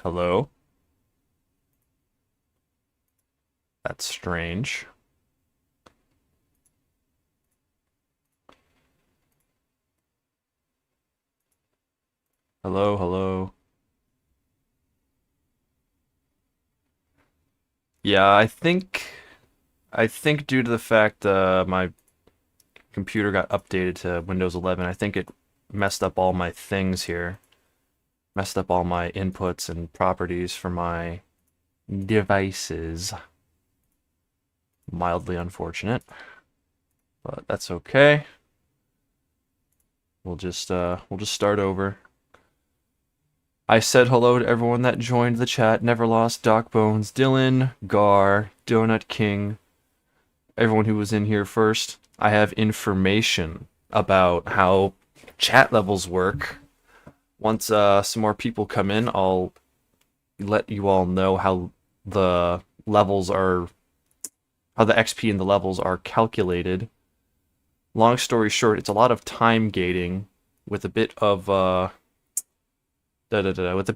Hello? That's strange. Hello, hello. Yeah, I think due to the fact my computer got updated to Windows 11, I think it messed up all my things here. Messed up all my inputs and properties for my devices. Mildly unfortunate, but that's okay. We'll just start over. I said hello to everyone that joined the chat. Never lost, Doc Bones, Dylan, Gar, Donut King, everyone who was in here first. I have information about how chat levels work. Once some more people come in, I'll let you all know the levels are, how the XP and the levels are calculated. Long story short, it's a lot of time gating with a bit of with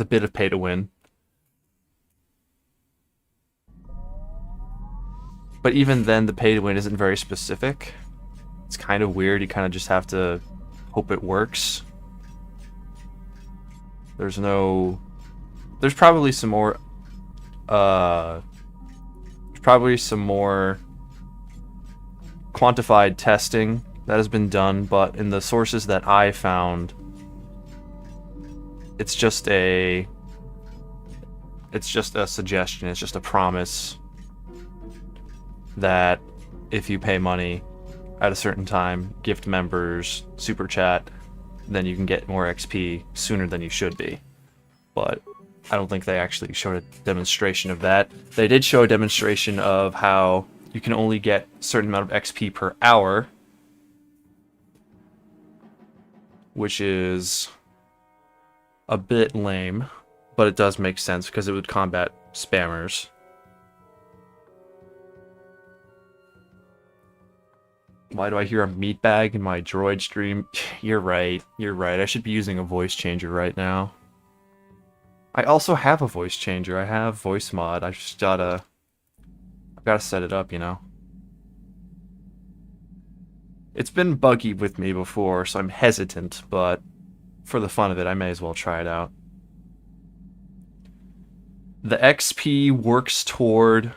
a bit of pay to win. But even then, the pay to win isn't very specific. It's kind of weird. You kind of just have to hope it works. There's probably some more quantified testing that has been done, but in the sources that I found, it's just a suggestion, it's just a promise that if you pay money at a certain time, gift members, super chat, then you can get more XP sooner than you should be. But I don't think they actually showed a demonstration of that. They did show a demonstration of how you can only get a certain amount of XP per hour, which is a bit lame, but it does make sense because it would combat spammers. Why do I hear a meatbag in my droid stream? You're right. You're right. I should be using a voice changer right now. I also have a voice changer. I have voice mod. I've gotta set it up, you know. It's been buggy with me before, so I'm hesitant, but for the fun of it, I may as well try it out. The XP works toward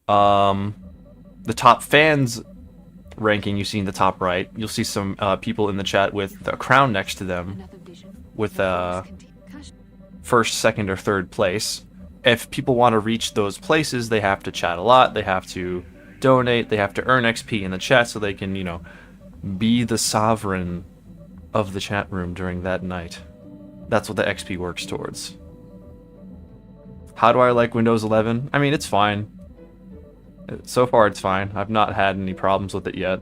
the top fans ranking you see in the top right. You'll see some people in the chat with a crown next to them with first, second, or third place. If people want to reach those places, they have to chat a lot, they have to donate, they have to earn XP in the chat so they can, you know, be the sovereign of the chat room during that night. That's what the XP works towards. How do I like Windows 11? I mean, it's fine. So far, it's fine. I've not had any problems with it yet.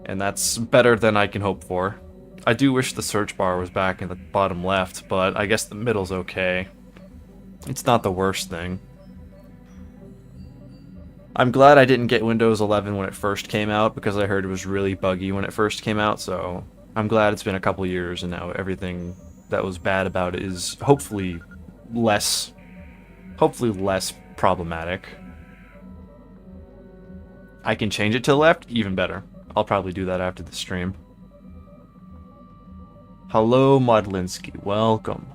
And that's better than I can hope for. I do wish the search bar was back in the bottom left, but I guess the middle's okay. It's not the worst thing. I'm glad I didn't get Windows 11 when it first came out, because I heard it was really buggy when it first came out, so I'm glad it's been a couple years and now everything that was bad about it is hopefully less problematic. I can change it to the left, even better. I'll probably do that after the stream. Hello, Modlinsky. Welcome.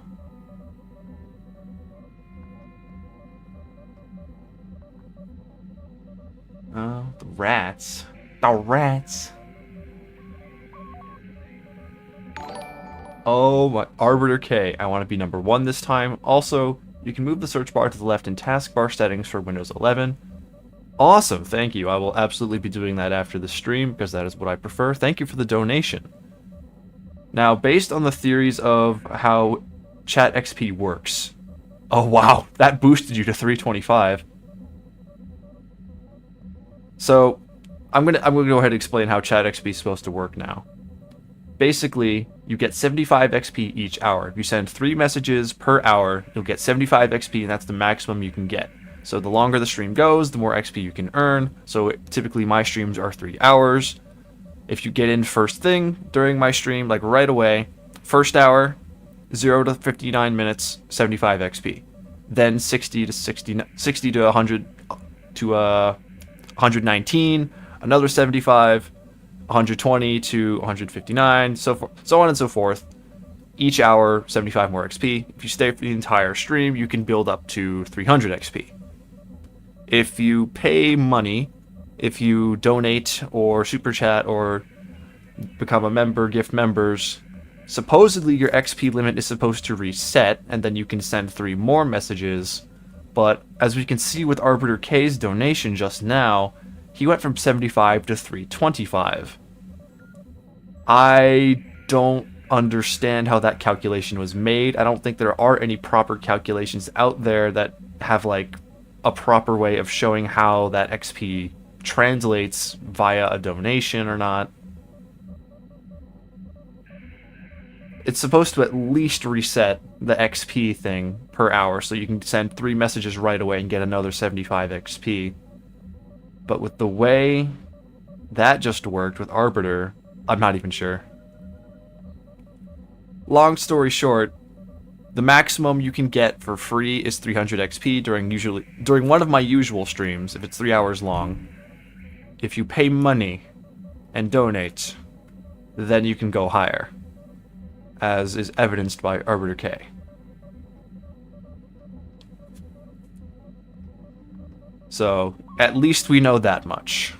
Oh, the rats. The rats. Oh, my Arbiter K. I want to be number 1 this time. Also, you can move the search bar to the left in taskbar settings for Windows 11. Awesome, thank you. I will absolutely be doing that after the stream, because that is what I prefer. Thank you for the donation. Now, based on the theories of how chat XP works... Oh wow, that boosted you to 325. So, I'm gonna go ahead and explain how chat XP is supposed to work now. Basically, you get 75 XP each hour. If you send 3 messages per hour, you'll get 75 XP, and that's the maximum you can get. So the longer the stream goes, the more XP you can earn. So typically my streams are 3 hours. If you get in first thing during my stream, like right away, first hour, 0 to 59 minutes, 75 XP. Then 60 to 60 to 100 to 119, another 75, 120 to 159, so on and so forth. Each hour, 75 more XP. If you stay for the entire stream, you can build up to 300 XP. If you pay money, if you donate or super chat or become a member, gift members, supposedly your XP limit is supposed to reset, and then you can send 3 more messages. But as we can see with Arbiter K's donation just now, he went from 75 to 325. I don't understand how that calculation was made. I don't think there are any proper calculations out there that have like a proper way of showing how that XP translates via a donation or not. It's supposed to at least reset the XP thing per hour, so you can send 3 messages right away and get another 75 XP. But with the way that just worked with Arbiter, I'm not even sure. Long story short, the maximum you can get for free is 300 XP during one of my usual streams, if it's 3 hours long. If you pay money and donate, then you can go higher, as is evidenced by Arbiter K. So, at least we know that much.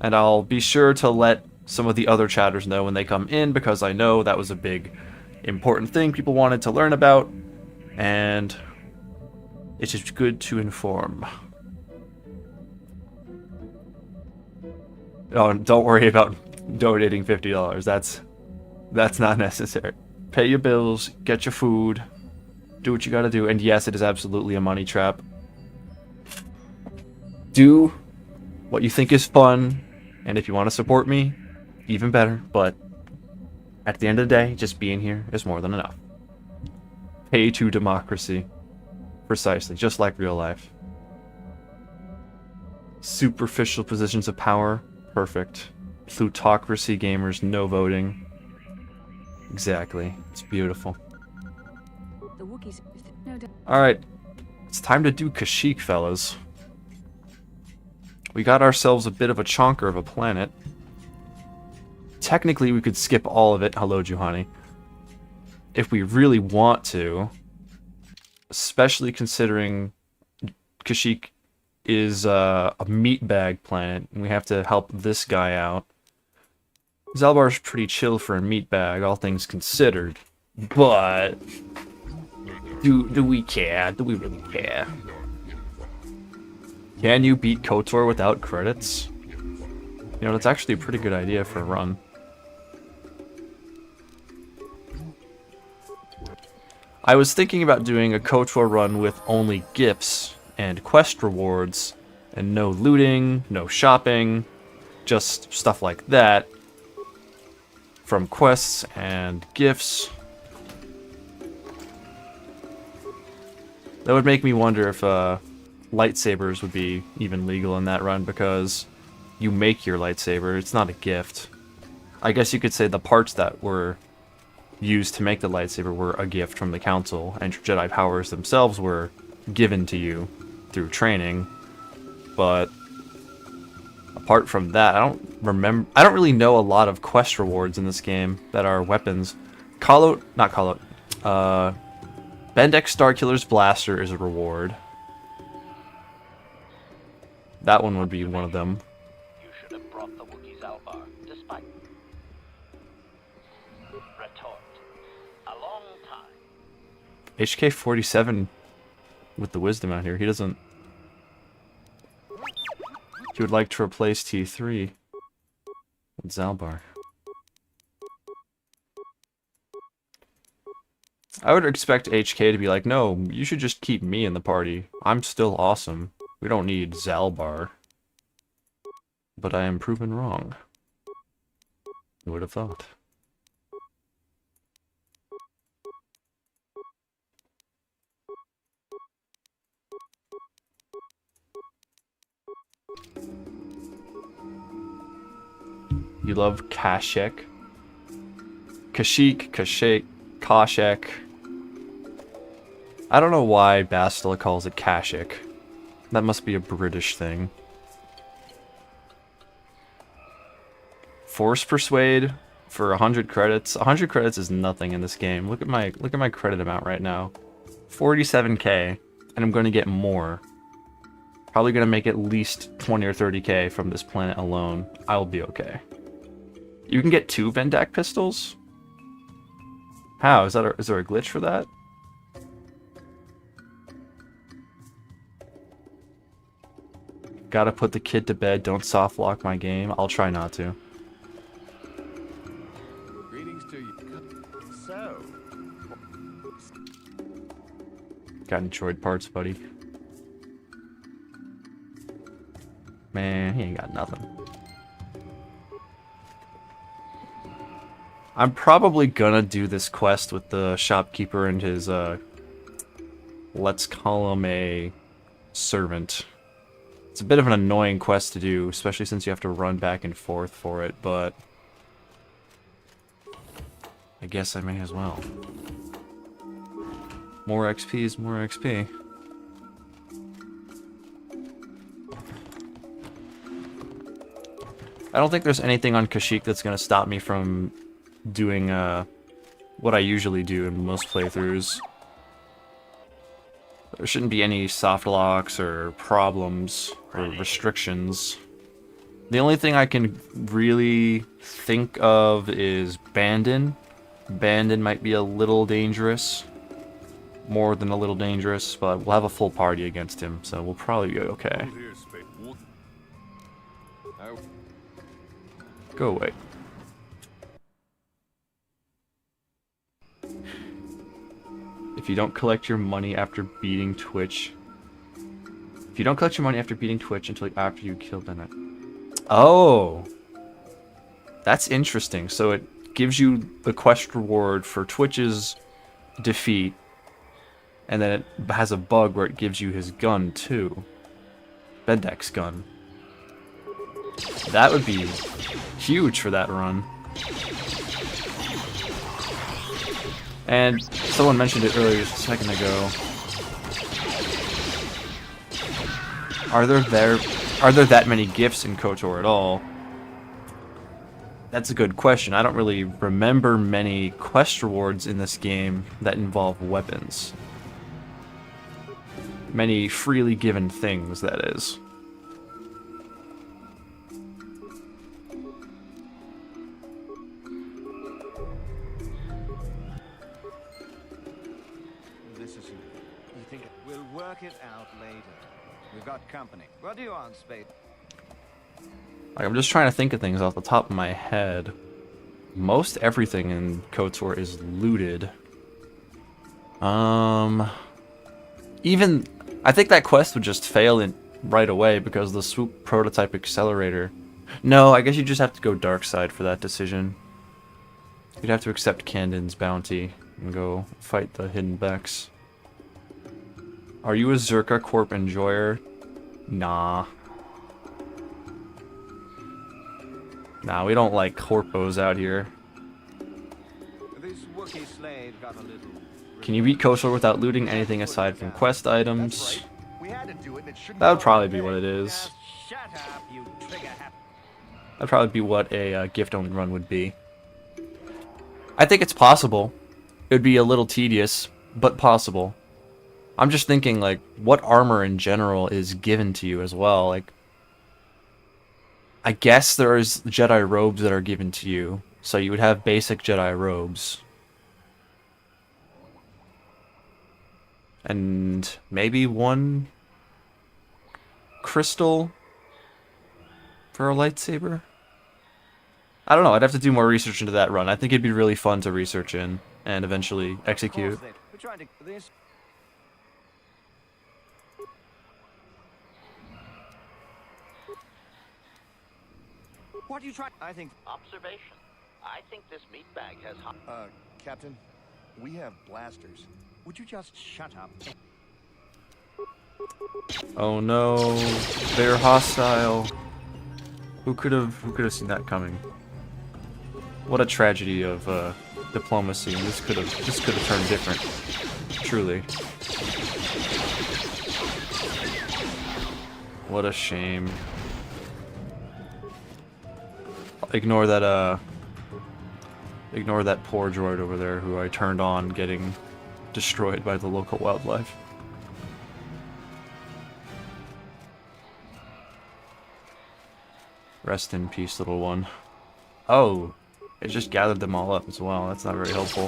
And I'll be sure to let some of the other chatters know when they come in, because I know that was a big, important thing people wanted to learn about, and it is good to inform. Oh, don't worry about donating $50. That's not necessary. Pay your bills, get your food, do what you gotta do, and yes, it is absolutely a money trap. Do what you think is fun, and if you want to support me, even better, but at the end of the day, just being here is more than enough. Pay to democracy. Precisely, just like real life. Superficial positions of power, perfect. Plutocracy gamers, no voting. Exactly, it's beautiful. Alright, it's time to do Kashyyyk, fellas. We got ourselves a bit of a chonker of a planet. Technically, we could skip all of it. Hello, Juhani. If we really want to. Especially considering Kashyyyk is a meatbag planet, and we have to help this guy out. Zalbar's pretty chill for a meatbag, all things considered. But do we care? Do we really care? Can you beat KOTOR without credits? You know, that's actually a pretty good idea for a run. I was thinking about doing a KOTOR run with only gifts and quest rewards, and no looting, no shopping, just stuff like that. From quests and gifts. That would make me wonder if lightsabers would be even legal in that run, because you make your lightsaber, it's not a gift. I guess you could say the parts that were used to make the lightsaber were a gift from the Council, and your Jedi powers themselves were given to you through training. But apart from that, I don't really know a lot of quest rewards in this game that are weapons. Bendek Starkiller's blaster is a reward. That one would be one of them. You should have brought the Wookiee Zalbar, despite retort. A long time. HK-47 with the wisdom out here. He doesn't. He would like to replace T3 with Zalbar. I would expect HK to be like, no, you should just keep me in the party. I'm still awesome. We don't need Zalbar. But I am proven wrong. Who would have thought? You love Kashyyyk. Kashyyyk, Kashyyyk, Kashyyyk. I don't know why Bastila calls it Kashyyyk. That must be a British thing. Force Persuade for 100 credits. 100 credits is nothing in this game. Look at my credit amount right now. 47k, and I'm going to get more. Probably going to make at least 20 or 30k from this planet alone. I'll be okay. You can get 2 Vendak pistols? How? Is there a glitch for that? Gotta put the kid to bed. Don't soft lock my game. I'll try not to. Greetings to you. So, Got any droid parts, buddy? Man, he ain't got nothing. I'm probably gonna do this quest with the shopkeeper and his, let's call him a servant. It's a bit of an annoying quest to do, especially since you have to run back and forth for it, but I guess I may as well. More XP is more XP. I don't think there's anything on Kashyyyk that's gonna stop me from doing what I usually do in most playthroughs. There shouldn't be any soft locks or problems or restrictions. The only thing I can really think of is Bandon. Bandon might be a little dangerous. More than a little dangerous, but we'll have a full party against him, so we'll probably be okay. Go away. If you don't collect your money after beating Twitch... If you don't collect your money after beating Twitch until after you kill Bennett. Oh! That's interesting. So it gives you the quest reward for Twitch's defeat, and then it has a bug where it gives you his gun, too. Bendek's gun. That would be huge for that run. And someone mentioned it earlier just a second ago. Are there that many gifts in KOTOR at all? That's a good question. I don't really remember many quest rewards in this game that involve weapons. Many freely given things, that is. this is you think we'll work it out later. We've got company. What do you want, Spade? Like, I'm just trying to think of things off the top of my head. Most everything in KOTOR is looted. Even I think that quest would just fail in right away because the swoop prototype accelerator. No, I guess you just have to go dark side for that decision. You'd have to accept Candon's bounty and go fight the hidden Becks. Are you a Zerka Corp enjoyer? Nah. Nah, we don't like corpos out here. This Wookiee slave got a little. Can you beat KOTOR without looting anything aside from quest items? We had to do it, and it shouldn't That would go probably like be what this. it is. Just shut up, you trigger-happy. That'd probably be what a gift-only run would be. I think it's possible. It would be a little tedious, but possible. I'm just thinking, like, what armor in general is given to you as well? Like, I guess there's Jedi robes that are given to you, so you would have basic Jedi robes. And maybe one crystal for a lightsaber? I don't know, I'd have to do more research into that run. I think it'd be really fun to research in and eventually execute. Of course, we're trying to this. What are you trying? I think. Observation. I think this meat bag has hot. Captain, we have blasters. Would you just shut up? Oh no, they're hostile. Who could have seen that coming? What a tragedy of diplomacy. This could have turned different. Truly. What a shame. Ignore that poor droid over there who I turned on getting destroyed by the local wildlife. Rest in peace, little one. Oh, it just gathered them all up as well. That's not very helpful.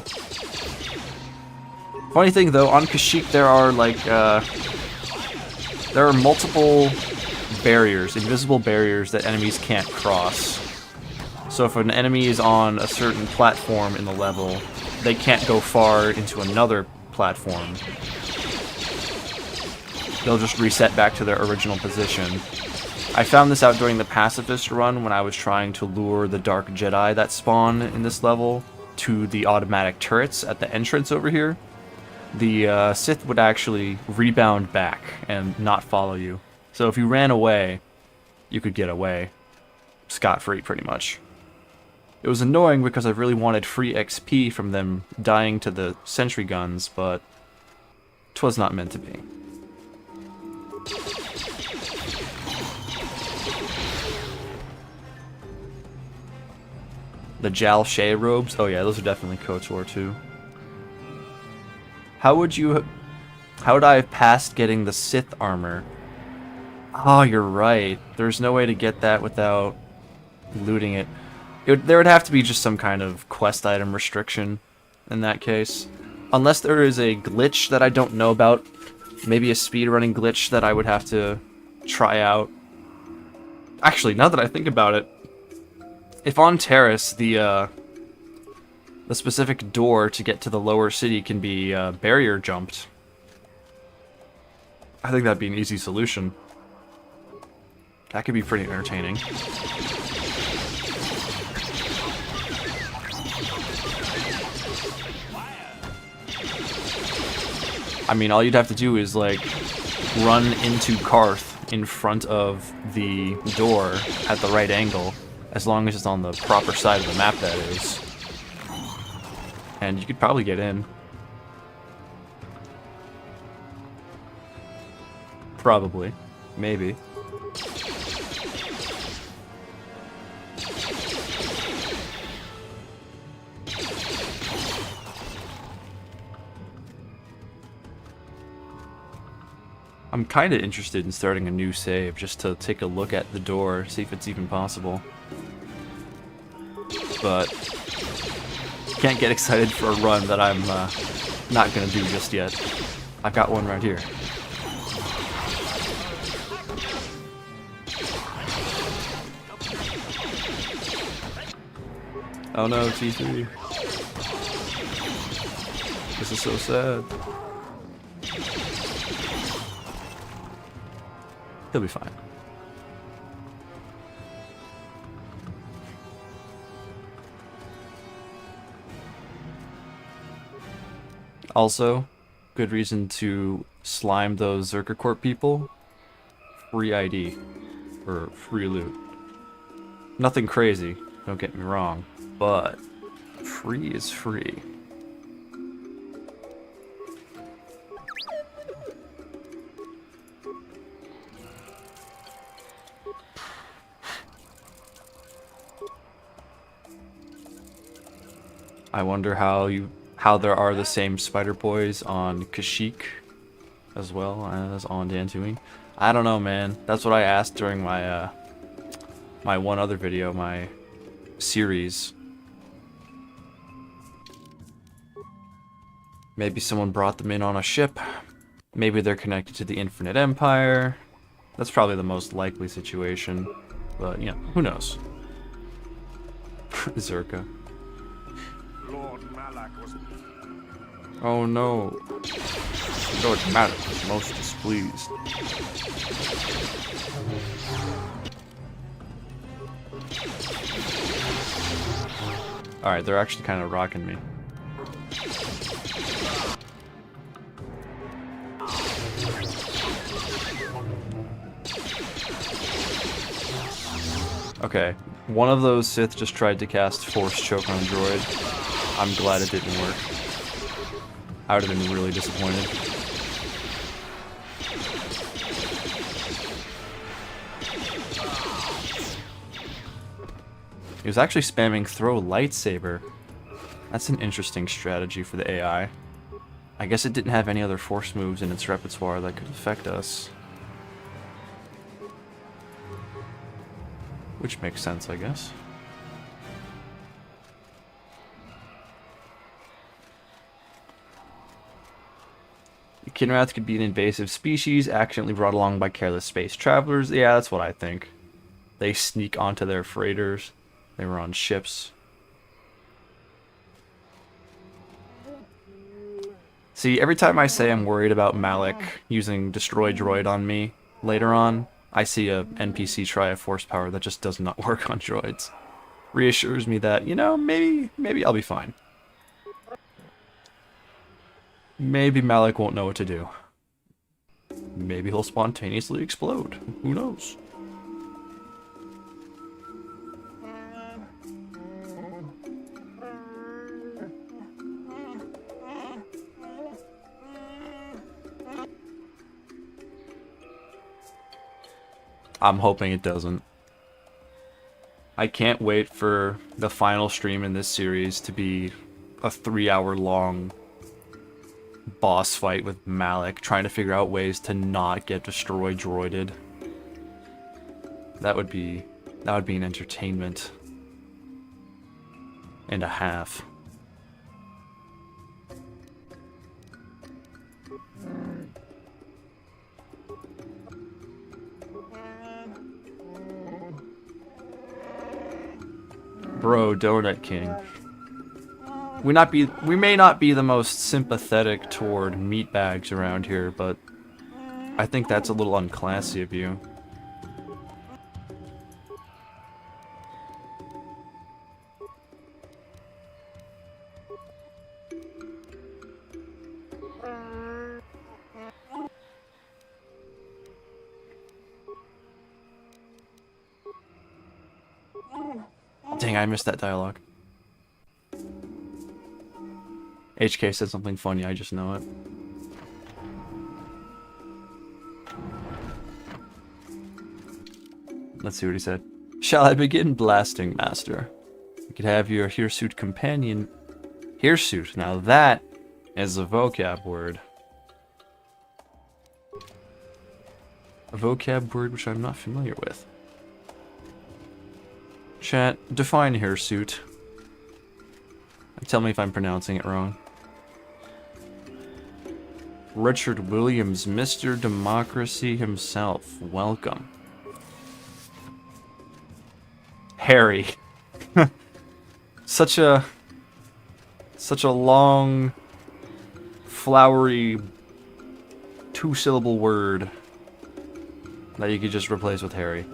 Funny thing though, on Kashyyyk there are like there are multiple barriers, invisible barriers that enemies can't cross. So if an enemy is on a certain platform in the level, they can't go far into another platform. They'll just reset back to their original position. I found this out during the pacifist run when I was trying to lure the Dark Jedi that spawn in this level to the automatic turrets at the entrance over here. The Sith would actually rebound back and not follow you. So if you ran away, you could get away scot-free pretty much. It was annoying because I really wanted free XP from them dying to the sentry guns, but 'twas not meant to be. The Jal Shay robes? Oh yeah, those are definitely KOTOR too. How would I have passed getting the Sith armor? Oh, you're right. There's no way to get that without looting it. There would have to be just some kind of quest item restriction in that case. Unless there is a glitch that I don't know about. Maybe a speedrunning glitch that I would have to try out. Actually, now that I think about it, if on Terrace the specific door to get to the lower city can be barrier jumped, I think that'd be an easy solution. That could be pretty entertaining. I mean, all you'd have to do is, like, run into Karth in front of the door at the right angle, as long as it's on the proper side of the map, that is. And you could probably get in. Probably. Maybe. I'm kind of interested in starting a new save, just to take a look at the door, see if it's even possible. But can't get excited for a run that I'm not gonna do just yet. I've got one right here. Oh no, T3. This is so sad. He'll be fine. Also, good reason to slime those Zerker Corp people. Free ID. Or free loot. Nothing crazy, don't get me wrong, but free is free. I wonder how there are the same spider boys on Kashyyyk as well as on Dantooine. I don't know, man. That's what I asked during my my one other video, my series. Maybe someone brought them in on a ship. Maybe they're connected to the Infinite Empire. That's probably the most likely situation. But, you know, who knows? Zerka. Oh no. Lord Malak was most displeased. Alright, they're actually kind of rocking me. Okay, one of those Sith just tried to cast Force Choke on a droid. I'm glad it didn't work. I would have been really disappointed. He was actually spamming throw lightsaber. That's an interesting strategy for the AI. I guess it didn't have any other force moves in its repertoire that could affect us. Which makes sense, I guess. The Kinrath could be an invasive species, accidentally brought along by careless space travelers. Yeah, that's what I think. They sneak onto their freighters. They were on ships. See, every time I say I'm worried about Malik using Destroy Droid on me, later on, I see a NPC try a force power that just does not work on droids. Reassures me that, you know, maybe I'll be fine. Maybe Malik won't know what to do. Maybe he'll spontaneously explode. Who knows? I'm hoping it doesn't. I can't wait for the final stream in this series to be a 3-hour long boss fight with Malik, trying to figure out ways to not get destroyed droided. That would be an entertainment and a half. Bro, Donut King. We may not be the most sympathetic toward meatbags around here, but I think that's a little unclassy of you. Dang, I missed that dialogue. HK said something funny, I just know it. Let's see what he said. Shall I begin blasting, Master? You could have your hirsute companion... Hirsute, now that is a vocab word. A vocab word which I'm not familiar with. Chat, define hirsute. Tell me if I'm pronouncing it wrong. Richard Williams, Mr. Democracy himself. Welcome. Harry. Such a long, flowery, 2-syllable word that you could just replace with Harry.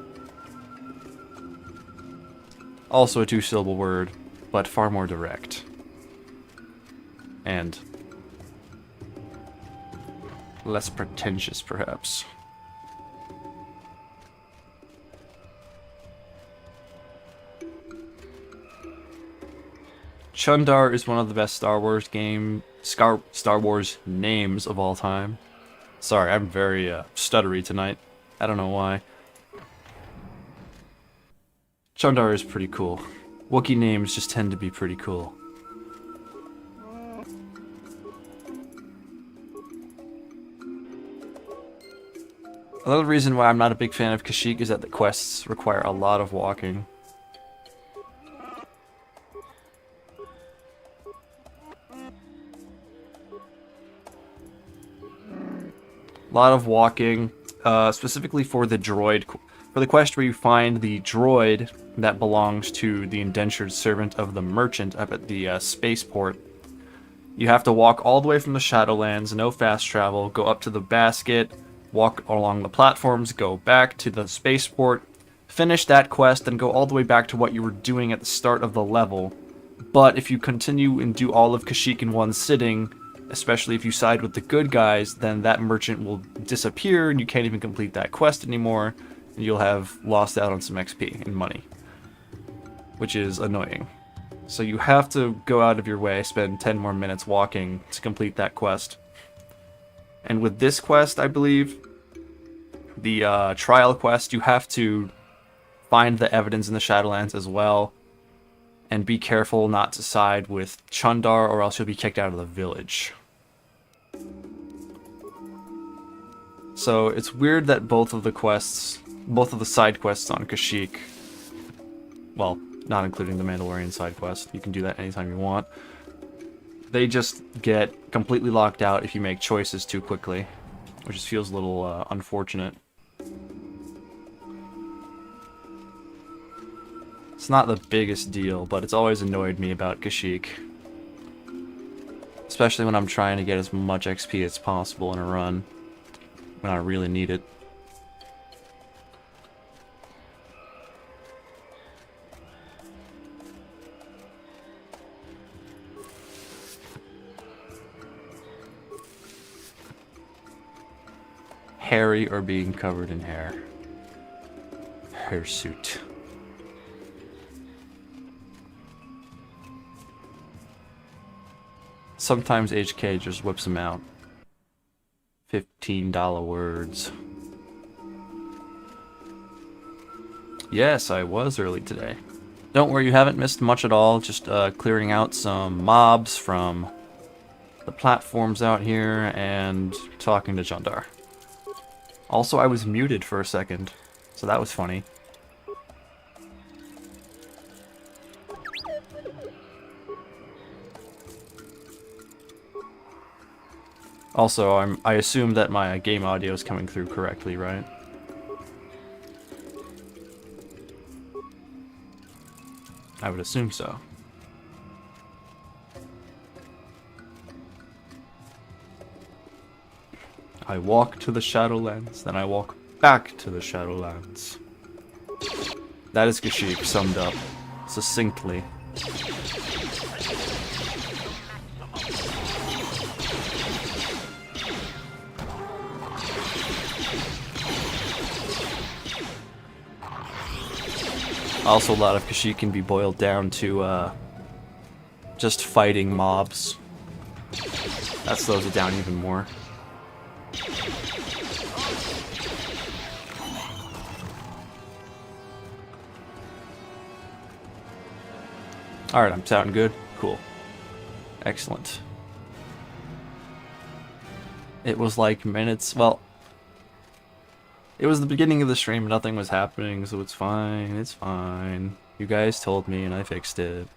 Also a 2-syllable word, but far more direct. And less pretentious, perhaps. Chundar is one of the best Star Wars names of all time. Sorry, I'm very stuttery tonight. I don't know why. Chundar is pretty cool. Wookiee names just tend to be pretty cool. Another reason why I'm not a big fan of Kashyyyk is that the quests require a lot of walking. A lot of walking, specifically for the droid. For the quest where you find the droid that belongs to the indentured servant of the merchant up at the spaceport, you have to walk all the way from the Shadowlands, no fast travel, go up to the basket, walk along the platforms, go back to the spaceport, finish that quest, and go all the way back to what you were doing at the start of the level. But if you continue and do all of Kashyyyk in one sitting, especially if you side with the good guys, then that merchant will disappear and you can't even complete that quest anymore, and you'll have lost out on some XP and money. which is annoying. So you have to go out of your way, spend 10 more minutes walking to complete that quest. And with this quest, I believe, the trial quest, you have to find the evidence in the Shadowlands as well, and be careful not to side with Chundar, or else you'll be kicked out of the village. So it's weird that both of the side quests on Kashyyyk, well, not including the Mandalorian side quest, you can do that anytime you want, they just get completely locked out if you make choices too quickly, which just feels a little unfortunate. It's not the biggest deal, but it's always annoyed me about Kashyyyk. Especially when I'm trying to get as much XP as possible in a run, when I really need it. Hairy or being covered in hair. Hairsuit. Sometimes HK just whips them out. $15 words. Yes, I was early today. Don't worry, you haven't missed much at all. Just clearing out some mobs from the platforms out here and talking to Chundar. Also, I was muted for a second, so that was funny. Also, I assume that my game audio is coming through correctly, right? I would assume so. I walk to the Shadowlands, then I walk back to the Shadowlands. That is Kashyyyk summed up succinctly. Also, a lot of Kashyyyk can be boiled down to just fighting mobs. That slows it down even more. Alright, I'm sounding good? Cool. Excellent. It was like minutes, well, it was the beginning of the stream and nothing was happening, so it's fine, it's fine. You guys told me and I fixed it.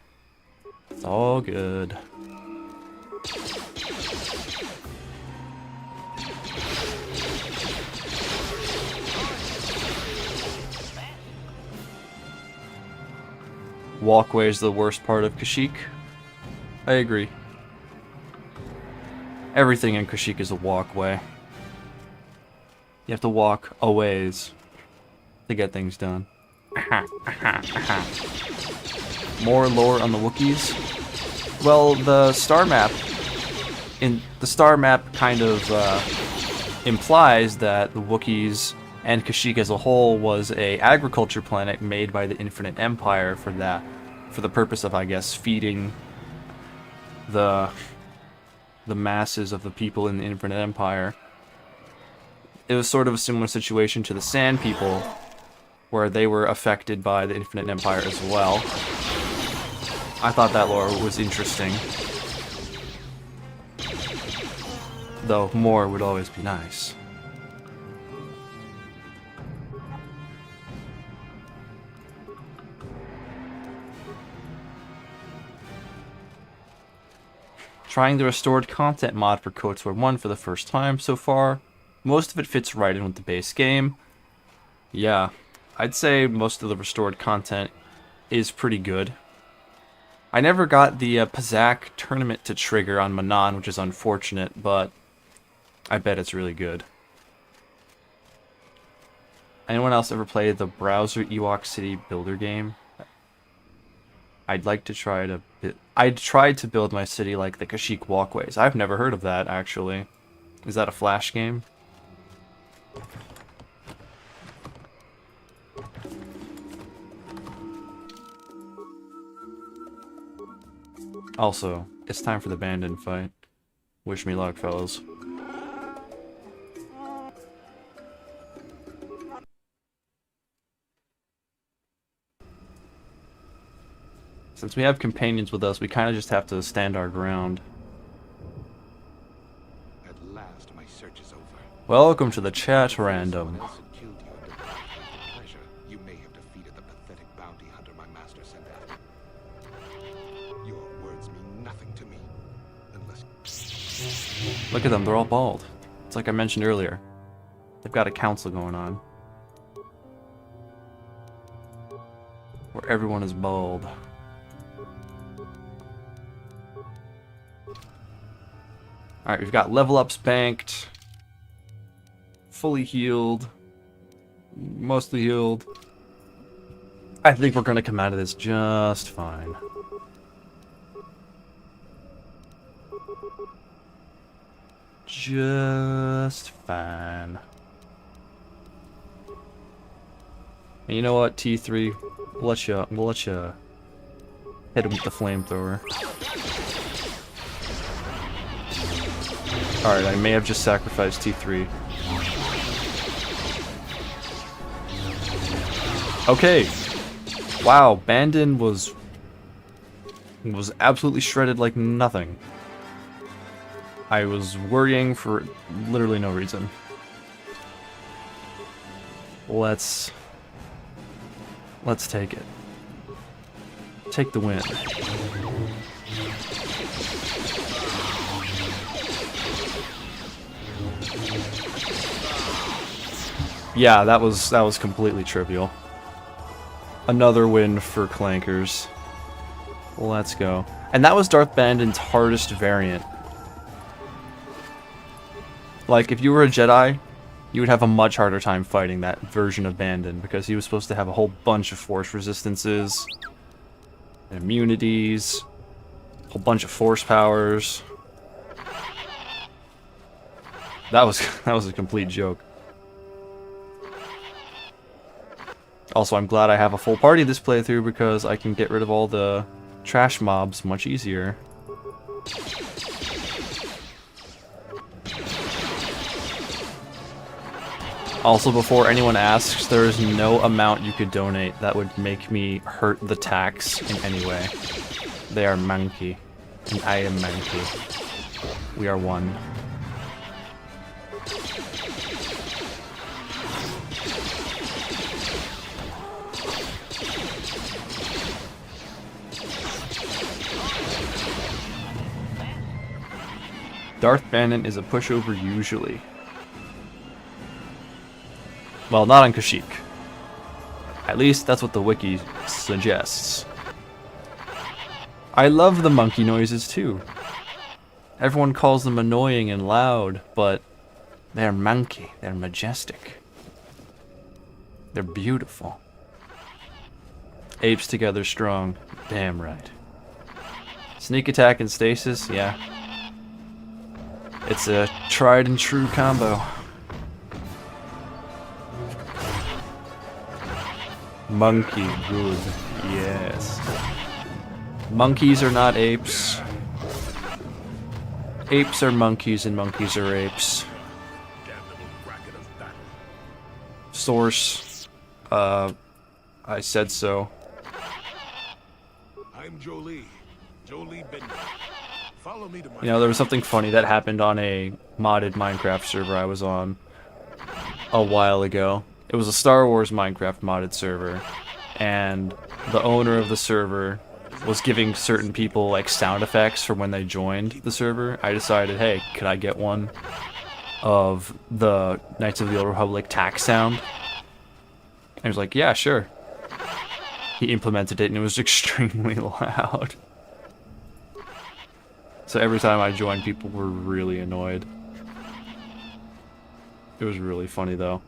It's all good. Walkway is the worst part of Kashyyyk. I agree. Everything in Kashyyyk is a walkway. You have to walk a ways to get things done. More lore on the Wookiees. Well, the star map kind of implies that the Wookiees and Kashyyyk as a whole was a agriculture planet made by the Infinite Empire for the purpose of, I guess, feeding the masses of the people in the Infinite Empire. It was sort of a similar situation to the Sand People, where they were affected by the Infinite Empire as well. I thought that lore was interesting. Though more would always be nice. Trying the restored content mod for KOTOR 1 for the first time so far. Most of it fits right in with the base game. Yeah, I'd say most of the restored content is pretty good. I never got the Pazak tournament to trigger on Manan, which is unfortunate, but I bet it's really good. Anyone else ever played the browser Ewok City builder game? I'd like to try to... I tried to build my city like the Kashyyyk walkways. I've never heard of that, actually. Is that a Flash game? Also, it's time for the Bandon fight. Wish me luck, fellas. Since we have companions with us, we kind of just have to stand our ground. At last, my search is over. Welcome to the chat random. Someone else had killed you and deprived you of pleasure. You may have defeated the pathetic bounty hunter my master sent after. Your words mean nothing to me, unless... Look at them, they're all bald. It's like I mentioned earlier. They've got a council going on. Where everyone is bald. Alright, we've got level ups banked. Fully healed. Mostly healed. I think we're gonna come out of this just fine. Just fine. And you know what, T3? We'll let you hit him with the flamethrower. Alright, I may have just sacrificed T3. Okay. Wow, Bandon was absolutely shredded like nothing. I was worrying for literally no reason. Let's take it. Take the win. Yeah, that was completely trivial. Another win for Clankers. Let's go. And that was Darth Bandon's hardest variant. Like, if you were a Jedi, you would have a much harder time fighting that version of Bandon, because he was supposed to have a whole bunch of force resistances, and immunities, a whole bunch of force powers. That was a complete joke. Also, I'm glad I have a full party this playthrough because I can get rid of all the trash mobs much easier. Also, before anyone asks, there is no amount you could donate that would make me hurt the tax in any way. They are monkey, and I am monkey. We are one. Darth Bandon is a pushover usually. Well, not on Kashyyyk. At least that's what the wiki suggests. I love the monkey noises too. Everyone calls them annoying and loud, but they're monkey. They're majestic. They're beautiful. Apes together strong. Damn right. Sneak attack and stasis, yeah. It's a tried and true combo. Monkey, good. Yes. Monkeys are not apes. Apes are monkeys and monkeys are apes. Source. I said so. I'm Jolie. Jolie Bender. Follow me to my... You know, there was something funny that happened on a modded Minecraft server I was on a while ago. It was a Star Wars Minecraft modded server, and the owner of the server was giving certain people like sound effects for when they joined the server. I decided, hey, could I get one of the Knights of the Old Republic tax sound? And he was like, yeah, sure. He implemented it and it was extremely loud. So every time I joined, people were really annoyed. It was really funny though.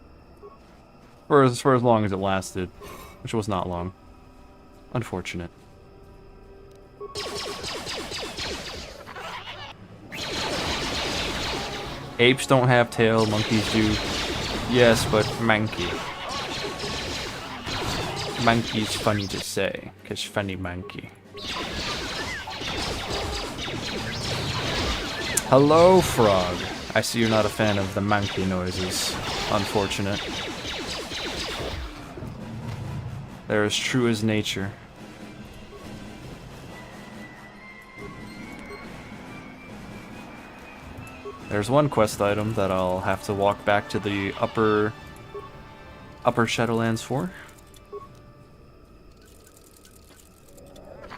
For as long as it lasted, which was not long. Unfortunate. Apes don't have tail, monkeys do. Yes, but monkey. Monkey's funny to say, 'cause funny monkey. Hello, frog. I see you're not a fan of the monkey noises. Unfortunate. They're as true as nature. There's one quest item that I'll have to walk back to the upper Shadowlands for.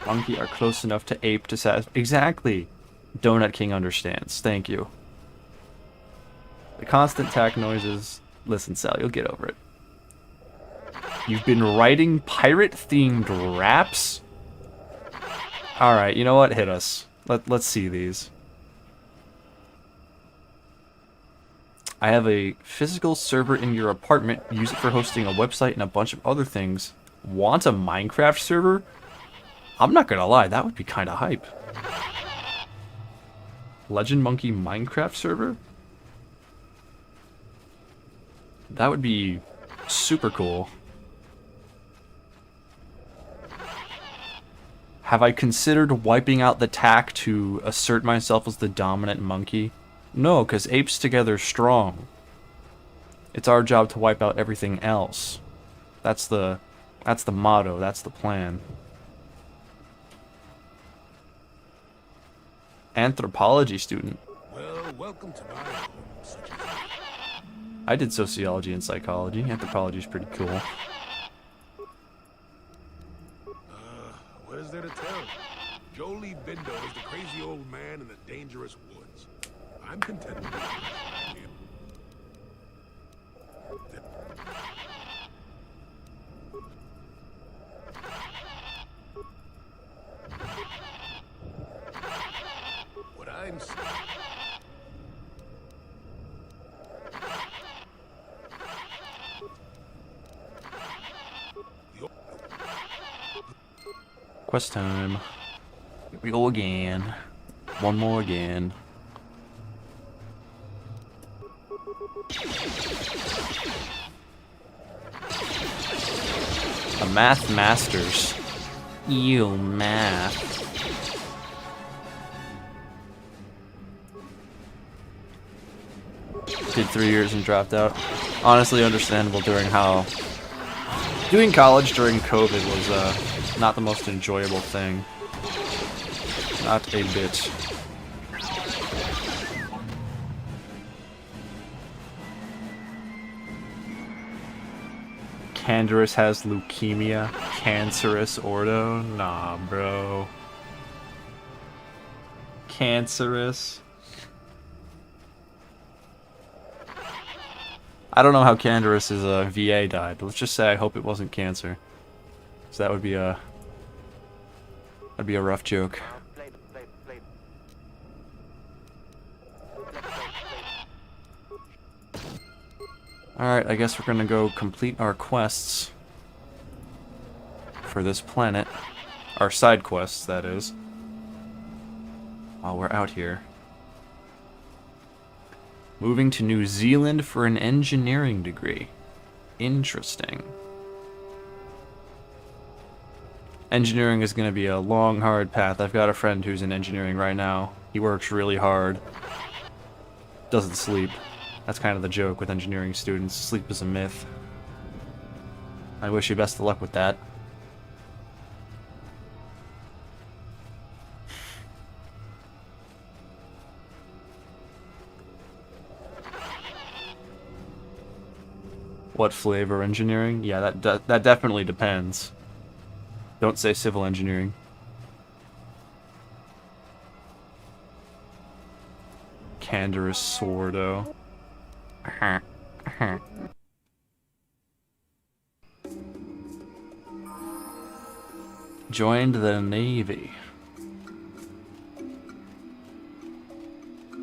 Monkey are close enough to ape to satisfy. Exactly! Donut King understands. Thank you. The constant tack noises. Listen, Sal, you'll get over it. You've been writing pirate-themed raps? Alright, you know what? Hit us. Let's see these. I have a physical server in your apartment. Use it for hosting a website and a bunch of other things. Want a Minecraft server? I'm not gonna lie, that would be kinda hype. Legend Monkey Minecraft server? That would be super cool. Have I considered wiping out the tack to assert myself as the dominant monkey? No, because apes together strong. It's our job to wipe out everything else. That's the motto, that's the plan. Anthropology student. Well, welcome to my home, such as I did sociology and psychology. Anthropology is pretty cool. what is there to tell? Jolie Bindo is the crazy old man in the dangerous woods. I'm content with it. What I'm saying. Quest time. Here we go again. One more again. A math masters. Ew, math. Did 3 years and dropped out. Honestly understandable doing college during COVID was not the most enjoyable thing. Not a bit. Canderous has leukemia. Cancerous Ordo? Nah, bro. Cancerous. I don't know how Canderous's VA died, but let's just say I hope it wasn't cancer. So that would be a... that'd be a rough joke. Alright, I guess we're gonna go complete our quests for this planet. Our side quests, that is. While we're out here. Moving to New Zealand for an engineering degree. Interesting. Engineering is going to be a long, hard path. I've got a friend who's in engineering right now. He works really hard. Doesn't sleep. That's kind of the joke with engineering students. Sleep is a myth. I wish you best of luck with that. What flavor engineering? Yeah, that definitely depends. Don't say civil engineering. Canderous Sordo. Joined the Navy.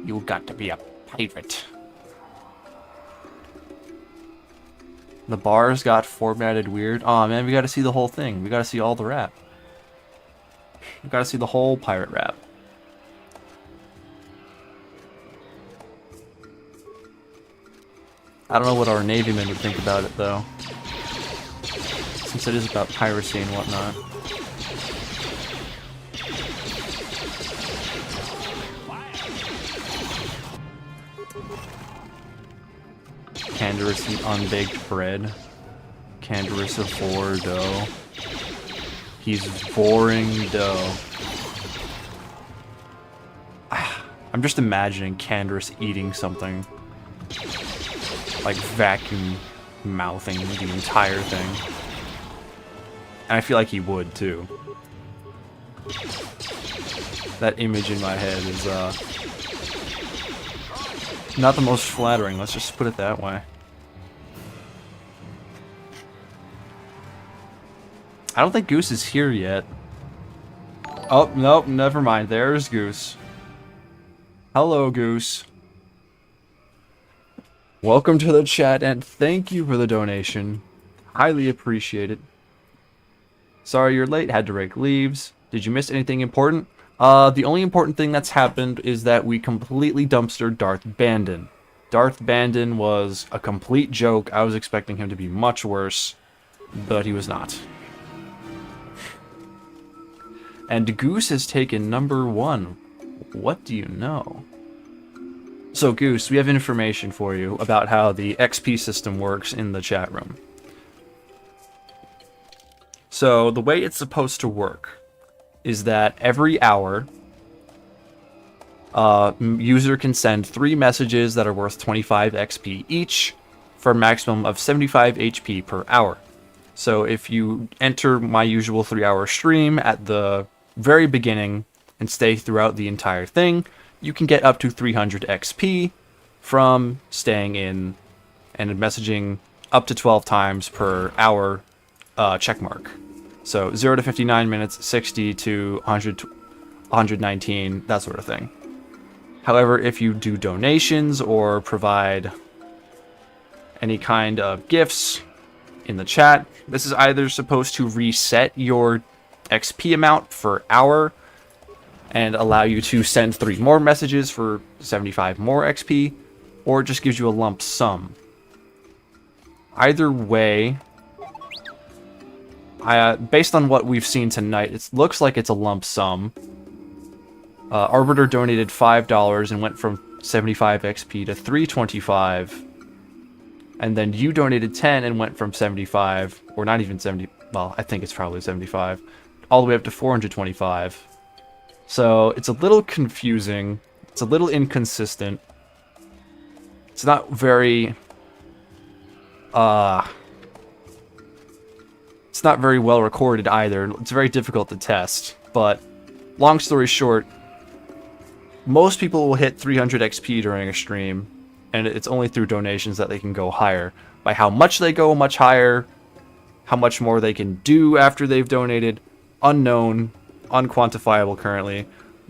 You got to be a pirate. The bars got formatted weird. Aw, man, we gotta see the whole thing. We gotta see all the rap. We gotta see the whole pirate rap. I don't know what our Navymen would think about it, though. Since it is about piracy and whatnot. Canderous eat unbaked bread. Canderous vor dough. He's voring dough. I'm just imagining Canderous eating something. Like vacuum mouthing the entire thing. And I feel like he would too. That image in my head is not the most flattering, let's just put it that way. I don't think Goose is here yet. Oh, nope, never mind. There's Goose. Hello, Goose. Welcome to the chat, and thank you for the donation. Highly appreciate it. Sorry you're late, had to rake leaves. Did you miss anything important? The only important thing that's happened is that we completely dumpstered Darth Bandon. Darth Bandon was a complete joke. I was expecting him to be much worse, but he was not. And Goose has taken number 1. What do you know? So Goose, we have information for you about how the XP system works in the chat room. So the way it's supposed to work is that every hour, user can send 3 messages that are worth 25 XP each for a maximum of 75 HP per hour. So if you enter my usual 3-hour stream at the very beginning and stay throughout the entire thing, you can get up to 300 XP from staying in and messaging up to 12 times per hour checkmark. So 0 to 59 minutes, 60 to 100, 119, that sort of thing. However, if you do donations or provide any kind of gifts in the chat, this is either supposed to reset your XP amount per hour and allow you to send 3 more messages for 75 more XP, or it just gives you a lump sum. Either way, based on what we've seen tonight, it looks like it's a lump sum. Arbiter donated $5 and went from 75 XP to 325. And then you donated 10 and went from 75, or not even 70, well, I think it's probably 75, all the way up to 425. So it's a little confusing. It's a little inconsistent. It's not very... It's not very well recorded either. It's very difficult to test. But, long story short, most people will hit 300 XP during a stream, and it's only through donations that they can go higher. By how much they go much higher, how much more they can do after they've donated, unknown, unquantifiable currently.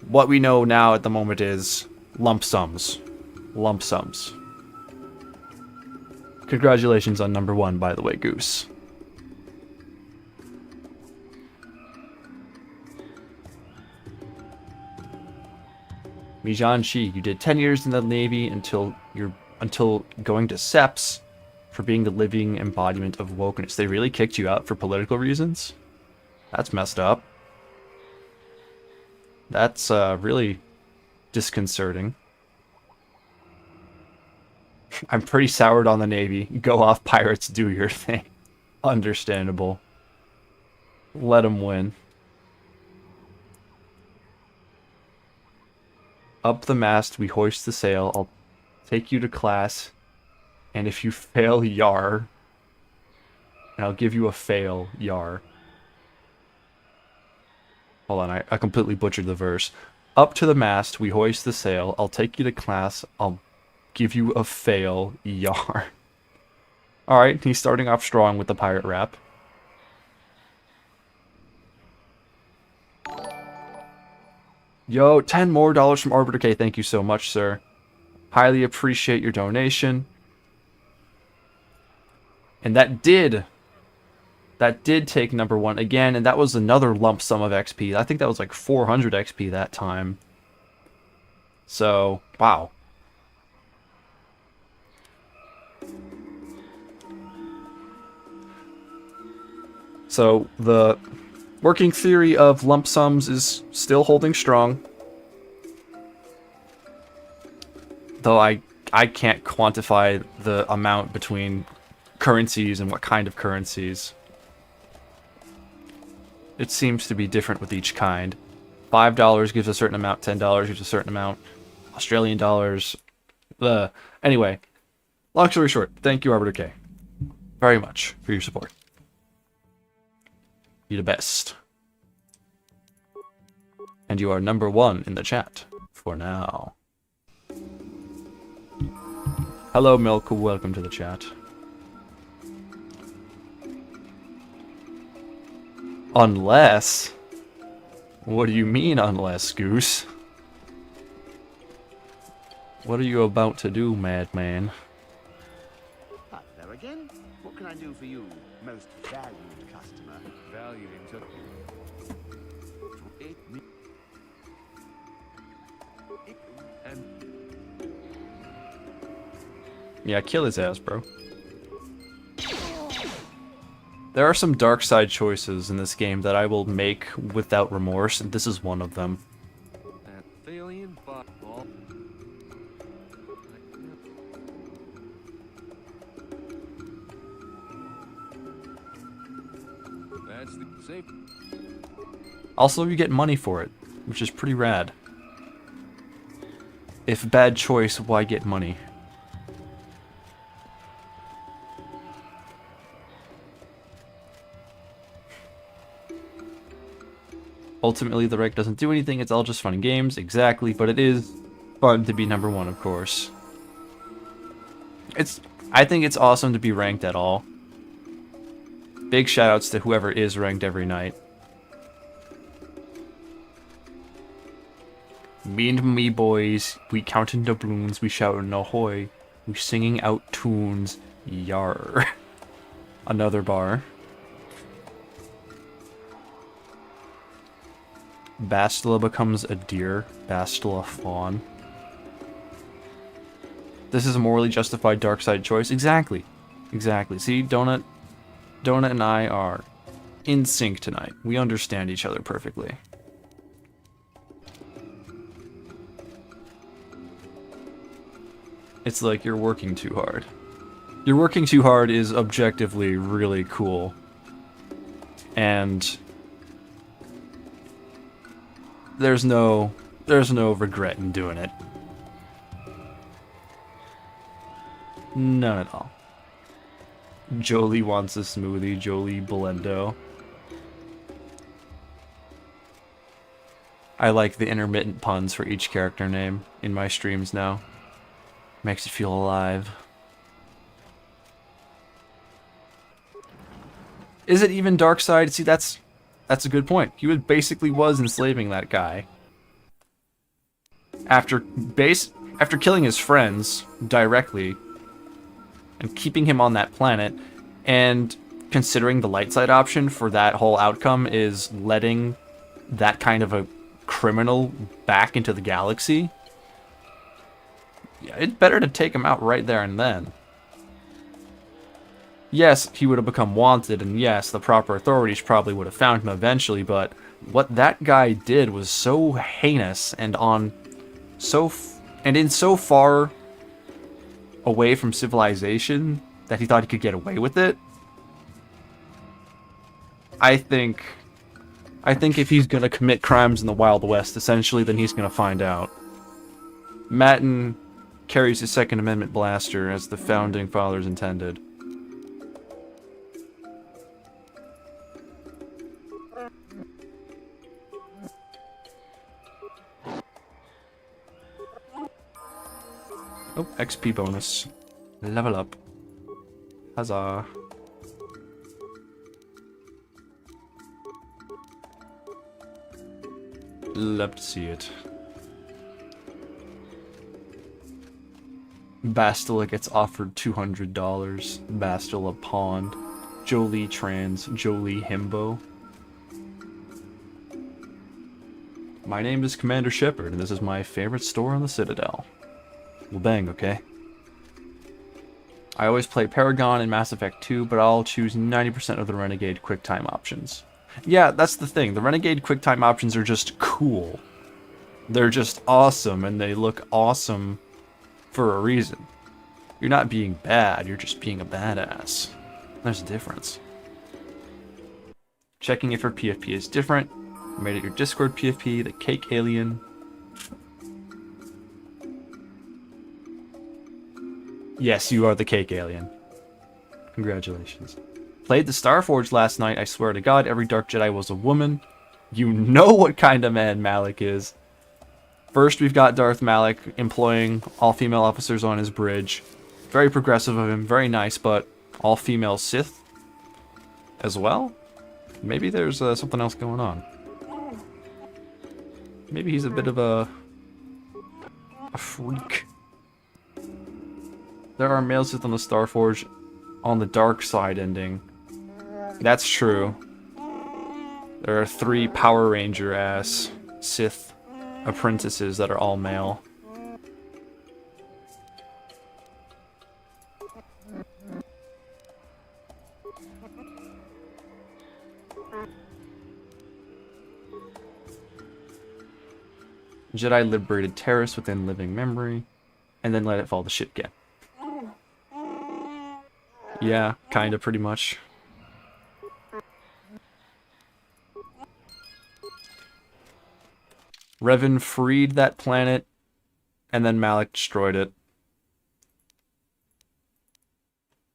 What we know now at the moment is lump sums. Lump sums. Congratulations on number 1, by the way, Goose. Mijan Shi, you did 10 years in the Navy until going to SEPS for being the living embodiment of wokeness. They really kicked you out for political reasons? That's messed up. That's really disconcerting. I'm pretty soured on the Navy. Go off, pirates, do your thing. Understandable. Let them win. Up the mast, we hoist the sail. I'll take you to class. And if you fail, yar. And I'll give you a fail, yar. Hold on, I completely butchered the verse. Up to the mast, we hoist the sail. I'll take you to class. I'll give you a fail, yar. Alright, he's starting off strong with the pirate rap. Yo, $10 more from Arbiter K. Thank you so much, sir. Highly appreciate your donation. And that did take number 1 again, and that was another lump sum of XP. I think that was like 400 XP that time. So, wow. So, the working theory of lump sums is still holding strong. Though I I can't quantify the amount between currencies and what kind of currencies. It seems to be different with each kind. $5 gives a certain amount, $10 gives a certain amount, Australian dollars. Anyway, long story short, thank you, Arbiter K, very much for your support. You're the best. And you are #1 in the chat for now. Hello, Milk. Welcome to the chat. Unless... What do you mean, unless, Goose? What are you about to do, madman? Hi there again. What can I do for you, most valued customer? Valued into... And Yeah, kill his ass, bro. There are some dark side choices in this game that I will make without remorse, and this is one of them. that alien ball. That's the safe. Also, you get money for it, which is pretty rad. If bad choice, why get money? Ultimately, the rank doesn't do anything, it's all just fun and games, exactly, but it is fun to be #1, of course. I think it's awesome to be ranked at all. Big shoutouts to whoever is ranked every night. Me and me boys, we counting doubloons, we shouting ahoy, we singing out tunes, yar. Another bar. Bastila becomes a deer, Bastila fawn. This is a morally justified dark side choice. Exactly. Exactly. See, Donut and I are in sync tonight. We understand each other perfectly. It's like you're working too hard. You're working too hard is objectively really cool. And there's no regret in doing it. None at all. Jolie wants a smoothie, Jolie Blendo. I like the intermittent puns for each character name in my streams now. Makes it feel alive. Is it even Darkseid? See, that's a good point. He basically was enslaving that guy. After killing his friends directly and keeping him on that planet, and considering the light side option for that whole outcome is letting that kind of a criminal back into the galaxy. Yeah, it's better to take him out right there and then. Yes, he would have become wanted, and yes, the proper authorities probably would have found him eventually, but what that guy did was so heinous and in so far away from civilization that he thought he could get away with it. I think if he's gonna commit crimes in the Wild West, essentially, then he's gonna find out. Matten carries his Second Amendment blaster as the founding fathers intended. Oh, XP bonus. Level up. Huzzah. Love to see it. Bastila gets offered $200. Bastila pawned. Jolie trans. Jolie himbo. My name is Commander Shepard, and this is my favorite store on the Citadel. Well, bang, okay? I always play Paragon in Mass Effect 2, but I'll choose 90% of the Renegade QuickTime options. Yeah, that's the thing. The Renegade QuickTime options are just cool. They're just awesome, and they look awesome for a reason. You're not being bad, you're just being a badass. There's a difference. Checking if your PFP is different. You made it your Discord PFP, the Cake Alien. Yes, you are the Cake Alien. Congratulations. Played the Starforge last night. I swear to God, every Dark Jedi was a woman. You know what kind of man Malik is. First, we've got Darth Malik employing all-female officers on his bridge. Very progressive of him, very nice, but all-female Sith as well? Maybe there's something else going on. Maybe he's a bit of a freak. There are male Sith on the Starforge on the dark side ending. That's true. There are 3 Power Ranger-ass Sith apprentices that are all male. Jedi liberated terrorists within living memory, and then let it fall to shit again. Yeah, kinda, pretty much. Revan freed that planet, and then Malik destroyed it.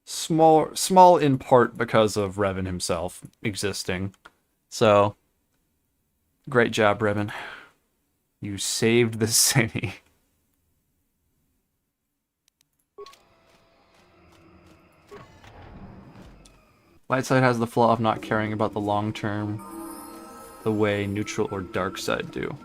Small in part because of Revan himself existing. So, great job, Revan. You saved the city. Light side has the flaw of not caring about the long term the way neutral or dark side do.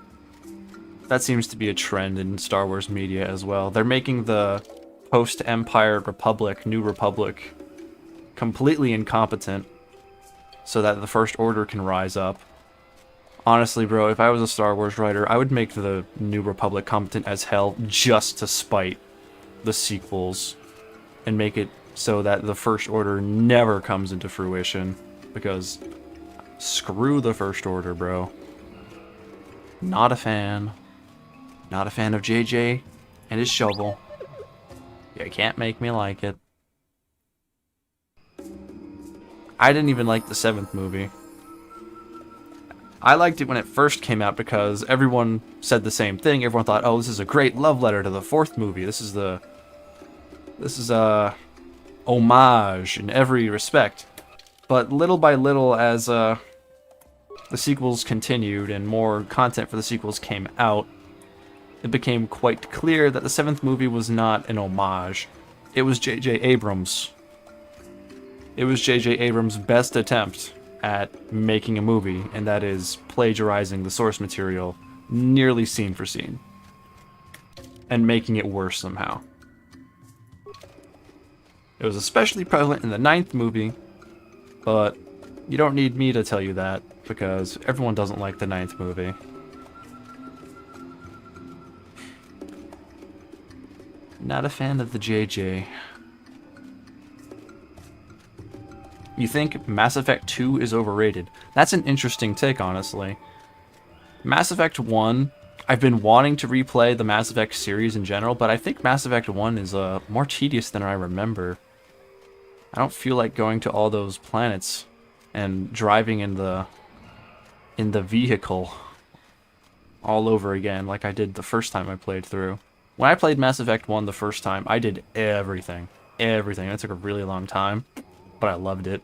That seems to be a trend in Star Wars media as well. They're making the post-Empire Republic, New Republic, completely incompetent so that the First Order can rise up. Honestly, bro, if I was a Star Wars writer, I would make the New Republic competent as hell just to spite the sequels and make it so that the First Order never comes into fruition, because screw the First Order, bro. Not a fan. Not a fan of JJ and his shovel. You can't make me like it. I didn't even like the 7th movie. I liked it when it first came out because everyone said the same thing. Everyone thought, oh, this is a great love letter to the 4th movie. This is a homage in every respect. But little by little, as the sequels continued and more content for the sequels came out, it became quite clear that the 7th movie was not an homage. It was J.J. Abrams. It was J.J. Abrams' best attempt at making a movie, and that is plagiarizing the source material nearly scene for scene and making it worse somehow. It was especially prevalent in the 9th movie, but you don't need me to tell you that, because everyone doesn't like the 9th movie. Not a fan of the JJ. You think Mass Effect 2 is overrated? That's an interesting take, honestly. Mass Effect 1, I've been wanting to replay the Mass Effect series in general, but I think Mass Effect 1 is more tedious than I remember. I don't feel like going to all those planets and driving in the vehicle all over again like I did the first time I played through. When I played Mass Effect 1 the first time, I did everything. Everything. That took a really long time, but I loved it.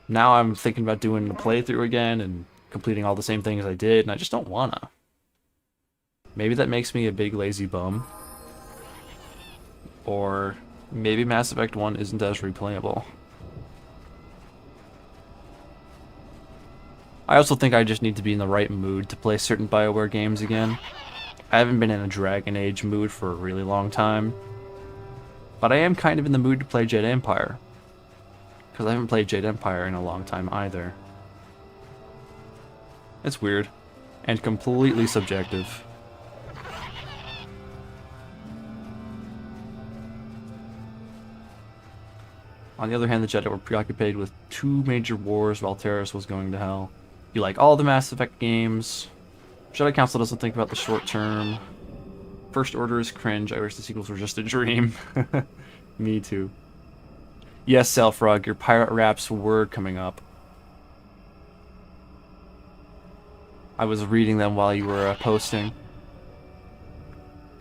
Now I'm thinking about doing the playthrough again and completing all the same things I did, and I just don't wanna. Maybe that makes me a big lazy bum. Or maybe Mass Effect 1 isn't as replayable. I also think I just need to be in the right mood to play certain BioWare games again. I haven't been in a Dragon Age mood for a really long time. But I am kind of in the mood to play Jade Empire. Because I haven't played Jade Empire in a long time either. It's weird. And completely subjective. On the other hand, the Jedi were preoccupied with 2 major wars while Terrace was going to hell. You like all the Mass Effect games. Jedi Council doesn't think about the short term. First Order is cringe. I wish the sequels were just a dream. Me too. Yes, Selfrog, your pirate raps were coming up. I was reading them while you were posting.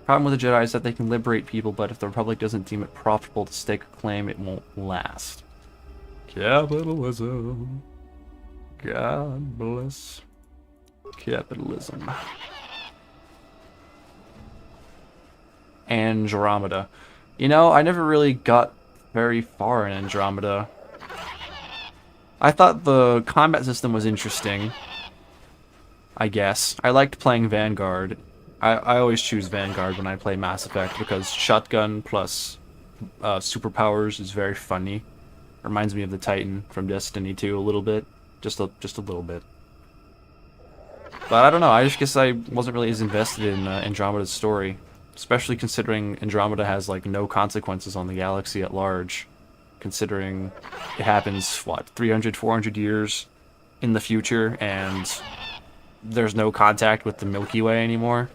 Problem with the Jedi is that they can liberate people, but if the Republic doesn't deem it profitable to stake a claim, it won't last. Capitalism. God bless capitalism. Andromeda. You know, I never really got very far in Andromeda. I thought the combat system was interesting, I guess. I liked playing Vanguard. I always choose Vanguard when I play Mass Effect because shotgun plus superpowers is very funny. Reminds me of the Titan from Destiny 2 a little bit. Just a little bit. But I don't know, I just guess I wasn't really as invested in Andromeda's story. Especially considering Andromeda has, like, no consequences on the galaxy at large. Considering it happens, what, 300, 400 years in the future, and there's no contact with the Milky Way anymore.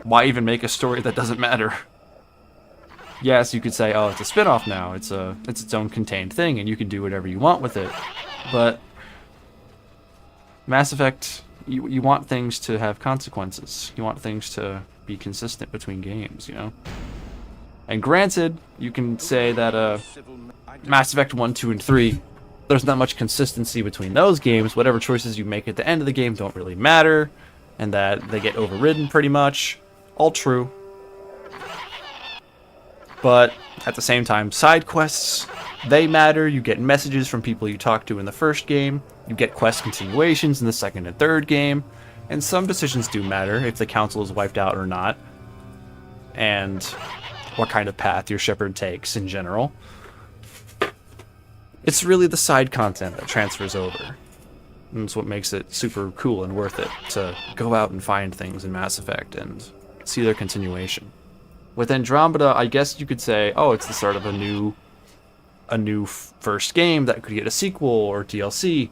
Why even make a story that doesn't matter? Yes, you could say, oh, it's a spin-off now. It's its own contained thing, and you can do whatever you want with it. But Mass Effect, you want things to have consequences. You want things to be consistent between games, you know? And granted, you can say that Mass Effect 1, 2, and 3, there's not much consistency between those games. Whatever choices you make at the end of the game don't really matter, and that they get overridden pretty much. All true. But at the same time, side quests, they matter. You get messages from people you talked to in the first game. You get quest continuations in the second and third game. And some decisions do matter, if the council is wiped out or not. And what kind of path your shepherd takes in general. It's really the side content that transfers over. And it's what makes it super cool and worth it to go out and find things in Mass Effect and see their continuation. With Andromeda, I guess you could say, oh, it's the start of a new first game that could get a sequel or DLC.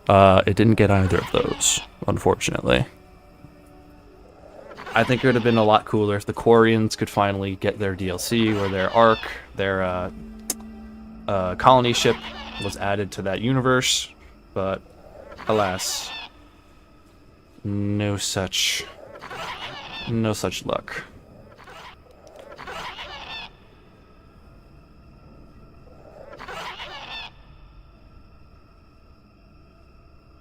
It didn't get either of those, unfortunately. I think it would have been a lot cooler if the Quarians could finally get their DLC or their arc, their colony ship was added to that universe, but alas, no such luck.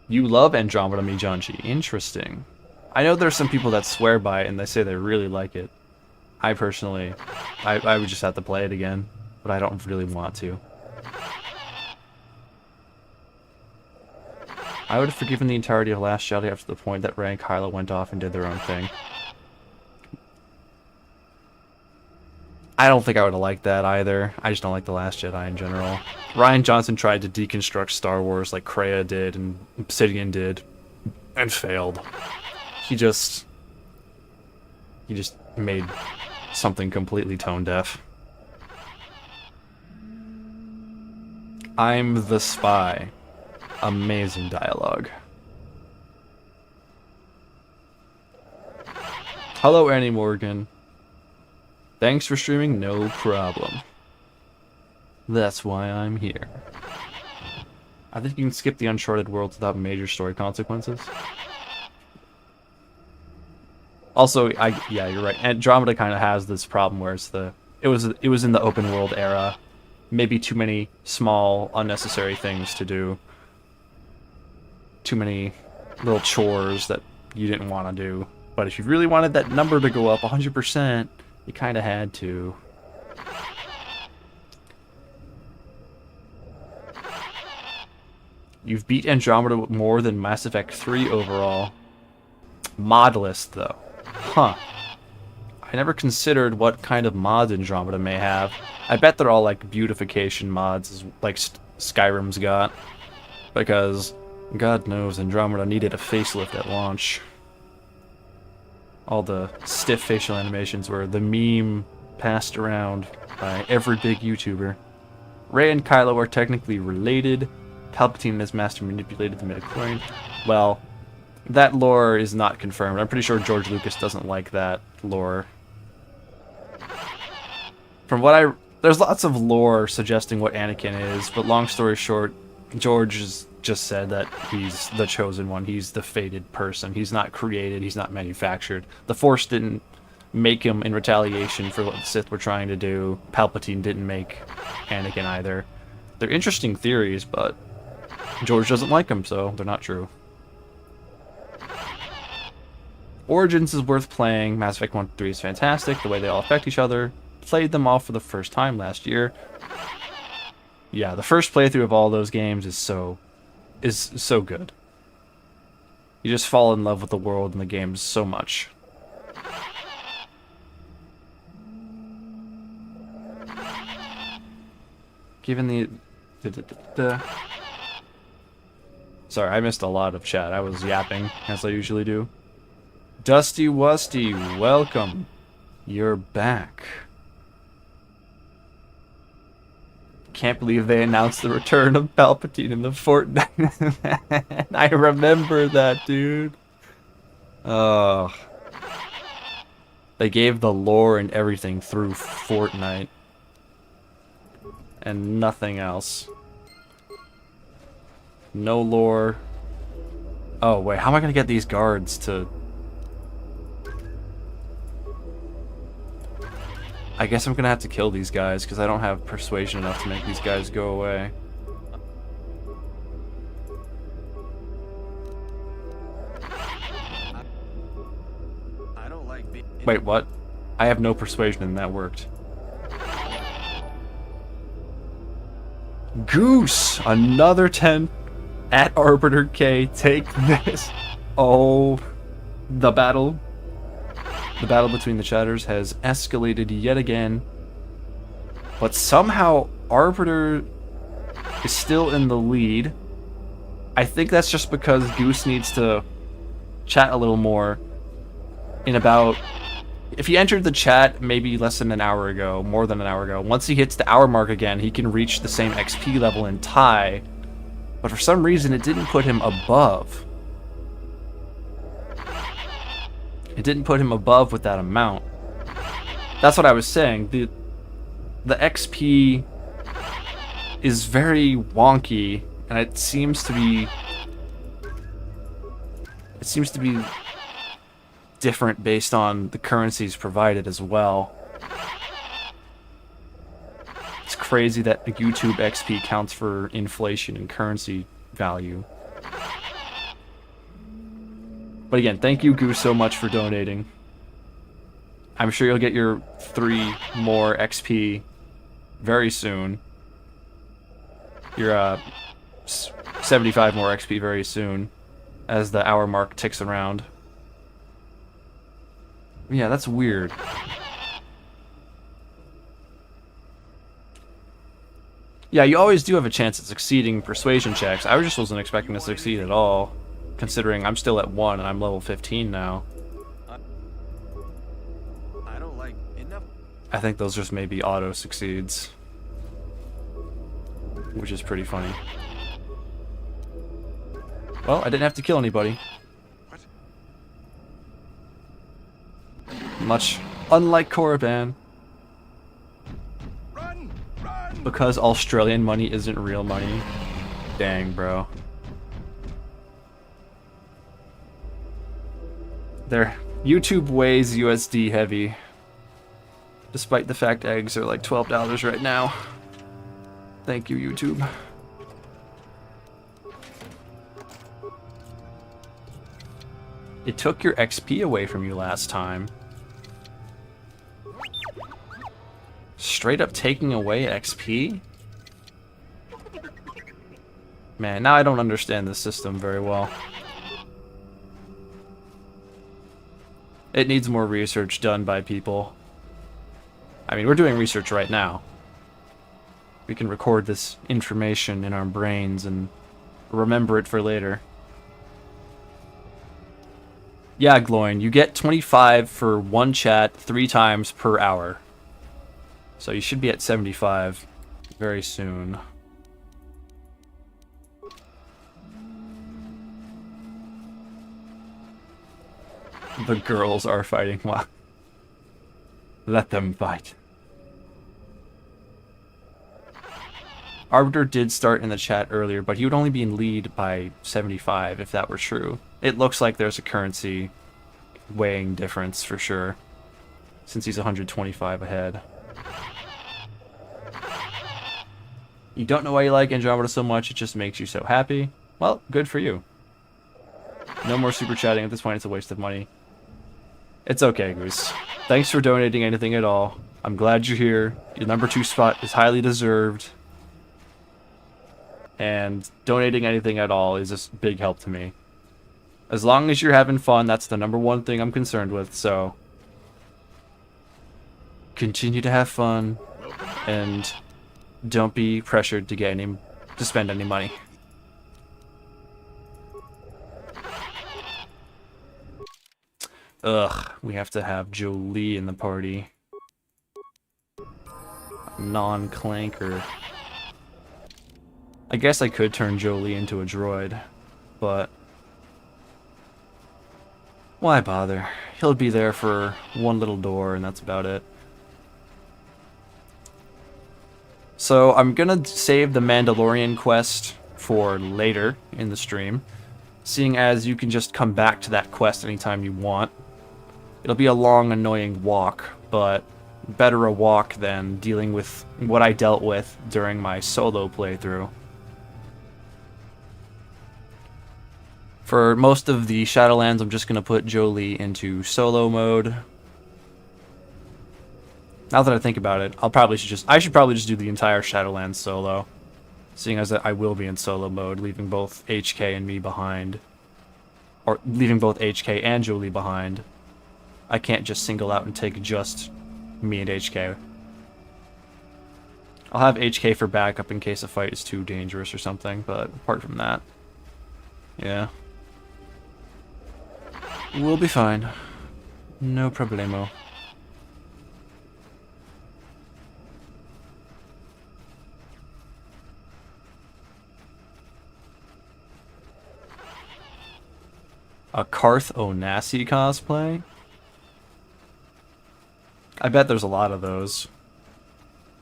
You love Andromeda, Mijanji. Interesting. I know there's some people that swear by it and they say they really like it. I personally, I would just have to play it again, but I don't really want to. I would have forgiven the entirety of Last Jedi after the point that Rey and Kylo went off and did their own thing. I don't think I would have liked that either. I just don't like The Last Jedi in general. Rian Johnson tried to deconstruct Star Wars like Kreia did and Obsidian did, and failed. He just made something completely tone deaf. I'm the spy. Amazing dialogue. Hello, Annie Morgan. Thanks for streaming, no problem. That's why I'm here. I think you can skip the Uncharted worlds without major story consequences. Also, yeah, you're right. Andromeda kind of has this problem where it was in the open world era. Maybe too many small, unnecessary things to do. Too many little chores that you didn't want to do. But if you really wanted that number to go up 100%, you kind of had to. You've beat Andromeda more than Mass Effect 3 overall. Mod list, though. Huh. I never considered what kind of mods Andromeda may have. I bet they're all like beautification mods, like Skyrim's got. Because, God knows, Andromeda needed a facelift at launch. All the stiff facial animations were the meme passed around by every big YouTuber. Rey and Kylo are technically related. Palpatine and his master manipulated the midichlorian. Well, That lore is not confirmed. I'm pretty sure George Lucas doesn't like that lore. From what there's lots of lore suggesting what Anakin is, but long story short, George has just said that he's the chosen one. He's the fated person. He's not created. He's not manufactured. The Force didn't make him in retaliation for what the Sith were trying to do. Palpatine didn't make Anakin either. They're interesting theories, but George doesn't like them, so they're not true. Origins is worth playing. Mass Effect 1 3 is fantastic. The way they all affect each other. Played them all for the first time last year. Yeah, the first playthrough of all those games is so good. You just fall in love with the world and the games so much. Given the Sorry, I missed a lot of chat. I was yapping, as I usually do. Dusty Wusty, welcome. You're back. Can't believe they announced the return of Palpatine in the Fortnite. I remember that, dude. Oh. They gave the lore and everything through Fortnite. And nothing else. No lore. Oh, wait, how am I gonna get these guards to... I guess I'm gonna have to kill these guys, because I don't have persuasion enough to make these guys go away. I don't like being... Wait, what? I have no persuasion and that worked. Goose! Another 10 at Arbiter K. Take this. Oh, the battle between the chatters has escalated yet again. But somehow Arbiter is still in the lead. I think that's just because Goose needs to chat a little more. In about... If he entered the chat maybe less than an hour ago, more than an hour ago, once he hits the hour mark again, he can reach the same XP level and tie. But for some reason, it didn't put him above. It didn't put him above with that amount. That's what I was saying. The XP is very wonky, and it seems to be different based on the currencies provided as well. It's crazy that the YouTube XP counts for inflation and currency value. But again, thank you, Goose, so much for donating. I'm sure you'll get your 3 more XP very soon. Your 75 more XP very soon, as the hour mark ticks around. Yeah, that's weird. Yeah, you always do have a chance at succeeding persuasion checks. I just wasn't expecting to succeed at all, considering I'm still at 1 and I'm level 15 now. I don't like enough. I think those just maybe auto succeeds, which is pretty funny. Well, I didn't have to kill anybody. Much unlike Korriban. Run! Run! Because Australian money isn't real money. Dang, bro. Their YouTube weighs USD heavy. Despite the fact eggs are like $12 right now. Thank you, YouTube. It took your XP away from you last time. Straight up taking away XP? Man, now I don't understand the system very well. It needs more research done by people. I mean, we're doing research right now. We can record this information in our brains and remember it for later. Yeah, Gloin, you get 25 for one chat 3 times per hour. So you should be at 75 very soon. The girls are fighting. Wow. Let them fight. Arbiter did start in the chat earlier, but he would only be in lead by 75 if that were true. It looks like there's a currency weighing difference for sure, since he's 125 ahead. You don't know why you like Andromeda so much, it just makes you so happy. Well, good for you. No more super chatting at this point, it's a waste of money. It's okay, Goose. Thanks for donating anything at all. I'm glad you're here. Your number 2 spot is highly deserved. And donating anything at all is a big help to me. As long as you're having fun, that's the number 1 thing I'm concerned with, so... continue to have fun, and don't be pressured to spend any money. Ugh, we have to have Jolie in the party. Non-clanker. I guess I could turn Jolie into a droid, but why bother? He'll be there for one little door and that's about it. So I'm gonna save the Mandalorian quest for later in the stream, seeing as you can just come back to that quest anytime you want. It'll be a long, annoying walk, but better a walk than dealing with what I dealt with during my solo playthrough. For most of the Shadowlands, I'm just going to put Jolie into solo mode. Now that I think about it, I should probably just do the entire Shadowlands solo, seeing as I will be in solo mode, leaving both HK and me behind. Or leaving both HK and Jolie behind. I can't just single out and take just me and HK. I'll have HK for backup in case a fight is too dangerous or something, but apart from that, yeah. We'll be fine. No problemo. A Karth Onasi cosplay? I bet there's a lot of those.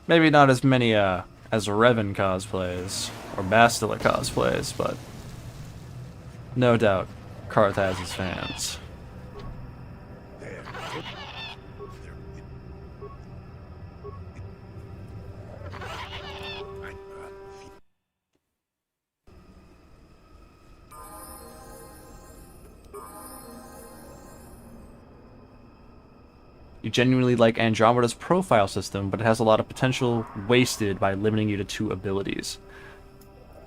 Maybe not as many as Revan cosplays or Bastila cosplays, but no doubt Karth has his fans. You genuinely like Andromeda's profile system, but it has a lot of potential wasted by limiting you to 2 abilities.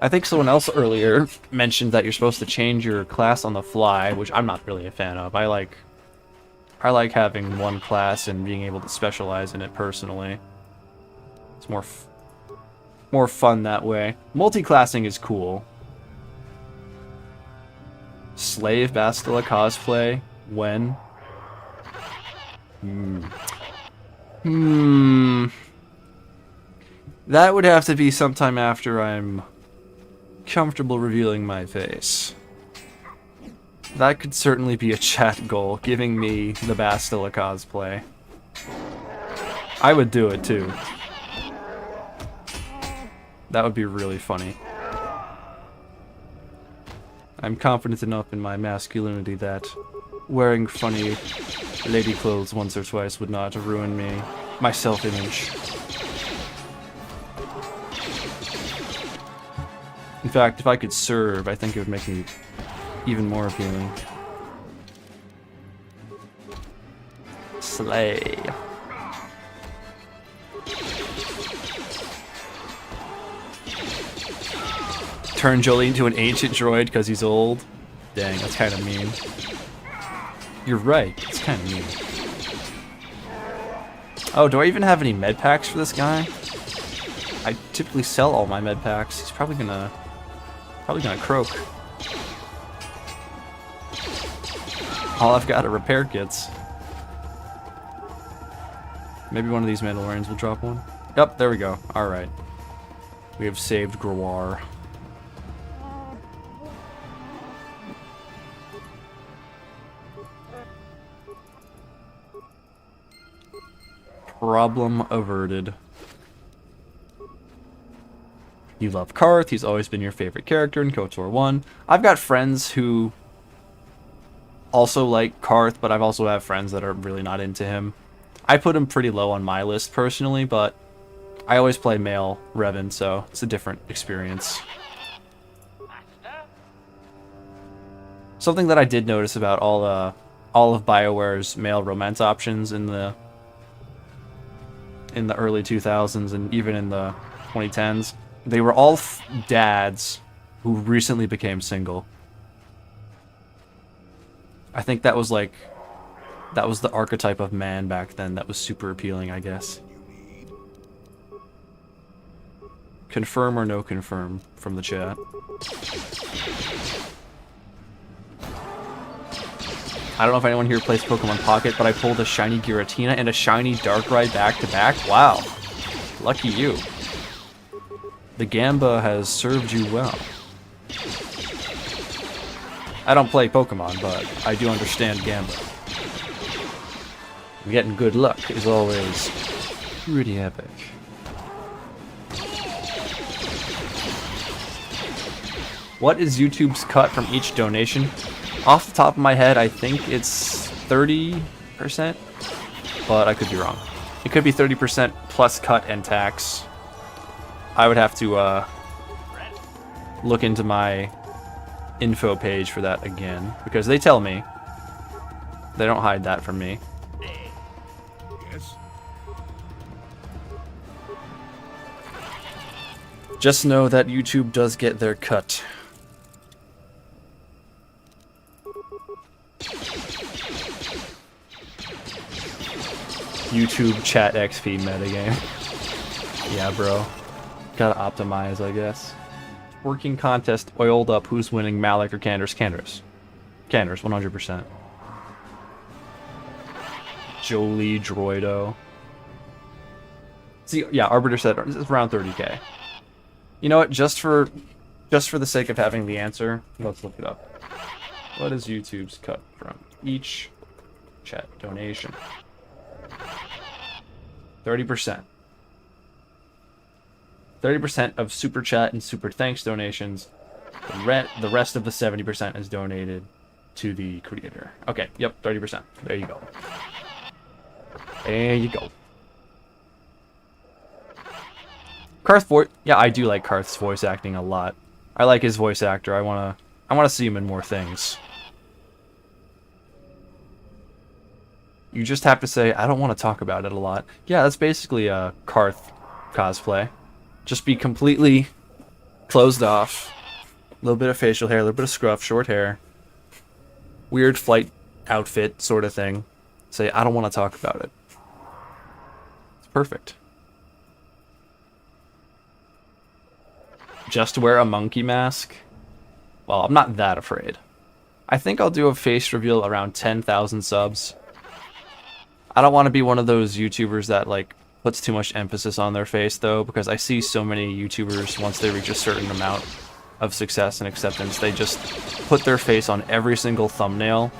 I think someone else earlier mentioned that you're supposed to change your class on the fly, which I'm not really a fan of. I like having one class and being able to specialize in it personally. It's more fun that way. Multi-classing is cool. Slave Bastila cosplay? When? That would have to be sometime after I'm comfortable revealing my face. That could certainly be a chat goal, giving me the Bastila cosplay. I would do it too. That would be really funny. I'm confident enough in my masculinity that wearing funny lady clothes once or twice would not ruin my self-image. In fact, if I could serve, I think it would make me even more appealing. Slay. Turn Jolie into an ancient droid because he's old? Dang, that's kind of mean. You're right, it's kind of mean. Oh, do I even have any med packs for this guy? I typically sell all my med packs. He's probably gonna croak. All I've got are repair kits. Maybe one of these Mandalorians will drop one. Yep, there we go. Alright. We have saved Grewar. Problem averted. You love Karth. He's always been your favorite character in KOTOR 1. I've got friends who also like Karth, but I've also have friends that are really not into him. I put him pretty low on my list personally, but I always play male Revan, so it's a different experience. Something that I did notice about all of BioWare's male romance options in the early 2000s and even in the 2010s, they were all dads who recently became single. I think that was the archetype of man back then that was super appealing, I guess. Confirm or no confirm from the chat. I don't know if anyone here plays Pokemon Pocket, but I pulled a shiny Giratina and a shiny Darkrai back to back. Wow. Lucky you. The Gamba has served you well. I don't play Pokemon, but I do understand Gamba. Getting good luck is always pretty epic. What is YouTube's cut from each donation? Off the top of my head, I think it's 30%, but I could be wrong. It could be 30% plus cut and tax. I would have to look into my info page for that again, because they tell me. They don't hide that from me. Yes. Just know that YouTube does get their cut. YouTube chat XP metagame. Yeah, bro. Gotta optimize, I guess. Working contest oiled up. Who's winning, Malik or Candace? Candace. Candace, 100%. Jolie Droido. See, yeah, Arbiter said it's around 30k. You know what? Just for the sake of having the answer, let's look it up. What is YouTube's cut from each chat donation? 30%. 30% of super chat and super thanks donations. The rest of the 70% is donated to the creator. Okay, yep, 30%. There you go. There you go. Karth voice. Yeah, I do like Karth's voice acting a lot. I like his voice actor. I wanna see him in more things. You just have to say, I don't want to talk about it a lot. Yeah, that's basically a Karth cosplay. Just be completely closed off. A little bit of facial hair, a little bit of scruff, short hair. Weird flight outfit sort of thing. Say, I don't want to talk about it. It's perfect. Just wear a monkey mask? Well, I'm not that afraid. I think I'll do a face reveal around 10,000 subs. I don't want to be one of those YouTubers that like puts too much emphasis on their face though, because I see so many YouTubers once they reach a certain amount of success and acceptance, they just put their face on every single thumbnail,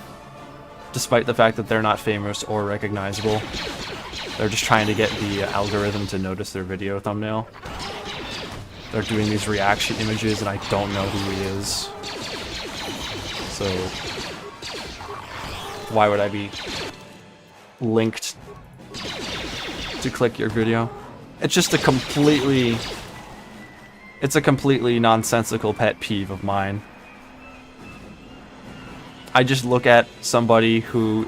despite the fact that they're not famous or recognizable. They're just trying to get the algorithm to notice their video thumbnail. They're doing these reaction images and I don't know who he is. So why would I be linked to click your video? It's just a completely nonsensical pet peeve of mine. I just look at somebody who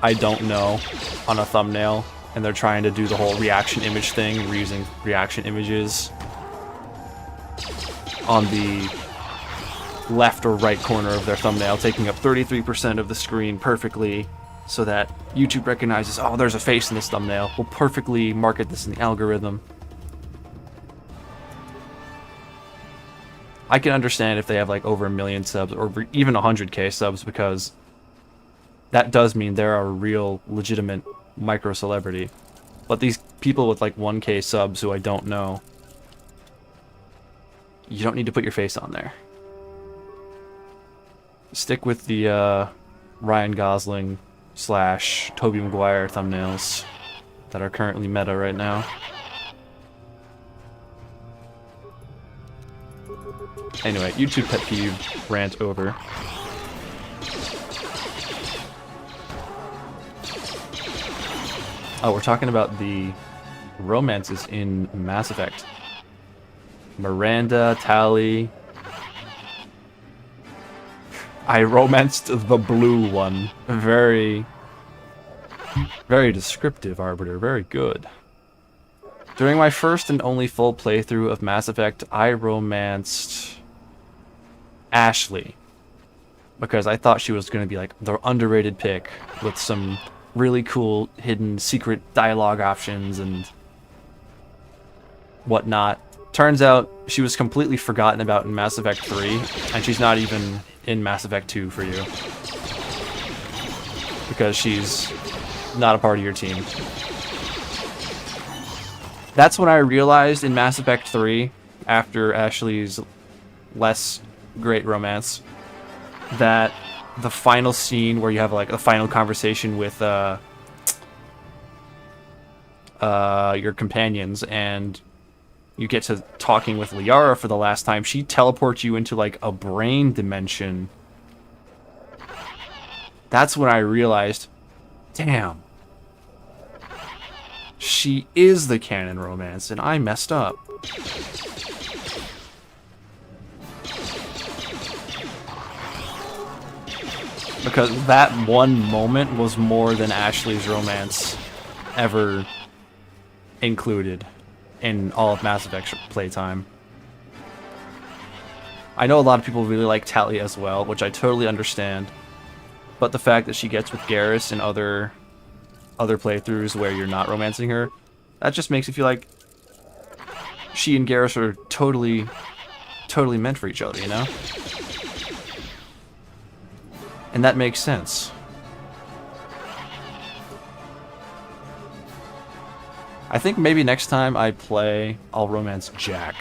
I don't know on a thumbnail and they're trying to do the whole reaction image thing. We're using reaction images on the left or right corner of their thumbnail, taking up 33% of the screen perfectly, so that YouTube recognizes, oh, there's a face in this thumbnail. We'll perfectly market this in the algorithm. I can understand if they have like over 1 million subs or even 100k subs, because that does mean they're a real legitimate micro celebrity. But these people with like 1k subs who I don't know, you don't need to put your face on there. Stick with the Ryan Gosling / Tobey Maguire thumbnails. that are currently meta right now. Anyway, YouTube pet peeve rant over. Oh, we're talking about the romances in Mass Effect. Miranda, Tali. I romanced the blue one. Very descriptive, Arbiter. Very good. During my first and only full playthrough of Mass Effect, I romanced Ashley. Because I thought she was going to be like the underrated pick with some really cool hidden secret dialogue options and whatnot. Turns out she was completely forgotten about in Mass Effect 3, and she's not even in Mass Effect 2 for you. Because she's not a part of your team. That's when I realized in Mass Effect 3, after Ashley's less great romance, that the final scene where you have like a final conversation with your companions and you get to talking with Liara for the last time, she teleports you into like a brain dimension. That's when I realized, damn, she is the canon romance and I messed up. Because that one moment was more than Ashley's romance ever included in all of Mass Effect playtime. I know a lot of people really like Tali as well, which I totally understand. But the fact that she gets with Garrus in other playthroughs where you're not romancing her, that just makes you feel like she and Garrus are totally meant for each other, you know? And that makes sense. I think maybe next time I play, I'll romance Jack.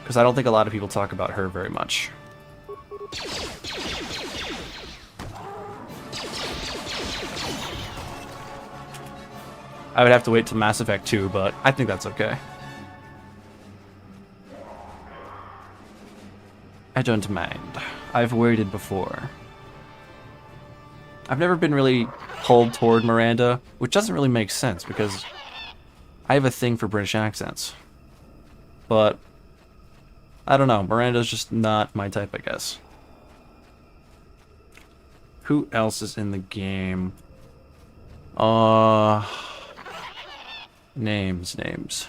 Because I don't think a lot of people talk about her very much. I would have to wait till Mass Effect 2, but I think that's okay. I don't mind. I've waited before. I've never been really pulled toward Miranda, which doesn't really make sense because I have a thing for British accents. But I don't know, Miranda's just not my type, I guess. Who else is in the game? Names.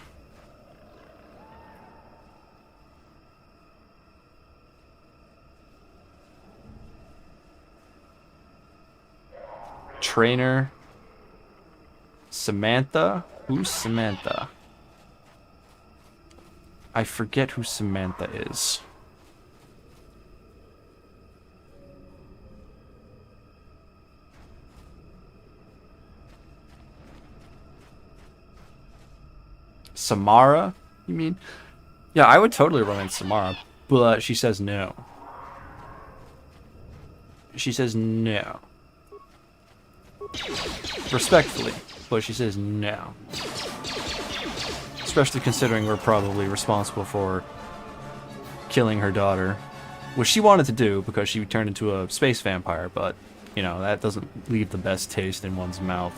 Trainer. Samantha? Who's Samantha? I forget who Samantha is. Samara? You mean? Yeah, I would totally romance Samara, but she says no. She says no. Respectfully, but she says no. Especially considering we're probably responsible for killing her daughter, which she wanted to do because she turned into a space vampire, but, you know, that doesn't leave the best taste in one's mouth.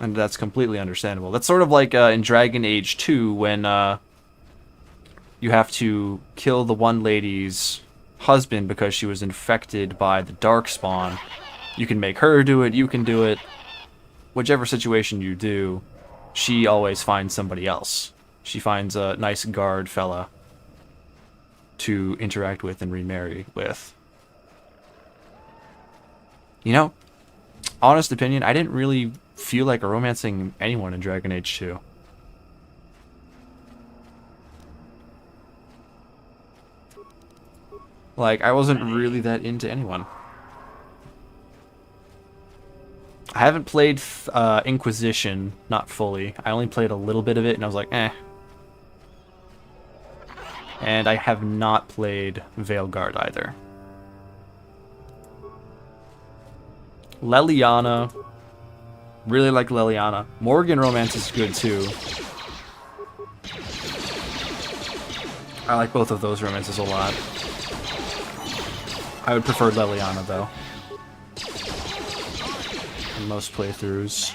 And that's completely understandable. That's sort of like in Dragon Age 2 when you have to kill the one lady's husband because she was infected by the Darkspawn. You can make her do it, you can do it. Whichever situation you do, she always finds somebody else. She finds a nice guard fella to interact with and remarry with. You know, honest opinion, I didn't really feel like romancing anyone in Dragon Age 2. Like, I wasn't really that into anyone. I haven't played Inquisition, not fully. I only played a little bit of it, and I was like, eh. And I have not played Veilguard either. Leliana. Really like Leliana. Morgan Romance is good too. I like both of those romances a lot. I would prefer Leliana though. In most playthroughs.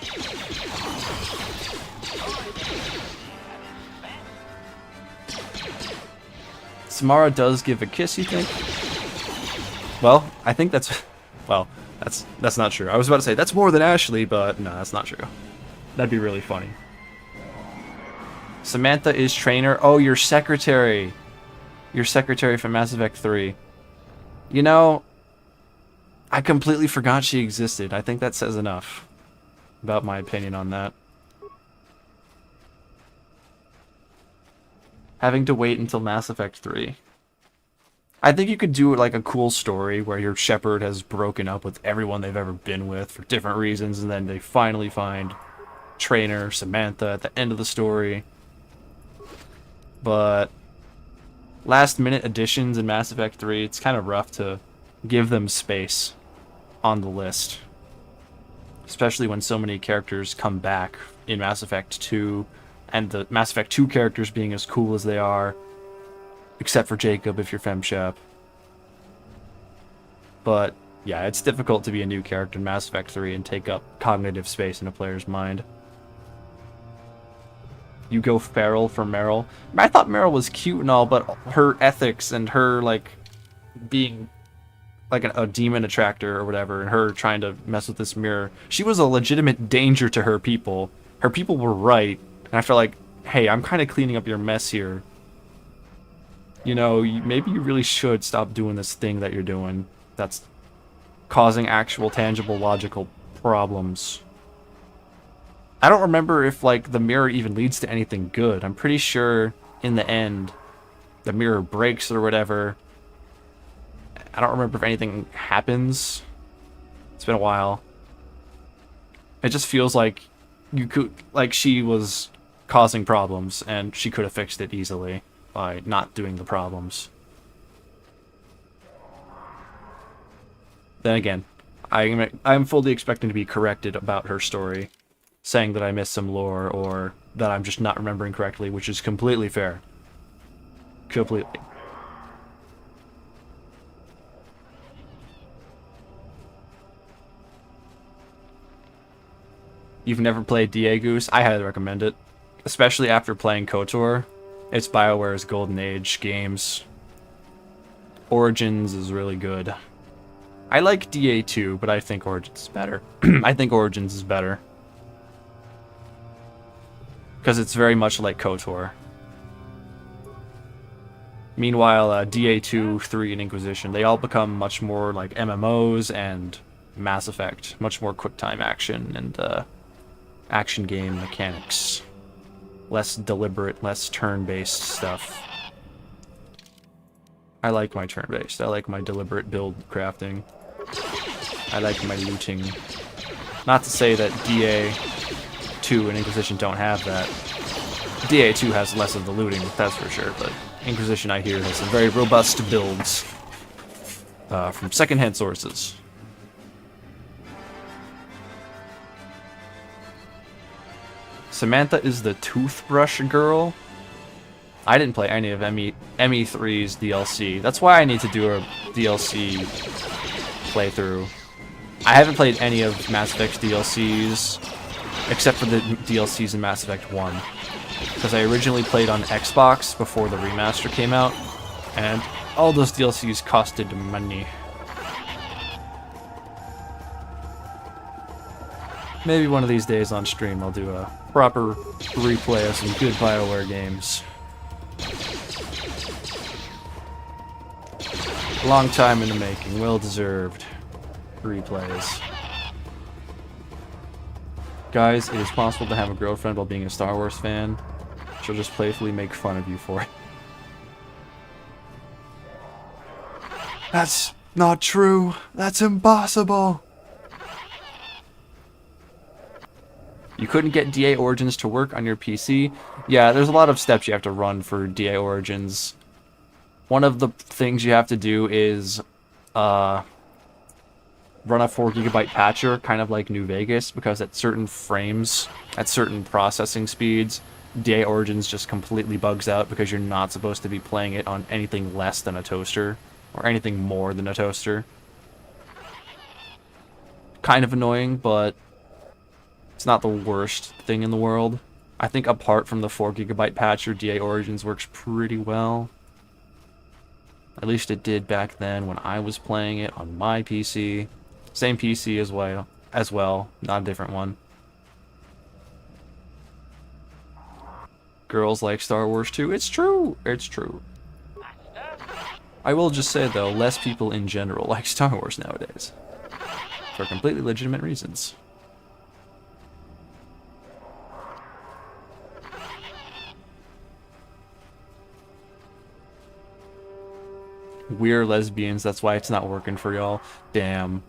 Samara does give a kiss, you think? Well, I think that's... Well, that's not true. I was about to say, that's more than Ashley, but no, that's not true. That'd be really funny. Samantha is trainer. Oh, your secretary. Your secretary from Mass Effect 3. You know, I completely forgot she existed. I think that says enough about my opinion on that. Having to wait until Mass Effect 3. I think you could do like a cool story where your Shepard has broken up with everyone they've ever been with for different reasons, and then they finally find Trainer, Samantha at the end of the story. But last minute additions in Mass Effect 3, it's kind of rough to give them space on the list. Especially when so many characters come back in Mass Effect 2, and the Mass Effect 2 characters being as cool as they are, except for Jacob if you're FemShep. But yeah, it's difficult to be a new character in Mass Effect 3 and take up cognitive space in a player's mind. You go feral for Meryl. I thought Meryl was cute and all, but her ethics and her, like, being like a demon attractor or whatever, and her trying to mess with this mirror, she was a legitimate danger to her people. Her people were right, and I felt like, hey, I'm kind of cleaning up your mess here. You know, maybe you really should stop doing this thing that you're doing that's causing actual, tangible, logical problems. I don't remember if, like, the mirror even leads to anything good. I'm pretty sure, in the end, the mirror breaks or whatever. I don't remember if anything happens. It's been a while. It just feels like you could, like, she was causing problems, and she could have fixed it easily by not doing the problems. Then again, I'm fully expecting to be corrected about her story, saying that I missed some lore or that I'm just not remembering correctly, which is completely fair. Completely. You've never played DA Goose? I highly recommend it, especially after playing KOTOR. It's BioWare's Golden Age games. Origins is really good. I like DA2, but I think Origins is better. I think Origins is better. Because it's very much like KOTOR. Meanwhile, DA2, 3, and Inquisition, they all become much more like MMOs and Mass Effect. Much more quick-time action and action game mechanics. Less deliberate, less turn-based stuff. I like my turn-based. I like my deliberate build crafting. I like my looting. Not to say that DA2 and Inquisition don't have that. DA2 has less of the looting, that's for sure, but Inquisition, I hear, has some very robust builds from secondhand sources. Samantha is the toothbrush girl. I didn't play any of ME3's DLC. That's why I need to do a DLC playthrough. I haven't played any of Mass Effect's DLCs, except for the DLCs in Mass Effect 1. Because I originally played on Xbox before the remaster came out, and all those DLCs costed money. Maybe one of these days on stream I'll do a proper replay of some good BioWare games. Long time in the making, well-deserved replays. Guys, it is possible to have a girlfriend while being a Star Wars fan. She'll just playfully make fun of you for it. That's not true. That's impossible. You couldn't get DA Origins to work on your PC? Yeah, there's a lot of steps you have to run for DA Origins. One of the things you have to do is run a 4 GB patcher, kind of like New Vegas, because at certain frames, at certain processing speeds, DA Origins just completely bugs out because you're not supposed to be playing it on anything less than a toaster, or anything more than a toaster. Kind of annoying, but it's not the worst thing in the world. I think apart from the 4 GB patcher, DA Origins works pretty well. At least it did back then when I was playing it on my PC. Same PC as well, not a different one. Girls like Star Wars too. It's true. It's true. I will just say though, less people in general like Star Wars nowadays. For completely legitimate reasons. We're lesbians, that's why it's not working for y'all. Damn.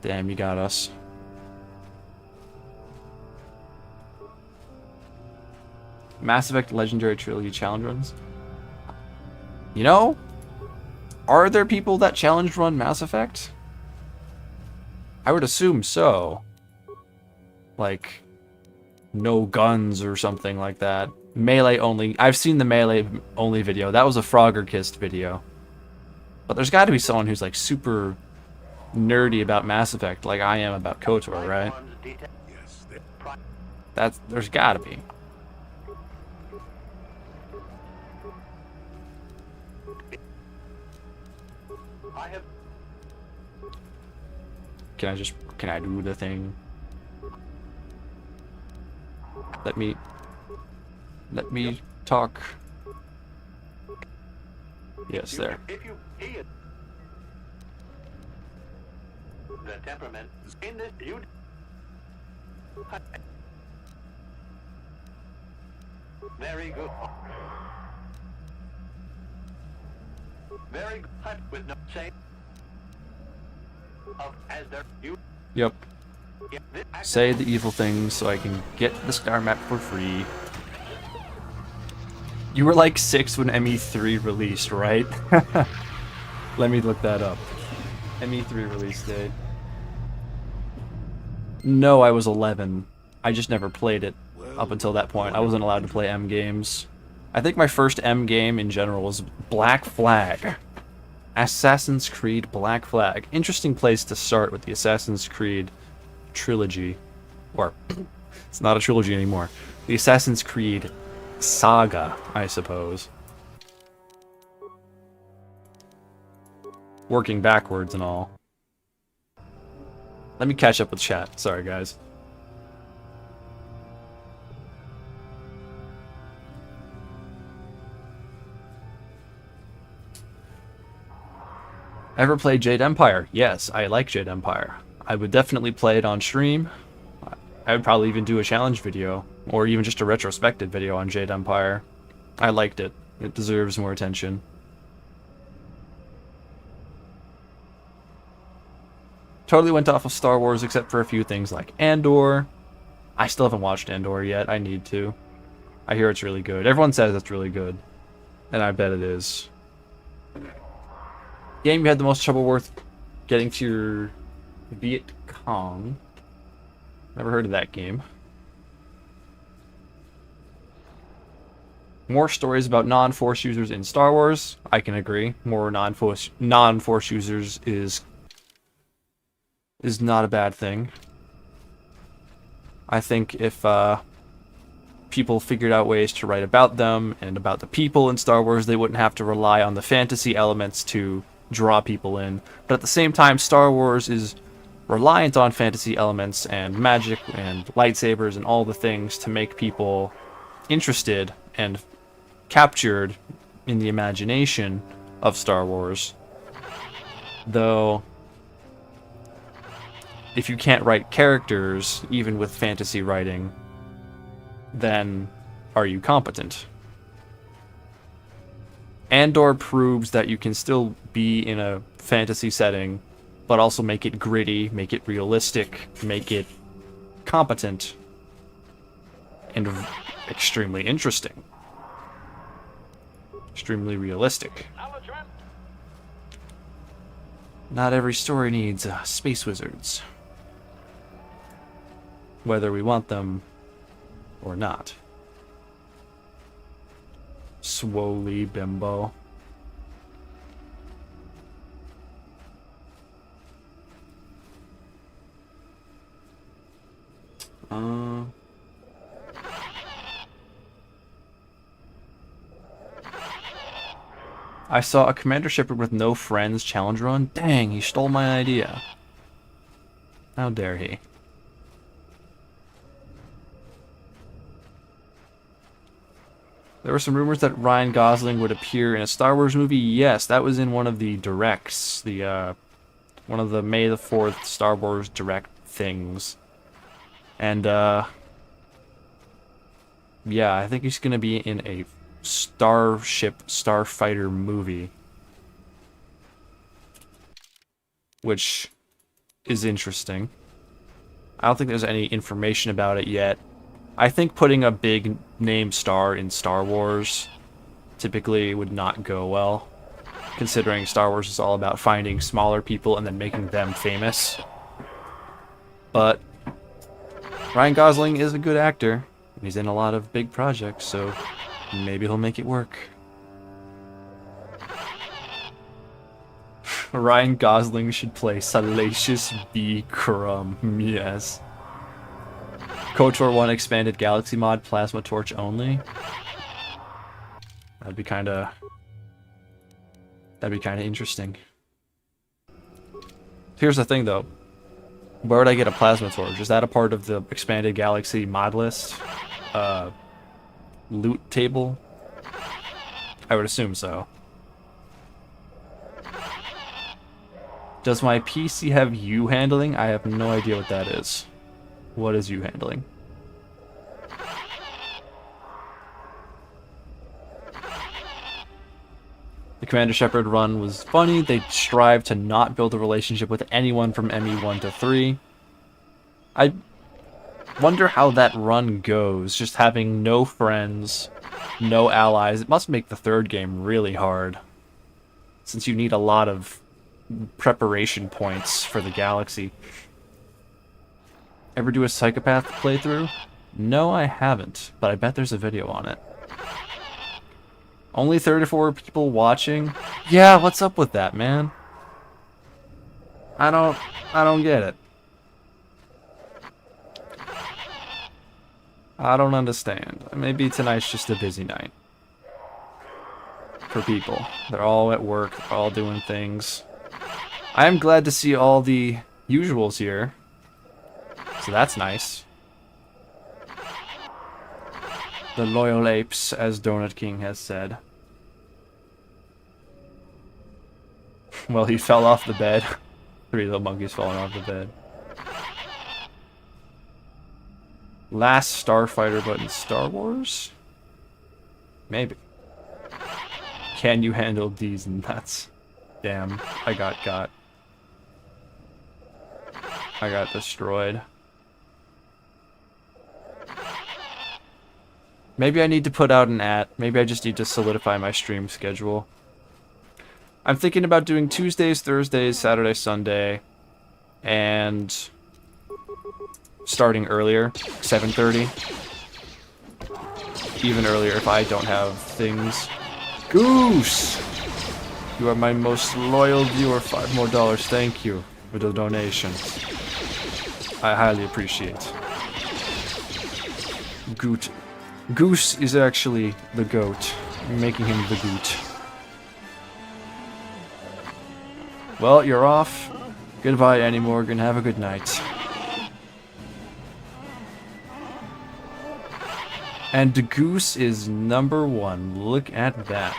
Damn, you got us. Mass Effect Legendary Trilogy challenge runs. You know, are there people that challenge run Mass Effect? I would assume so. Like, no guns or something like that. Melee only. I've seen the melee only video. That was a Frogger Kissed video. But there's got to be someone who's like super nerdy about Mass Effect, like I am about KOTOR, right? There's got to be. Can I do the thing? Let me talk. Yes, there. If you hear the temperament in this, you very good. Very good with no say of as there you. Yep. Say the evil things so I can get the star map for free. You were like 6 when ME3 released, right? Let me look that up. ME3 release date. No, I was 11. I just never played it up until that point. I wasn't allowed to play M games. I think my first M game in general was Black Flag. Assassin's Creed Black Flag. Interesting place to start with the Assassin's Creed trilogy. Or, it's not a trilogy anymore. The Assassin's Creed saga, I suppose. Working backwards and all. Let me catch up with chat. Sorry, guys. Ever played Jade Empire? Yes, I like Jade Empire. I would definitely play it on stream. I would probably even do a challenge video, or even just a retrospective video on Jade Empire. I liked it. It deserves more attention. Totally went off of Star Wars except for a few things like Andor. I still haven't watched Andor yet. I need to. I hear it's really good. Everyone says it's really good. And I bet it is. Game you had the most trouble with getting to your Viet Cong. Never heard of that game. More stories about non-Force users in Star Wars. I can agree. More non-Force users is not a bad thing. I think if people figured out ways to write about them and about the people in Star Wars, they wouldn't have to rely on the fantasy elements to draw people in. But at the same time, Star Wars is reliant on fantasy elements and magic and lightsabers and all the things to make people interested and captured in the imagination of Star Wars. Though, if you can't write characters, even with fantasy writing, then are you competent? Andor proves that you can still be in a fantasy setting, but also make it gritty, make it realistic, make it competent, and extremely interesting. Extremely realistic. Not every story needs space wizards. Whether we want them or not. Swoley bimbo. I saw a Commander Shepard with no friends challenge run. Dang, he stole my idea. How dare he? There were some rumors that Ryan Gosling would appear in a Star Wars movie. Yes, that was in one of the directs. One of the May the 4th Star Wars direct things. And, yeah, I think he's gonna be in a Starship Starfighter movie. Which is interesting. I don't think there's any information about it yet. I think putting a big name star in Star Wars typically would not go well, considering Star Wars is all about finding smaller people and then making them famous. But Ryan Gosling is a good actor. He's in a lot of big projects, so maybe he'll make it work. Ryan Gosling should play Salacious B. Crumb. Yes. KOTOR 1 expanded galaxy mod, plasma torch only. That'd be kinda interesting. Here's the thing though. Where would I get a plasma torch? Is that a part of the expanded galaxy mod list? Loot table? I would assume so. Does my PC have U handling? I have no idea what that is. What is U handling? The Commander Shepard run was funny. They strive to not build a relationship with anyone from ME1 to 3. I wonder how that run goes, just having no friends, no allies. It must make the third game really hard, since you need a lot of preparation points for the galaxy. Ever do a Psychopath playthrough? No, I haven't, but I bet there's a video on it. Only 34 people watching? Yeah, what's up with that, man? I don't get it. I don't understand. Maybe tonight's just a busy night. For people. They're all at work, they're all doing things. I am glad to see all the usuals here. So that's nice. The loyal apes, as Donut King has said. Well, he fell off the bed. 3 little monkeys falling off the bed. Last Starfighter but in Star Wars? Maybe. Can you handle these nuts? Damn, I got destroyed. Maybe I need to put out an ad. Maybe I just need to solidify my stream schedule. I'm thinking about doing Tuesdays, Thursdays, Saturday, Sunday, and starting earlier, 7:30. Even earlier if I don't have things. Goose! You are my most loyal viewer. $5 more. Thank you for the donation. I highly appreciate. Goot. Goose is actually the goat. I'm making him the goot. Well, you're off. Goodbye, Annie Morgan. Have a good night. And the Goose is #1. Look at that.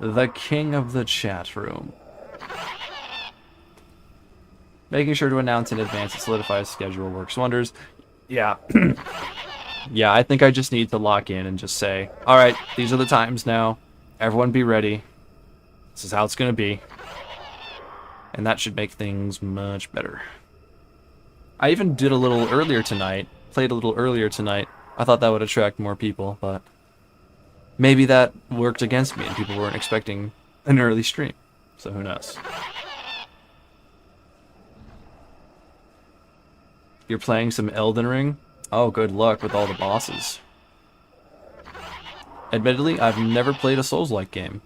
The king of the chat room. Making sure to announce in advance and solidify schedule works wonders. Yeah. Yeah, I think I just need to lock in and just say, alright, these are the times now. Everyone be ready. This is how it's gonna be. And that should make things much better. I even did a little earlier tonight. Played a little earlier tonight. I thought that would attract more people, but maybe that worked against me and people weren't expecting an early stream. So who knows. You're playing some Elden Ring? Oh, good luck with all the bosses. Admittedly, I've never played a Souls-like game.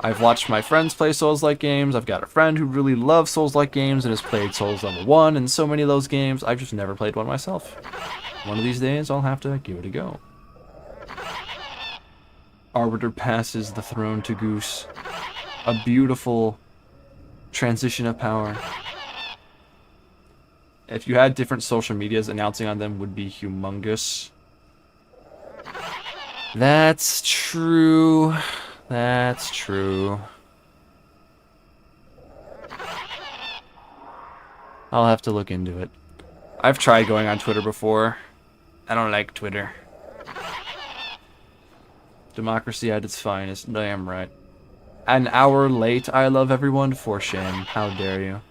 I've watched my friends play Souls-like games. I've got a friend who really loves Souls-like games and has played Souls Level 1 and so many of those games. I've just never played one myself. One of these days, I'll have to give it a go. Arbiter passes the throne to Goose. A beautiful transition of power. If you had different social medias, announcing on them would be humongous. That's true. That's true. I'll have to look into it. I've tried going on Twitter before. I don't like Twitter. Democracy at its finest. Damn right. An hour late, I love everyone. For shame. How dare you.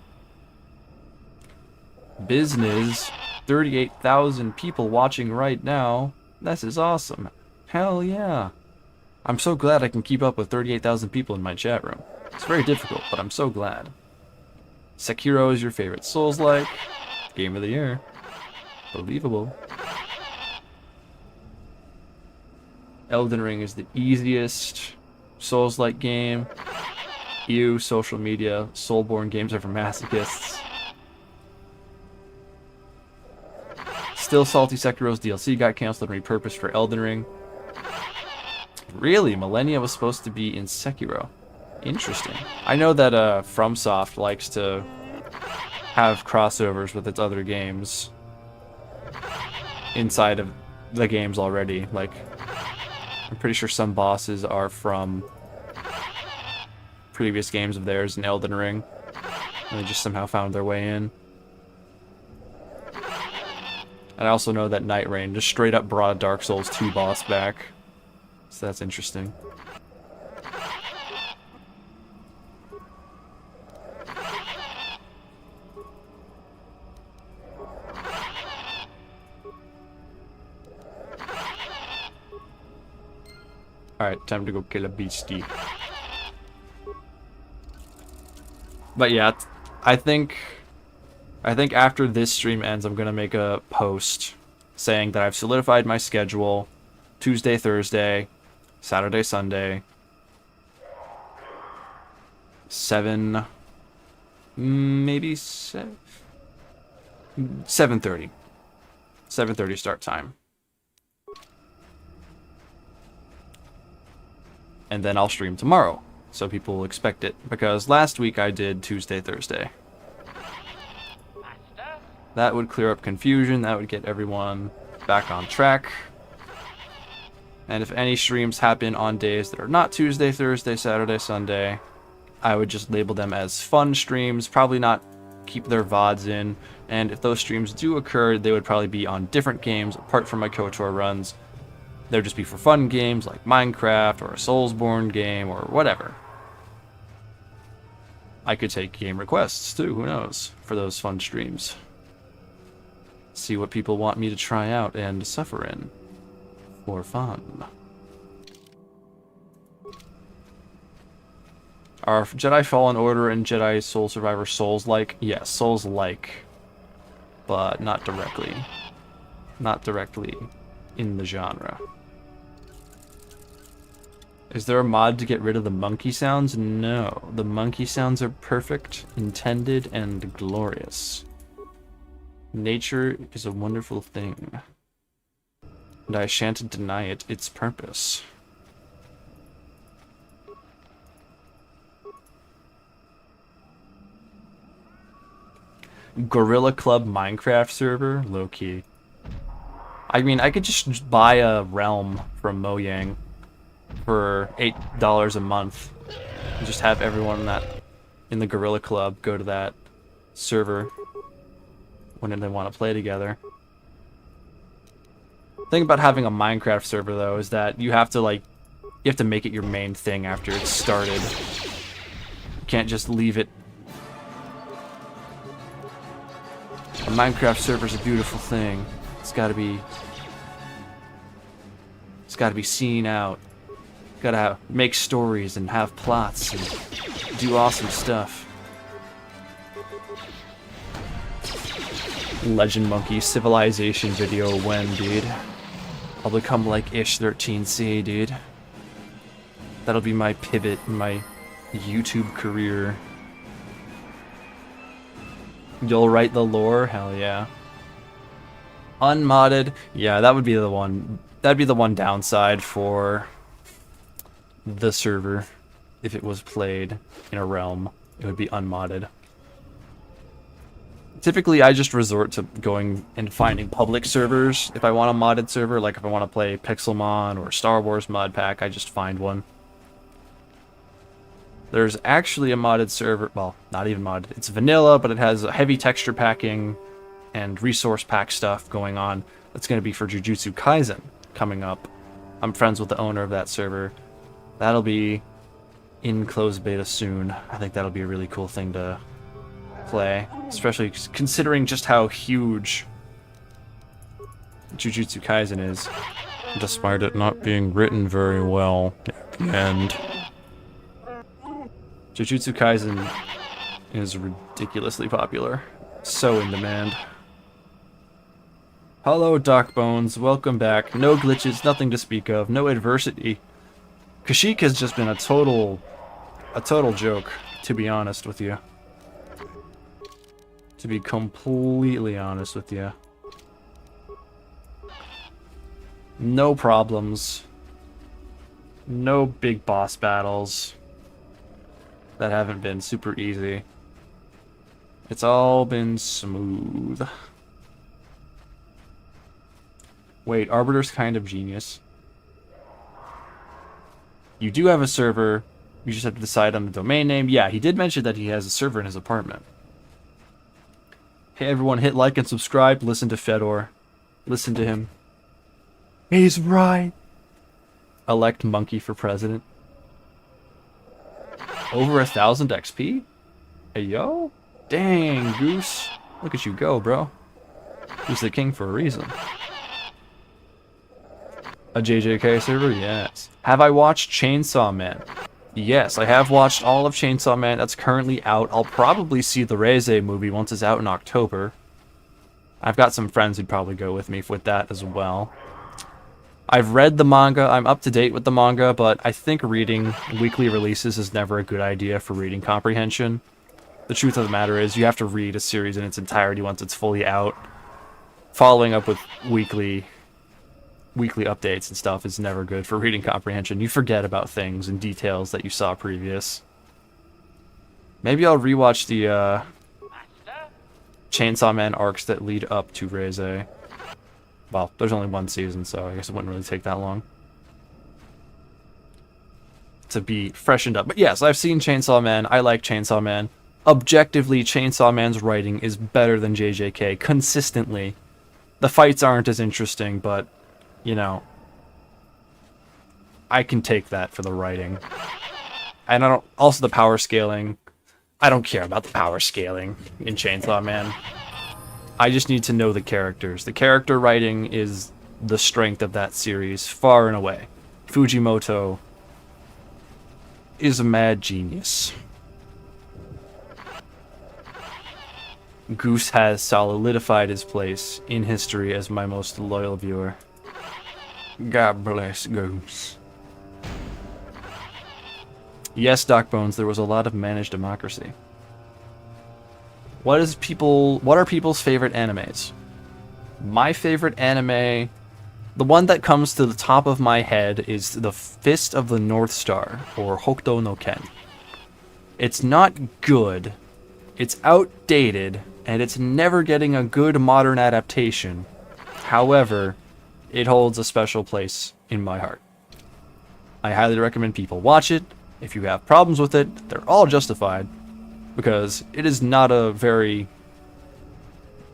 Business. 38,000 people watching right now. This is awesome. Hell yeah. I'm so glad I can keep up with 38,000 people in my chat room. It's very difficult, but I'm so glad. Sekiro is your favorite Souls-like. Game of the year. Believable. Elden Ring is the easiest Souls-like game. Ew, social media. Soulborne games are for masochists. Still salty Sekiro's DLC got canceled and repurposed for Elden Ring. Really? Millennia was supposed to be in Sekiro. Interesting. I know that FromSoft likes to have crossovers with its other games inside of the games already. Like, I'm pretty sure some bosses are from previous games of theirs in Elden Ring, and they just somehow found their way in. And I also know that Night Rain just straight up brought a Dark Souls 2 boss back. So that's interesting. Alright, time to go kill a beastie. But yeah, I think after this stream ends, I'm gonna make a post saying that I've solidified my schedule. Tuesday, Thursday, Saturday, Sunday. 7, maybe 7:30. 7:30 start time. And then I'll stream tomorrow, so people will expect it. Because last week I did Tuesday, Thursday. That would clear up confusion, that would get everyone back on track. And if any streams happen on days that are not Tuesday, Thursday, Saturday, Sunday, I would just label them as fun streams, probably not keep their VODs in. And if those streams do occur, they would probably be on different games apart from my KOTOR runs. They would just be for fun games like Minecraft or a Soulsborne game or whatever. I could take game requests too, who knows, for those fun streams. See what people want me to try out and suffer in. For fun. Are Jedi Fallen Order and Jedi Soul Survivor Souls-like? Yes, Souls-like. But not directly. Not directly in the genre. Is there a mod to get rid of the monkey sounds? No. The monkey sounds are perfect, intended, and glorious. Nature is a wonderful thing. And I shan't deny it its purpose. Gorilla Club Minecraft server? Low-key. I mean, I could just buy a realm from Mojang for $8 a month. And just have everyone in the Gorilla Club go to that server when they want to play together. The thing about having a Minecraft server, though, is that you have to make it your main thing after it's started. You can't just leave it. A Minecraft server's a beautiful thing. It's gotta be seen out. Gotta make stories and have plots and do awesome stuff. Legend Monkey Civilization video when, dude? I'll become like Ish13C, dude. That'll be my pivot in my YouTube career. You'll write the lore? Hell yeah. Unmodded? Yeah, that would be the one. That'd be the one downside for the server. If it was played in a realm, it would be unmodded. Typically, I just resort to going and finding public servers. If I want a modded server, like if I want to play Pixelmon or Star Wars mod pack, I just find one. There's actually a modded server, well, not even modded, it's vanilla, but it has heavy texture packing and resource pack stuff going on. That's going to be for Jujutsu Kaisen coming up. I'm friends with the owner of that server. That'll be in closed beta soon. I think that'll be a really cool thing to play, especially considering just how huge Jujutsu Kaisen is, despite it not being written very well. And Jujutsu Kaisen is ridiculously popular, so in demand. Hello, Doc Bones, welcome back. No glitches, nothing to speak of, no adversity. Kashyyyk has just been a total joke, to be honest with you. To be completely honest with you. No problems. No big boss battles that haven't been super easy. It's all been smooth. Wait, Arbiter's kind of genius. You do have a server. You just have to decide on the domain name. Yeah, he did mention that he has a server in his apartment. Hey everyone, hit like and subscribe. Listen to Fedor. Listen to him. He's right. Elect Monkey for president. Over 1,000 XP? Hey yo? Dang, Goose. Look at you go, bro. Who's the king for a reason? A JJK server? Yes. Have I watched Chainsaw Man? Yes, I have watched all of Chainsaw Man. That's currently out. I'll probably see the Reize movie once it's out in October. I've got some friends who'd probably go with me with that as well. I've read the manga. I'm up to date with the manga, but I think reading weekly releases is never a good idea for reading comprehension. The truth of the matter is you have to read a series in its entirety once it's fully out. Following up with weekly updates and stuff is never good for reading comprehension. You forget about things and details that you saw previous. Maybe I'll rewatch the Chainsaw Man arcs that lead up to Reize. Well, there's only one season, so I guess it wouldn't really take that long to be freshened up. But yes, I've seen Chainsaw Man. I like Chainsaw Man. Objectively, Chainsaw Man's writing is better than JJK consistently. The fights aren't as interesting, but you know, I can take that for the writing. And also the power scaling. I don't care about the power scaling in Chainsaw Man. I just need to know the characters. The character writing is the strength of that series, far and away. Fujimoto is a mad genius. Goose has solidified his place in history as my most loyal viewer. God bless Goose. Yes, Doc Bones, there was a lot of managed democracy. What are people's favorite animes? My favorite anime, the one that comes to the top of my head is The Fist of the North Star, or Hokuto no Ken. It's not good, it's outdated, and it's never getting a good modern adaptation. However, it holds a special place in my heart. I highly recommend people watch it. If you have problems with it, they're all justified, because it is not a very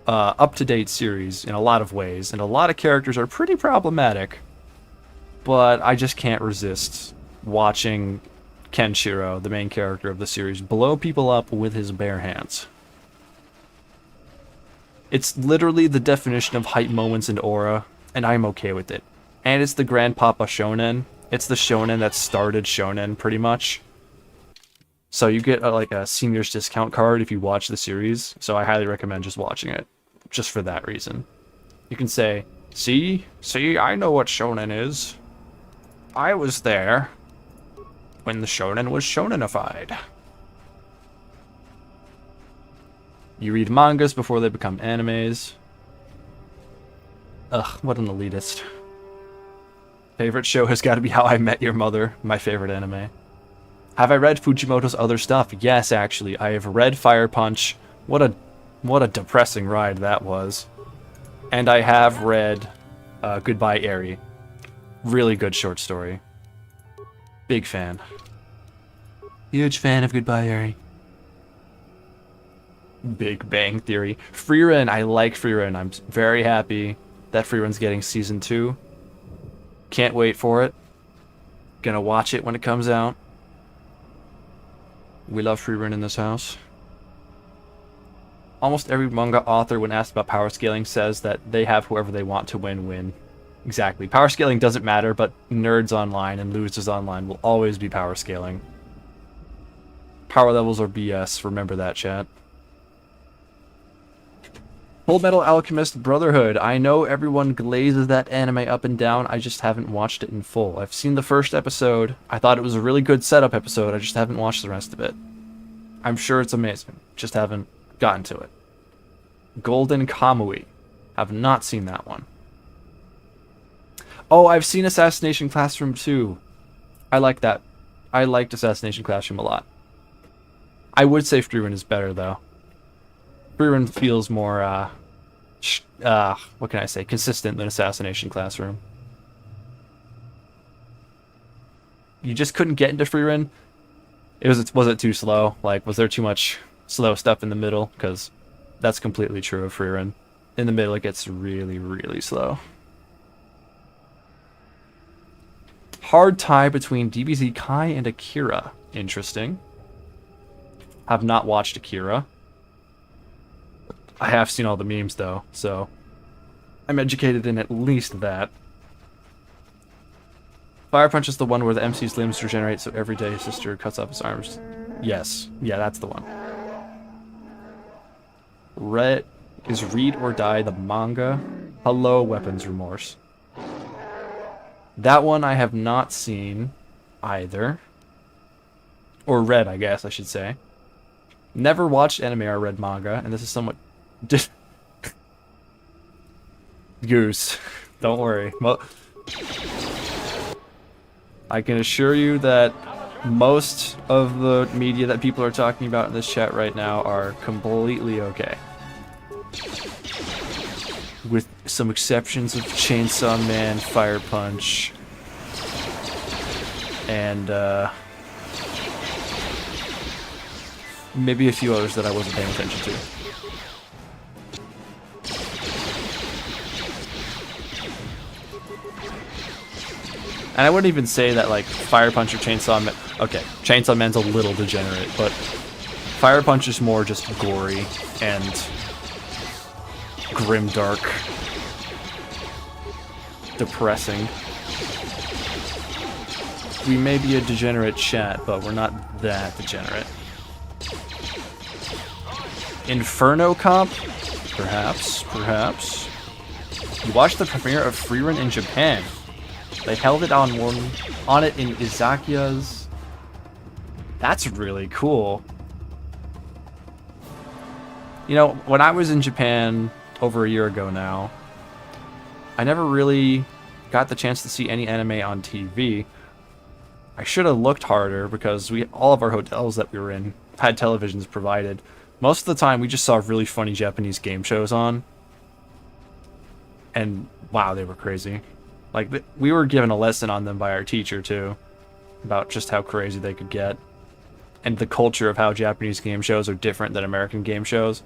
up-to-date series in a lot of ways, and a lot of characters are pretty problematic, but I just can't resist watching Kenshiro, the main character of the series, blow people up with his bare hands. It's literally the definition of hype moments and aura, and I'm okay with it. And it's the Grandpapa Shonen. It's the shonen that started shonen, pretty much. So you get like a senior's discount card if you watch the series, so I highly recommend just watching it. just for that reason. You can say, see, I know what shonen is. I was there when the shonen was shonenified. You read mangas before they become animes. Ugh, what an elitist. Favorite show has got to be How I Met Your Mother, my favorite anime. Have I read Fujimoto's other stuff? Yes, actually. I have read Fire Punch. What a depressing ride that was. And I have read Goodbye Eri. Really good short story. Big fan. Huge fan of Goodbye Eri. Big Bang Theory. Frieren, I like Frieren. I'm very happy that Frieren's getting season 2. Can't wait for it. Gonna watch it when it comes out. We love Frieren in this house. Almost every manga author, when asked about power scaling, says that they have whoever they want to win. Exactly. Power scaling doesn't matter, but nerds online and losers online will always be power scaling. Power levels are BS. Remember that, chat. Full Metal Alchemist Brotherhood. I know everyone glazes that anime up and down. I just haven't watched it in full. I've seen the first episode. I thought it was a really good setup episode. I just haven't watched the rest of it. I'm sure it's amazing. Just haven't gotten to it. Golden Kamui. Have not seen that one. Oh, I've seen Assassination Classroom 2. I like that. I liked Assassination Classroom a lot. I would say Frieren is better, though. Frieren feels more, what can I say, consistent than Assassination Classroom. You just couldn't get into Frieren? Was it too slow? Like, was there too much slow stuff in the middle? Because that's completely true of Frieren. In the middle, it gets really, really slow. Hard tie between DBZ Kai and Akira. Interesting. Have not watched Akira. I have seen all the memes, though, so I'm educated in at least that. Fire Punch is the one where the MC's limbs regenerate, so every day his sister cuts off his arms. Yes. Yeah, that's the one. Is Read or Die the manga? Hello, Weapons Remorse. That one I have not seen either. Or read, I guess I should say. Never watched anime or read manga, and this is somewhat... Goose. Don't worry. Well, I can assure you that most of the media that people are talking about in this chat right now are completely okay. With some exceptions of Chainsaw Man, Fire Punch, and maybe a few others that I wasn't paying attention to. And I wouldn't even say that, like, Fire Punch or Chainsaw Man... Okay, Chainsaw Man's a little degenerate, but Fire Punch is more just gory and grimdark, depressing. We may be a degenerate chat, but we're not that degenerate. Inferno Comp? Perhaps, perhaps. You watched the premiere of Frieren in Japan. They held it on it in Izakiya's. That's really cool. You know, when I was in Japan over a year ago now, I never really got the chance to see any anime on TV. I should have looked harder because all of our hotels that we were in had televisions provided. Most of the time, we just saw really funny Japanese game shows on. And wow, they were crazy. Like, we were given a lesson on them by our teacher, too, about just how crazy they could get. And the culture of how Japanese game shows are different than American game shows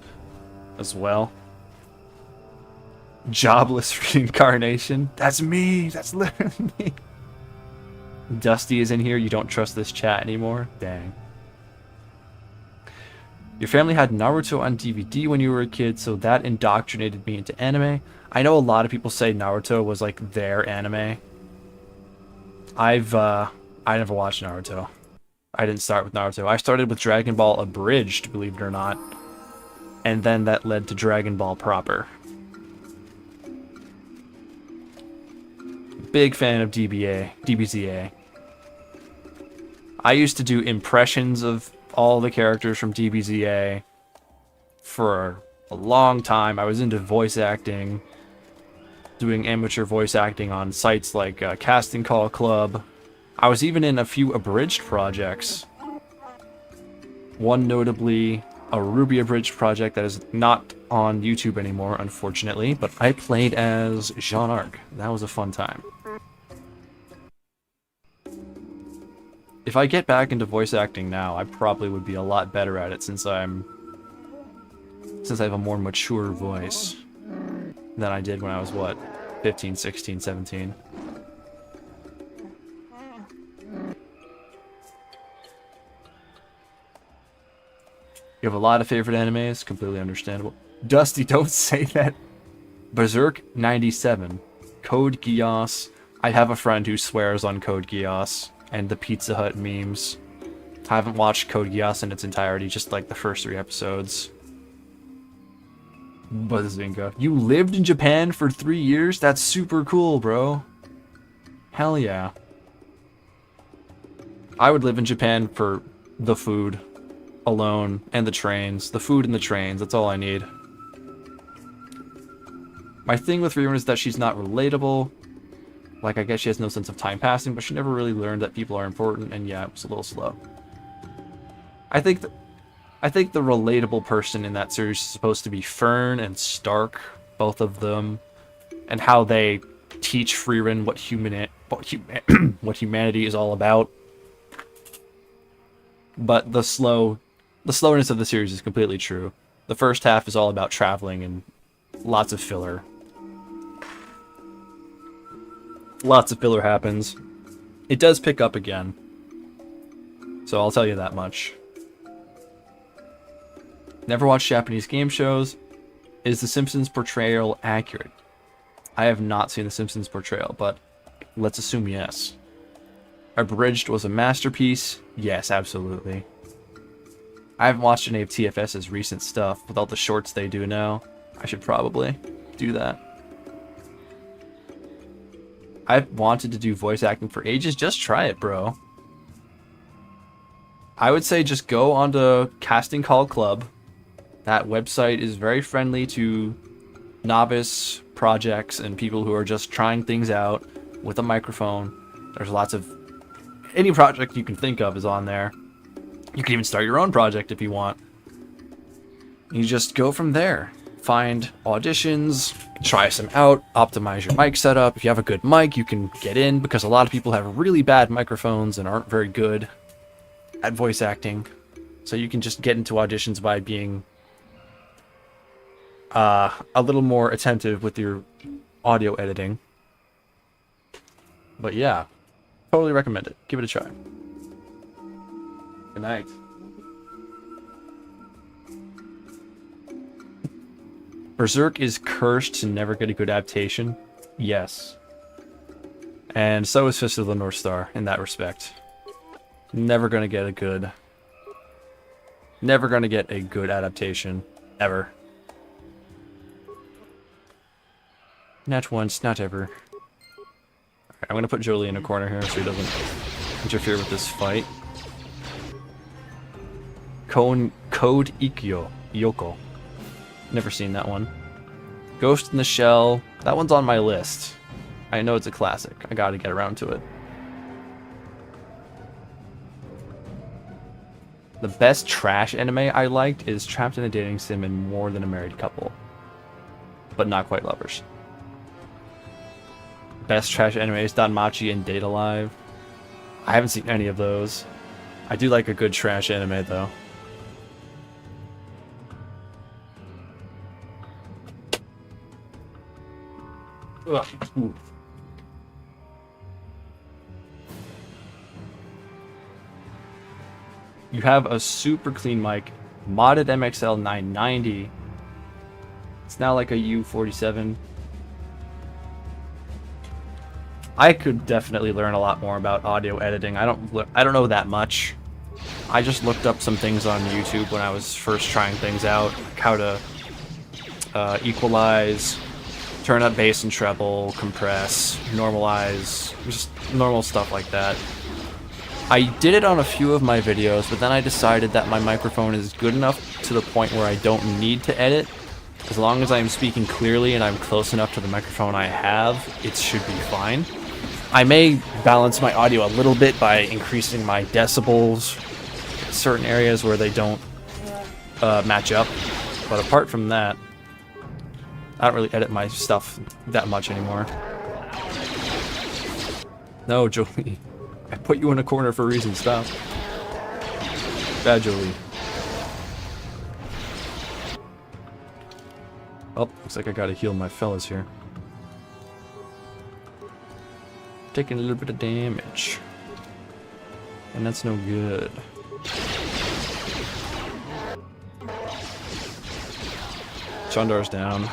as well. Jobless reincarnation. That's me! That's literally me! Dusty is in here. You don't trust this chat anymore? Dang. Your family had Naruto on DVD when you were a kid, so that indoctrinated me into anime. I know a lot of people say Naruto was like their anime. I never watched Naruto. I didn't start with Naruto. I started with Dragon Ball Abridged, believe it or not. and then that led to Dragon Ball proper. Big fan of DBZA. I used to do impressions of all the characters from DBZA for a long time. I was into voice acting, doing amateur voice acting on sites like Casting Call Club. I was even in a few abridged projects. One notably a Ruby abridged project that is not on YouTube anymore, unfortunately, but I played as Jean Arc. That was a fun time. If I get back into voice acting now, I probably would be a lot better at it since I have a more mature voice than I did when I was, what, 15, 16, 17. You have a lot of favorite animes, completely understandable. Dusty, don't say that. Berserk 97. Code Geass. I have a friend who swears on Code Geass and the Pizza Hut memes. I haven't watched Code Geass in its entirety, just like the first 3 episodes. Buzzinga. You lived in Japan for 3 years? That's super cool, bro. Hell yeah. I would live in Japan for the food alone, and the trains. The food and the trains, that's all I need. My thing with Ririn is that she's not relatable. Like, I guess she has no sense of time passing, but she never really learned that people are important, and yeah, it was a little slow. I think the relatable person in that series is supposed to be Fern and Stark, both of them, and how they teach Frieren what humanity is all about. But the slowness of the series is completely true. The first half is all about traveling and lots of filler. Lots of filler happens. It does pick up again, so I'll tell you that much. Never watched Japanese game shows. Is The Simpsons portrayal accurate? I have not seen The Simpsons portrayal, but let's assume yes. Abridged was a masterpiece. Yes, absolutely. I haven't watched any of TFS's recent stuff with all the shorts they do now. I should probably do that. I've wanted to do voice acting for ages. Just try it, bro. I would say just go onto Casting Call Club. That website is very friendly to novice projects and people who are just trying things out with a microphone. There's lots of... Any project you can think of is on there. You can even start your own project if you want. You just go from there. Find auditions, try some out, optimize your mic setup. If you have a good mic, you can get in, because a lot of people have really bad microphones and aren't very good at voice acting. So you can just get into auditions by being a little more attentive with your audio editing. But yeah, totally recommend it. Give it a try. Good night. Berserk is cursed to never get a good adaptation. Yes. And so is Fist of the North Star in that respect. Never gonna get a good adaptation. Ever. Not once, not ever. Alright, I'm gonna put Jolie in a corner here so he doesn't interfere with this fight. Code Yoko. Never seen that one. Ghost in the Shell. That one's on my list. I know it's a classic. I gotta get around to it. The best trash anime I liked is Trapped in a Dating Sim and More Than a Married Couple. But not quite lovers. Best trash anime is Danmachi and Date Alive. I haven't seen any of those. I do like a good trash anime though. Ugh. Ooh. You have a super clean mic, modded MXL 990. It's now like a U47. I could definitely learn a lot more about audio editing. I don't know that much. I just looked up some things on YouTube when I was first trying things out, like how to equalize, turn up bass and treble, compress, normalize, just normal stuff like that. I did it on a few of my videos, but then I decided that my microphone is good enough to the point where I don't need to edit. As long as I'm speaking clearly and I'm close enough to the microphone I have, it should be fine. I may balance my audio a little bit by increasing my decibels in certain areas where they don't match up, but apart from that, I don't really edit my stuff that much anymore. No, Jolie. I put you in a corner for a reason. Stop. Bad Jolie. Oh, looks like I gotta heal my fellas here. Taking a little bit of damage. And that's no good. Chandar's down.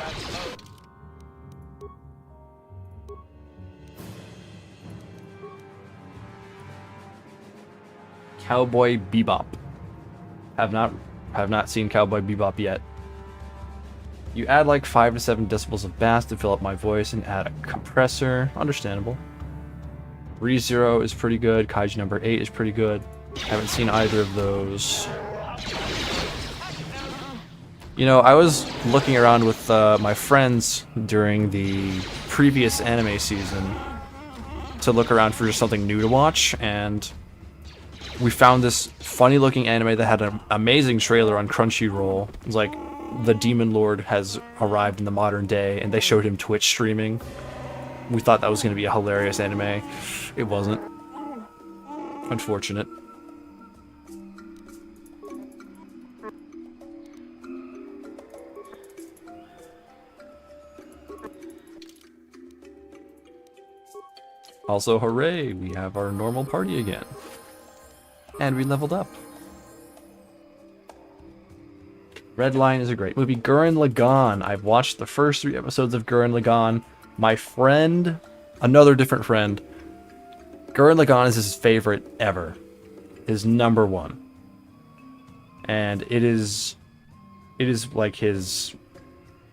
Cowboy Bebop. Have not seen Cowboy Bebop yet. You add like 5 to 7 decibels of bass to fill up my voice and add a compressor. Understandable. ReZero is pretty good. Kaiju number 8 is pretty good. Haven't seen either of those. You know, I was looking around with my friends during the previous anime season to look around for just something new to watch, and we found this funny looking anime that had an amazing trailer on Crunchyroll. It was like, the Demon Lord has arrived in the modern day, and they showed him Twitch streaming. We thought that was going to be a hilarious anime. It wasn't. Unfortunate. Also, hooray! We have our normal party again. And we leveled up. Red Line is a great movie. Gurren Lagann. I've watched the first 3 episodes of Gurren Lagann. My friend, another different friend, Gurren Lagann is his favorite ever. His number 1. And it is like his,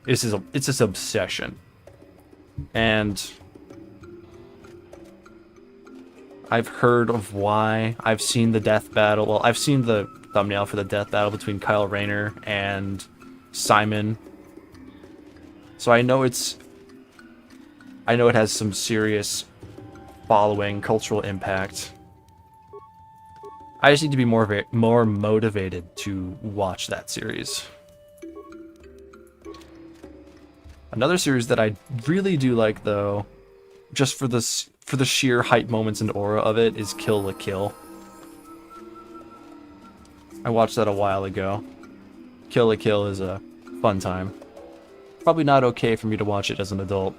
it's his obsession. And I've heard of why. I've seen the death battle. Well, I've seen the thumbnail for the death battle between Kyle Rayner and Simon. So I know it has some serious following, cultural impact. I just need to be more motivated to watch that series. Another series that I really do like, though, just for the sheer hype moments and aura of it, is Kill la Kill. I watched that a while ago. Kill la Kill is a fun time. Probably not okay for me to watch it as an adult,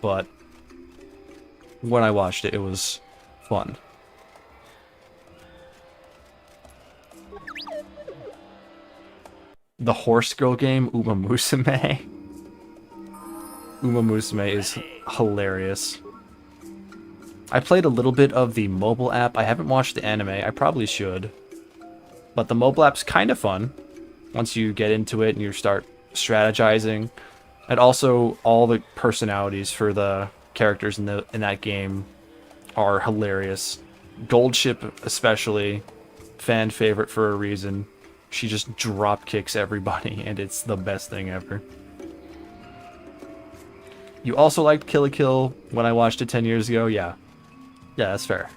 but when I watched it, it was fun. The horse girl game, Uma Musume. Uma Musume is hilarious. I played a little bit of the mobile app. I haven't watched the anime. I probably should. But the mobile app's kind of fun once you get into it and you start strategizing. And also, all the personalities for the characters in that game are hilarious. Goldship especially, fan favorite for a reason. She just drop kicks everybody, and it's the best thing ever. You also liked Kill la Kill when I watched it 10 years ago? Yeah. Yeah, that's fair.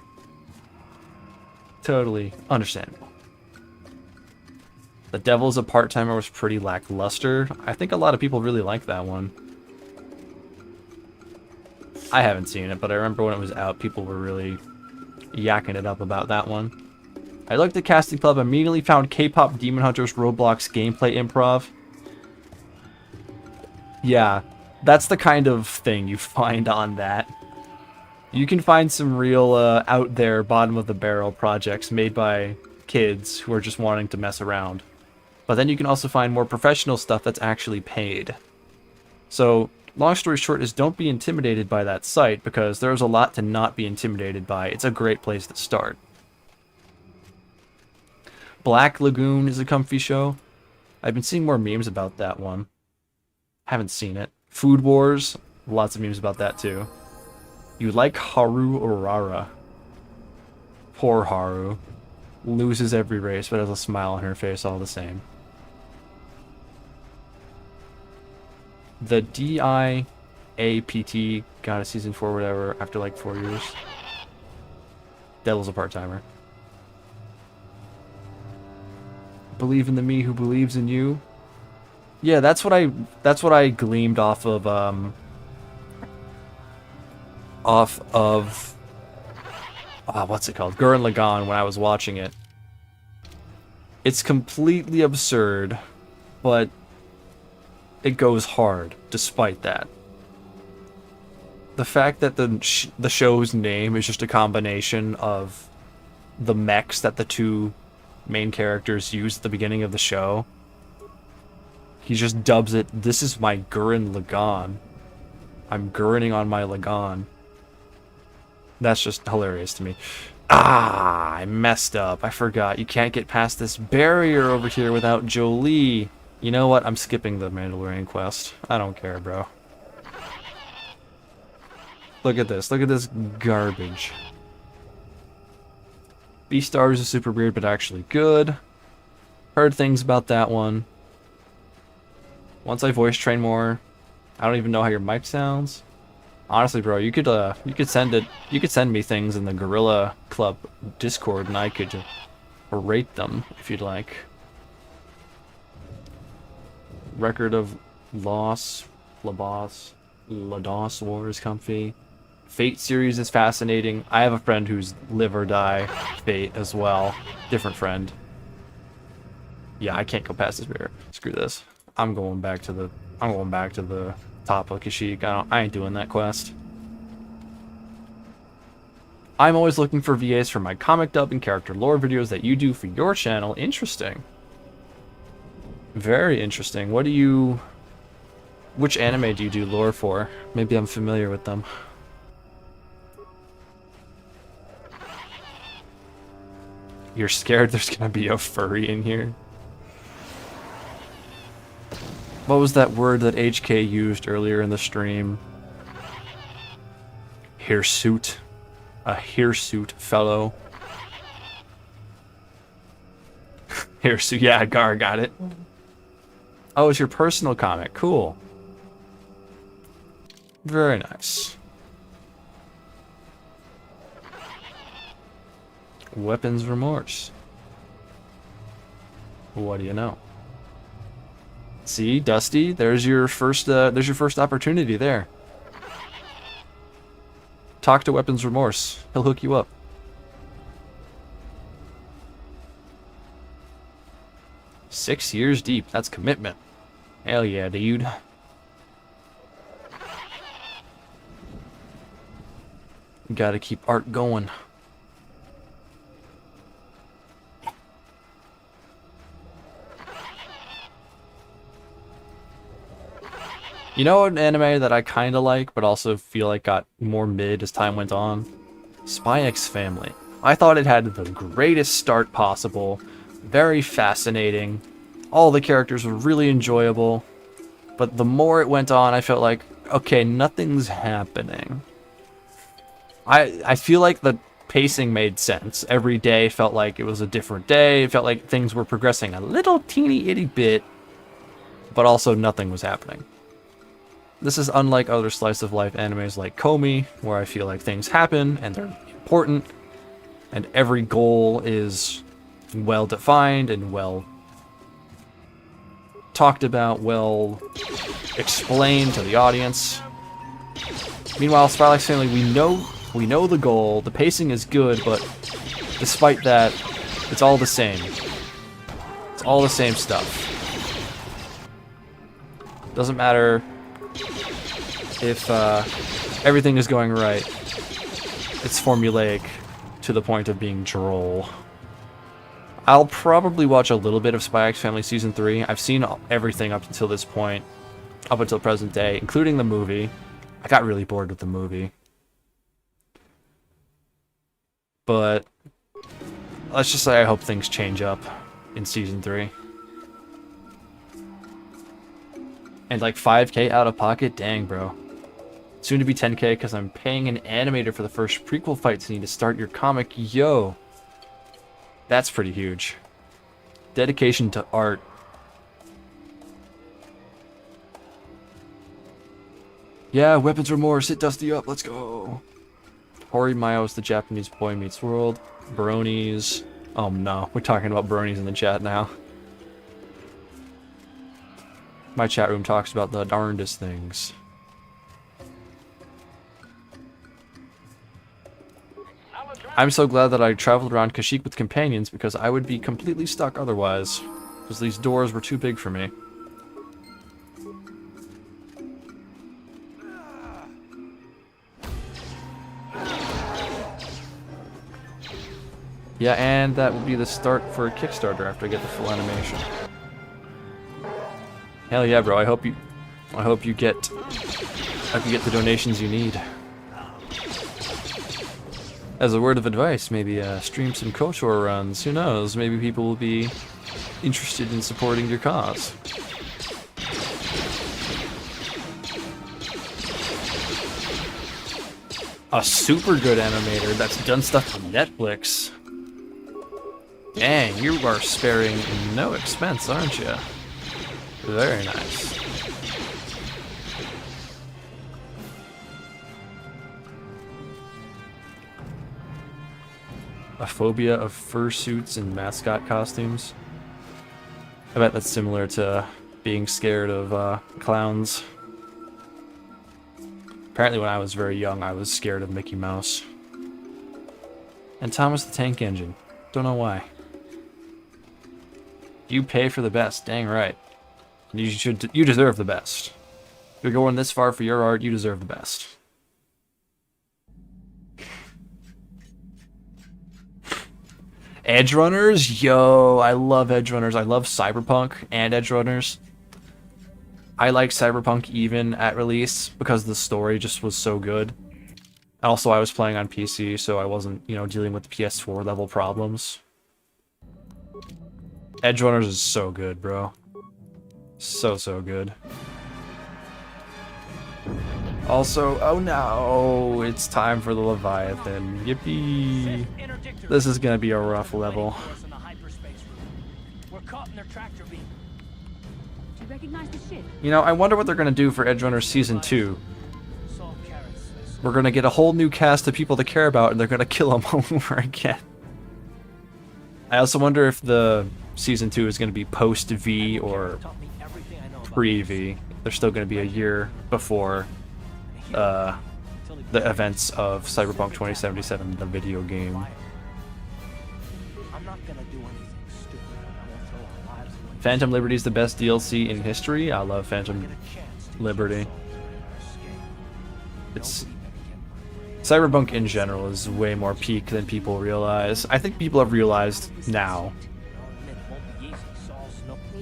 Totally understandable. The Devil's a Part-Timer was pretty lackluster. I think a lot of people really like that one. I haven't seen it, but I remember when it was out, people were really yakking it up about that one. I looked at Casting Club, immediately found K-Pop Demon Hunters Roblox gameplay improv. Yeah, that's the kind of thing you find on that. You can find some real out there, bottom-of-the-barrel projects made by kids who are just wanting to mess around. But then you can also find more professional stuff that's actually paid. So, long story short is don't be intimidated by that site, because there's a lot to not be intimidated by. It's a great place to start. Black Lagoon is a comfy show. I've been seeing more memes about that one. Haven't seen it. Food Wars, lots of memes about that too. You like Haru Urara. Poor Haru. Loses every race, but has a smile on her face all the same. The DIAPT got a season 4 whatever after like 4 years. Devil's a part-timer. Believe in the me who believes in you. Yeah, that's what I gleamed off of what's it called? Gurren Lagann when I was watching it. It's completely absurd, but it goes hard despite that. The fact that the show's name is just a combination of the mechs that the two main characters use at the beginning of the show. He just dubs it, "This is my Gurren Lagann. I'm Gurrening on my Lagann." That's just hilarious to me. Ah, I messed up. I forgot. You can't get past this barrier over here without Jolie. You know what? I'm skipping the Mandalorian quest. I don't care, bro. Look at this. Look at this garbage. Beastars is super weird, but actually good. Heard things about that one. Once I voice train more, I don't even know how your mic sounds. Honestly, bro, you could send me things in the Gorilla Club Discord, and I could rate them if you'd like. Record of Loss, Lados War is comfy. Fate series is fascinating. I have a friend who's live or die Fate as well. Different friend. Yeah, I can't go past this barrier. Screw this. I'm going back to the top of Kashyyyk. I ain't doing that quest. I'm always looking for VAs for my comic dub and character lore videos that you do for your channel. Interesting. Very interesting. Which anime do you do lore for? Maybe I'm familiar with them. You're scared there's gonna be a furry in here? What was that word that HK used earlier in the stream? Hirsute. A hirsute fellow. Hirsute, yeah, Gar got it. Oh, it's your personal comic. Cool. Very nice. Weapons Remorse. What do you know? See, Dusty, there's your first opportunity there. Talk to Weapons Remorse. He'll hook you up. "6 years deep. That's commitment." Hell yeah, dude. Gotta keep art going. You know an anime that I kinda like, but also feel like got more mid as time went on? Spy X Family. I thought it had the greatest start possible. Very fascinating. All the characters were really enjoyable. But the more it went on, I felt like, okay, nothing's happening. I feel like the pacing made sense. Every day felt like it was a different day. It felt like things were progressing a little teeny itty bit, but also nothing was happening. This is unlike other slice of life animes like Komi, where I feel like things happen and they're important, and every goal is well defined and well talked about, well explained to the audience. Meanwhile, Spy X Family, we know the goal, the pacing is good, but despite that, it's all the same. It's all the same stuff. Doesn't matter if everything is going right. It's formulaic to the point of being droll. I'll probably watch a little bit of Spy X Family Season 3. I've seen everything up until this point, up until present day, including the movie. I got really bored with the movie. But let's just say I hope things change up. in Season 3. And like 5K out of pocket? Dang, bro. Soon to be 10K because I'm paying an animator for the first prequel fight scene to start your comic. Yo. That's pretty huge. Dedication to art. Yeah, weapons remorse. Hit Dusty up. Let's go. Hori Mayos, the Japanese boy meets world. Bronies. Oh no, we're talking about bronies in the chat now. My chat room talks about the darndest things. I'm so glad that I traveled around Kashyyyk with companions because I would be completely stuck otherwise. Because these doors were too big for me. Yeah, and that will be the start for a Kickstarter after I get the full animation. Hell yeah, bro! I hope you get the donations you need. As a word of advice, maybe stream some KOTOR runs. Who knows? Maybe people will be interested in supporting your cause. A super good animator that's done stuff for Netflix. Dang, you are sparing no expense, aren't you? Very nice. A phobia of fursuits and mascot costumes. I bet that's similar to being scared of clowns. Apparently when I was very young, I was scared of Mickey Mouse. And Thomas the Tank Engine. Don't know why. You pay for the best, dang right. You deserve the best. If you're going this far for your art, you deserve the best. Edge Runners? Yo, I love Edge Runners. I love Cyberpunk and Edge Runners. I like Cyberpunk even at release because the story just was so good. Also, I was playing on PC, so I wasn't, you know, dealing with the PS4 level problems. Edge Runners is so good, bro. So good. Also, oh no, it's time for the Leviathan. Yippee. This is gonna be a rough level. You know, I wonder what they're gonna do for Edge Runners Season 2. We're gonna get a whole new cast of people to care about, and they're gonna kill them over again. I also wonder if the Season 2 is gonna be post-V or pre-V. They're still gonna be a year before the events of Cyberpunk 2077, the video game. Phantom Liberty is the best DLC in history. I love Phantom Liberty. Cyberpunk in general is way more peak than people realize. I think people have realized now.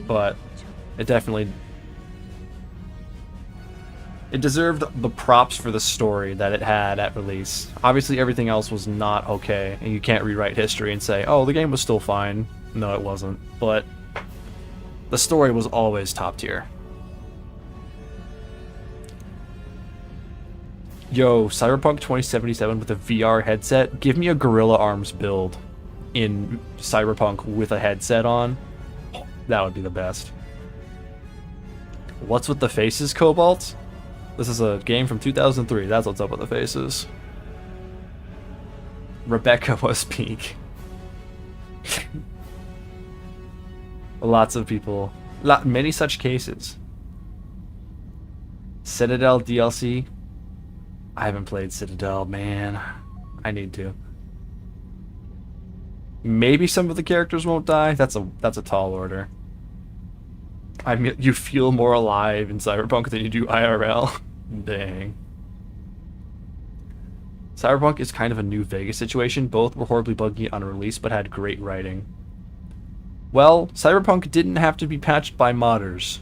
But it definitely... It deserved the props for the story that it had at release. Obviously everything else was not okay, and you can't rewrite history and say, oh, the game was still fine. No, it wasn't. But the story was always top tier. Yo, Cyberpunk 2077 with a VR headset? Give me a Gorilla Arms build in Cyberpunk with a headset on. That would be the best. What's with the faces, Cobalt? This is a game from 2003. That's what's up with the faces. Rebecca was peak. Lots of people. Many such cases. Citadel DLC. I haven't played Citadel, man. I need to. Maybe some of the characters won't die. That's a tall order. I mean, you feel more alive in Cyberpunk than you do IRL. Dang. Cyberpunk is kind of a New Vegas situation. Both were horribly buggy on release, but had great writing. Well, Cyberpunk didn't have to be patched by modders.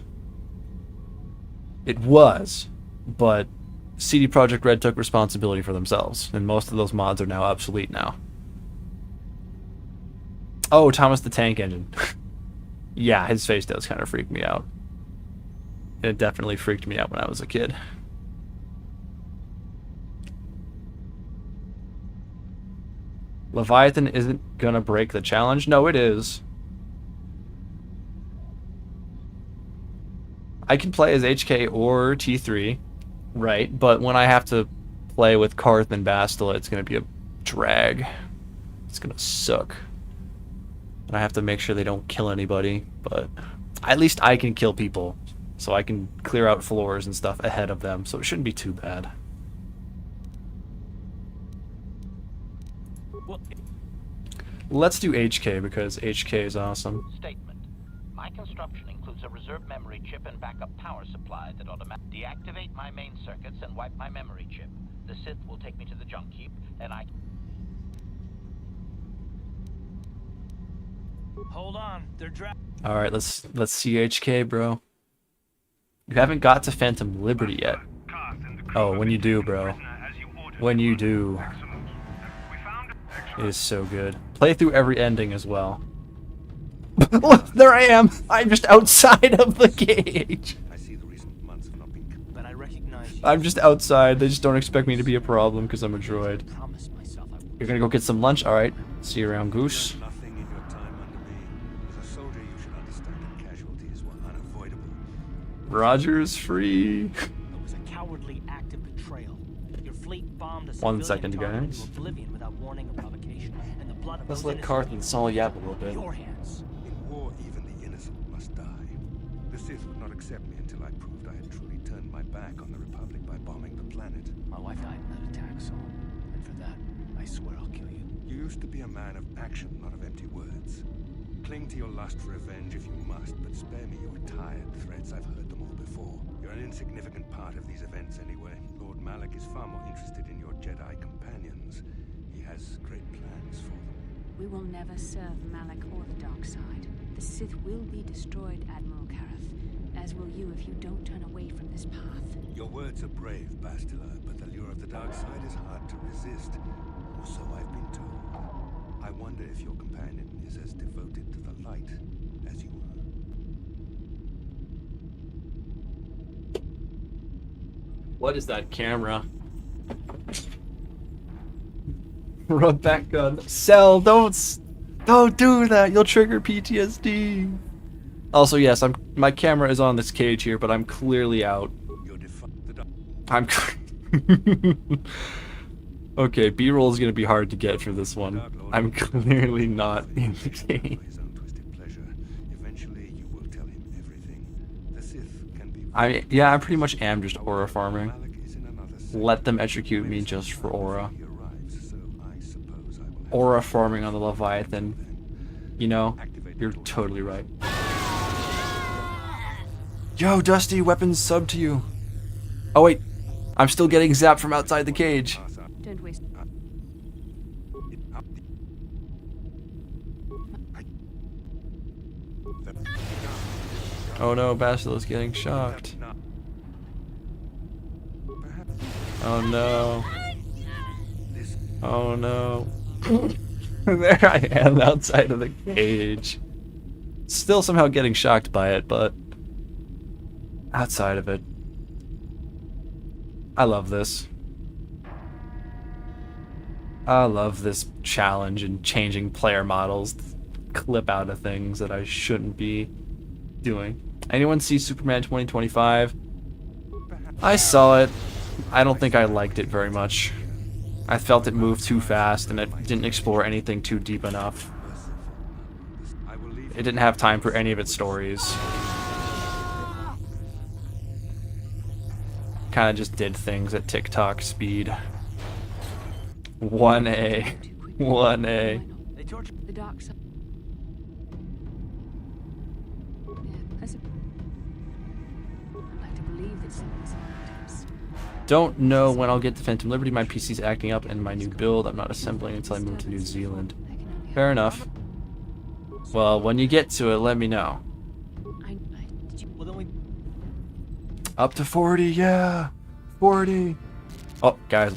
It was, but CD Projekt Red took responsibility for themselves, and most of those mods are now obsolete now. Oh, Thomas the Tank Engine. Yeah, his face does kind of freak me out. It definitely freaked me out when I was a kid. Leviathan isn't gonna break the challenge? No, it is. I can play as HK or T3, right? But when I have to play with Karth and Bastila, it's gonna be a drag. It's gonna suck. And I have to make sure they don't kill anybody, but at least I can kill people. So I can clear out floors and stuff ahead of them, so it shouldn't be too bad. Let's do HK because HK is awesome. Statement. My construction includes a reserve memory chip and backup power supply that automatically deactivate my main circuits and wipe my memory chip. The Sith will take me to the junk heap, and I... Hold on, they're All right, let's see HK, bro. You haven't got to Phantom Liberty yet. Oh, when you do, bro. When you do. It is so good. Play through every ending as well. Look, there I am! I'm just outside of the cage! I see the recent months have not been. but I recognize you. I'm just outside. They just don't expect me to be a problem because I'm a droid. Promise myself I will. You're gonna go get some lunch? Alright. See you around, Goose. Nothing in your time under me. As a soldier, you should understand that casualties were unavoidable. Roger's free. It was a cowardly act of betrayal. Your fleet bombed a 1 civilian second, target guys. into oblivion without warning or provocation, and the blood of Let's those let Karth and innocent Saul yap a little bit. your hands. In war, even the innocent must die. The Sith would not accept me until I proved I had truly turned my back on the Republic by bombing the planet. My wife died in that attack, Saul, and for that, I swear I'll kill you. You used to be a man of action, not of empty words. Cling to your lust for revenge if you must, but spare me your tired threats. I've heard them all before. You're an insignificant part of these events anyway. Lord Malak is far more interested in your Jedi companions. He has great plans for them. We will never serve Malak or the dark side. The Sith will be destroyed, Admiral Kareth, as will you if you don't turn away from this path. Your words are brave, Bastila, but the lure of the dark side is hard to resist. Or so I've been told. I wonder if your companion is as devoted to the light as you are. What is that camera? Run back gun. Cell, don't do that. You'll trigger PTSD. Also, yes, my camera is on this cage here, but I'm clearly out. I'm okay, B-roll is gonna be hard to get for this one. I'm clearly not in the cage. I pretty much am just aura farming. Let them execute me just for aura. Aura farming on the Leviathan. You know, you're totally right. Yo, Dusty, weapons sub to you. Oh wait, I'm still getting zapped from outside the cage. Don't waste. Oh no, Basila's getting shocked. Oh no. Oh no. There I am outside of the cage. Still somehow getting shocked by it, but outside of it. I love this. I love this challenge and changing player models to clip out of things that I shouldn't be doing. Anyone see Superman 2025? I saw it. I don't think I liked it very much. I felt it moved too fast and it didn't explore anything too deep enough. It didn't have time for any of its stories. Kind of just did things at TikTok speed. 1A. 1A. The dark side. I'd like to believe that something's happened to us. Don't know when I'll get to Phantom Liberty. My PC's acting up in my new build. I'm not assembling until I move to New Zealand. Fair enough. Well, when you get to it, let me know. Well, then we... Up to 40, yeah! 40! Oh, guys,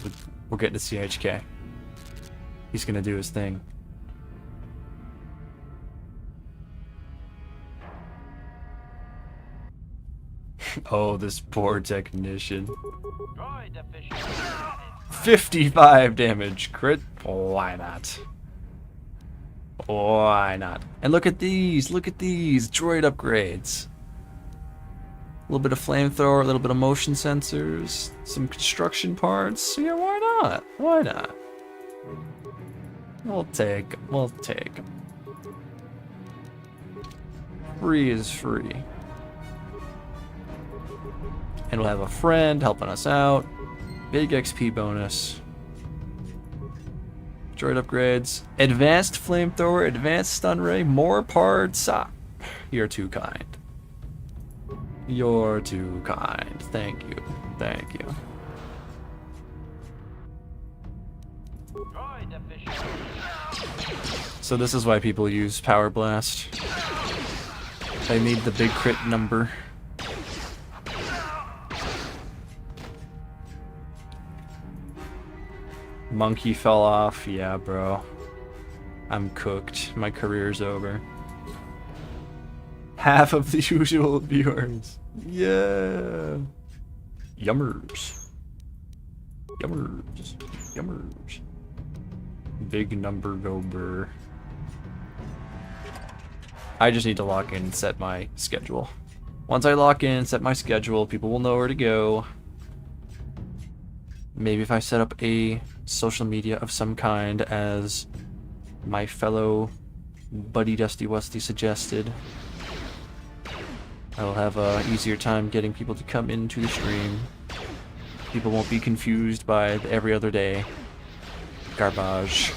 we're getting to CHK. He's gonna do his thing. Oh, this poor technician. Droid official. 55 damage crit. Why not? Why not? And look at these. Look at these droid upgrades. A little bit of flamethrower, a little bit of motion sensors, some construction parts. Yeah, why not? Why not? We'll take 'em. We'll take 'em. Free is free. And we'll have a friend helping us out. Big XP bonus. Droid upgrades. Advanced flamethrower, advanced stun ray, more parts. Ah, you're too kind. You're too kind. Thank you. Thank you. Droid official. So this is why people use Power Blast. They need the big crit number. Monkey fell off. Yeah, bro. I'm cooked. My career's over. Half of the usual viewers. Yeah. Yummers. Yummers. Yummers. Big number gober. I just need to lock in and set my schedule. Once I lock in and set my schedule, people will know where to go. Maybe if I set up a social media of some kind, as my fellow buddy Dusty Westy suggested, I will have a easier time getting people to come into the stream. People won't be confused by the every other day garbage.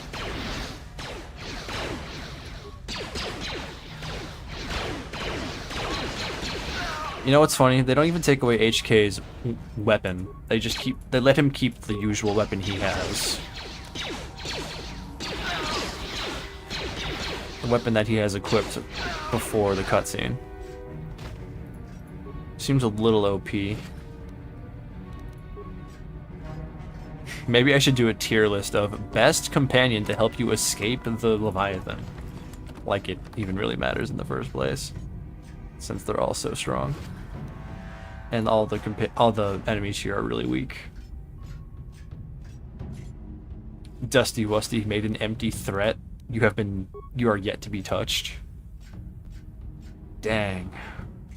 You know what's funny? They don't even take away HK's weapon. They let him keep the usual weapon he has. The weapon that he has equipped before the cutscene. Seems a little OP. Maybe I should do a tier list of best companion to help you escape the Leviathan. Like it even really matters in the first place, since they're all so strong. And all the enemies here are really weak. Dusty Wusty made an empty threat. You are yet to be touched. Dang.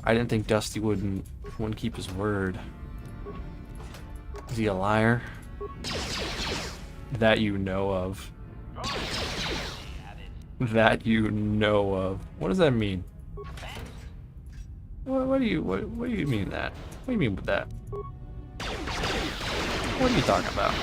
I didn't think Dusty wouldn't keep his word. Is he a liar? That you know of. That you know of. What does that mean? What do you mean that? What do you mean with that? What are you talking about?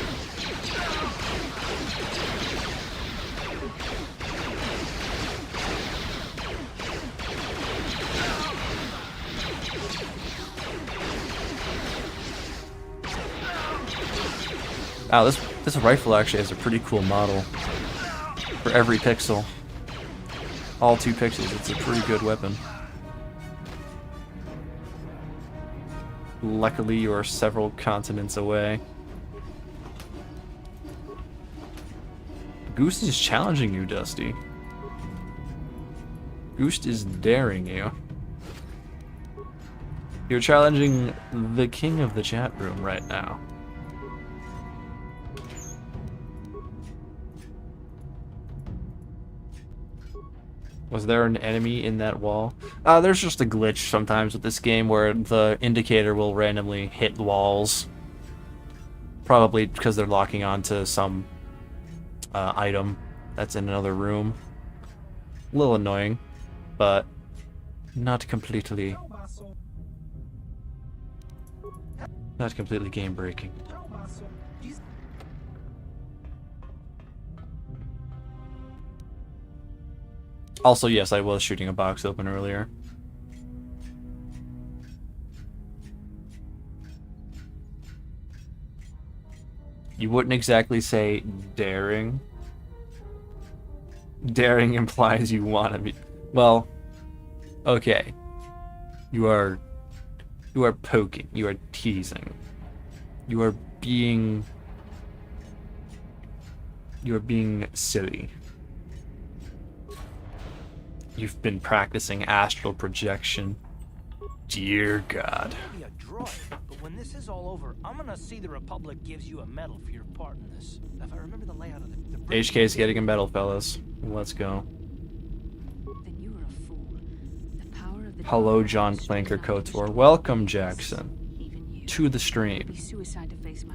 Wow, this rifle actually has a pretty cool model. For every pixel. All 2 pixels, it's a pretty good weapon. Luckily, you are several continents away. Goose is challenging you, Dusty. Goose is daring you. You're challenging the king of the chat room right now. Was there an enemy in that wall? There's just a glitch sometimes with this game where the indicator will randomly hit walls. Probably because they're locking onto some item that's in another room. A little annoying, but not completely game breaking. Also, yes, I was shooting a box open earlier. You wouldn't exactly say daring. Daring implies you want to be... Well, okay. You are poking. You are teasing. You are being silly. You've been practicing astral projection dear God. Maybe a droid, but when this is all over, I'm gonna see the Republic gives you a medal for your part in this. If I remember the layout of the HK's getting a medal, fellas. Let's go. Then you are a fool. The power of the Hello, droid John is Clanker without KOTOR. destroy. Welcome, Jackson, Even you. to the Be stream. suicide to face my...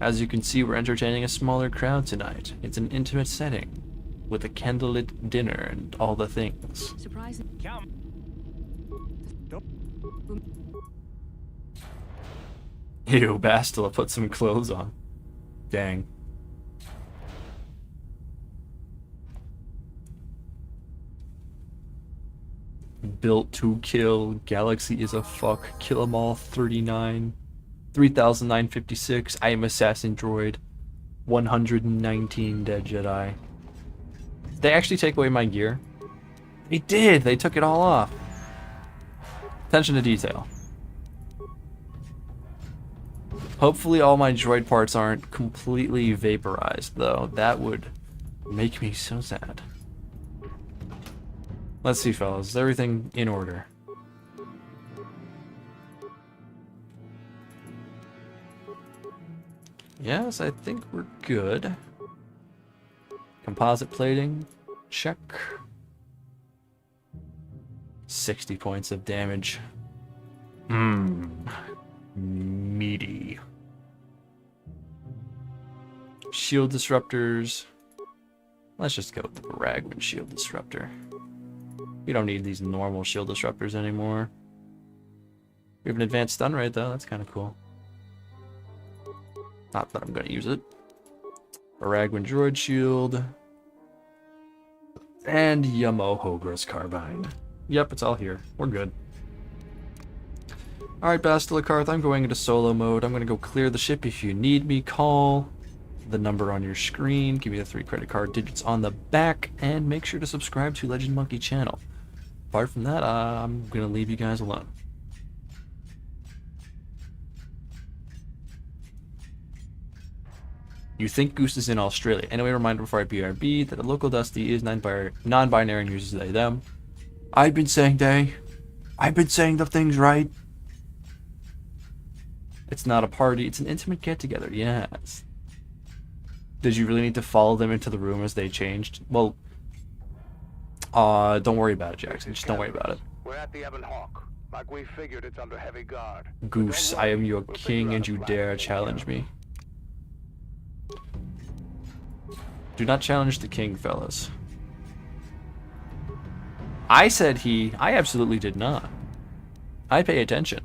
As you can see, we're entertaining a smaller crowd tonight. It's an intimate setting, with a candlelit dinner and all the things. Surprising. Come. Ew, Bastila put some clothes on. Dang. Built to kill. Galaxy is a fuck. Kill 'em all. 39. 3,956. I am assassin droid. 119 dead Jedi. Did they actually take away my gear? They did! They took it all off. Attention to detail. Hopefully all my droid parts aren't completely vaporized, though. That would make me so sad. Let's see, fellas. Is everything in order? Yes, I think we're good. Composite plating. Check. 60 points of damage. Meaty. Shield disruptors. Let's just go with the Baragwin shield disruptor. We don't need these normal shield disruptors anymore. We have an advanced stun rate though, that's kind of cool. Not that I'm going to use it. Baragwin droid shield. And Yamohogra's carbine. Yep, it's all here. We're good. Alright, Bastila Karth, I'm going into solo mode. I'm going to go clear the ship. If you need me, call the number on your screen. Give me the 3 credit card digits on the back. And make sure to subscribe to Legend Monkey channel. Apart from that, I'm going to leave you guys alone. You think Goose is in Australia. Anyway, reminder before I BRB that a local Dusty is non-binary and uses they, them. I've been saying they. I've been saying the things right. It's not a party, it's an intimate get-together, yes. Did you really need to follow them into the room as they changed? Well, don't worry about it, Jackson. Just don't worry about it. We're at the Ebon Hawk. Like we figured, it's under heavy guard. Goose, I am your king and you dare challenge me. Do not challenge the king, fellas. I said he. I absolutely did not. I pay attention.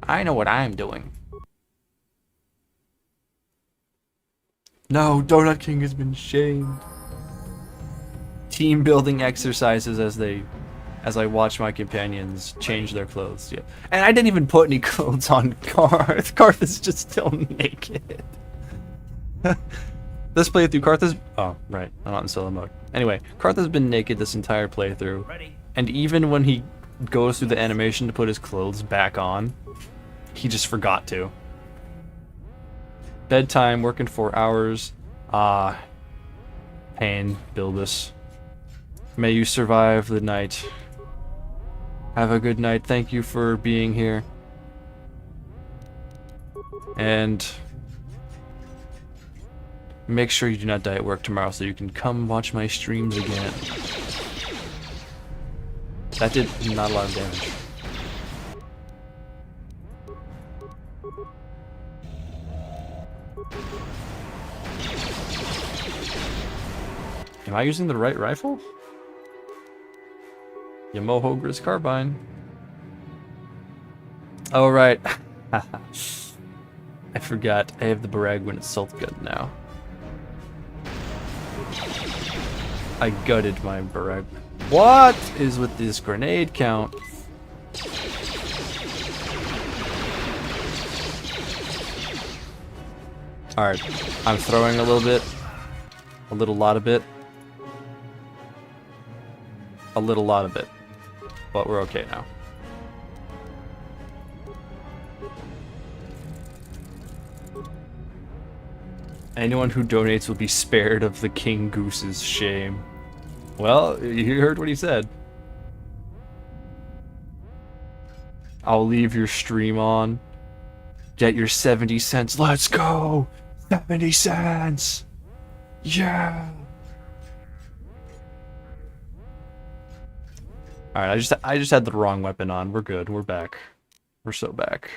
I know what I'm doing. No, Donut King has been shamed. Team building exercises as I watch my companions change their clothes. Yeah. And I didn't even put any clothes on Karth. Karth is just still naked. This playthrough, Karth is... Oh, right. I'm not in solo mode. Anyway, Karth has been naked this entire playthrough. Ready. And even when he goes through the animation to put his clothes back on, he just forgot to. Bedtime, working 4 hours. Pain, Bilbus. May you survive the night. Have a good night. Thank you for being here. And make sure you do not die at work tomorrow so you can come watch my streams again. That did not a lot of damage. Am I using the right rifle? Yamohogra's carbine. Oh, right. I forgot. I have the Baragwin assault gun now. I gutted my Baragwin. What is with this grenade count? Alright, I'm throwing a little bit. A little lot of it. A little lot of it. But we're okay now. Anyone who donates will be spared of the King Goose's shame. Well, you heard what he said. I'll leave your stream on. Get your 70 cents. Let's go! 70 cents! Yeah! Alright, I just had the wrong weapon on. We're good. We're back. We're so back.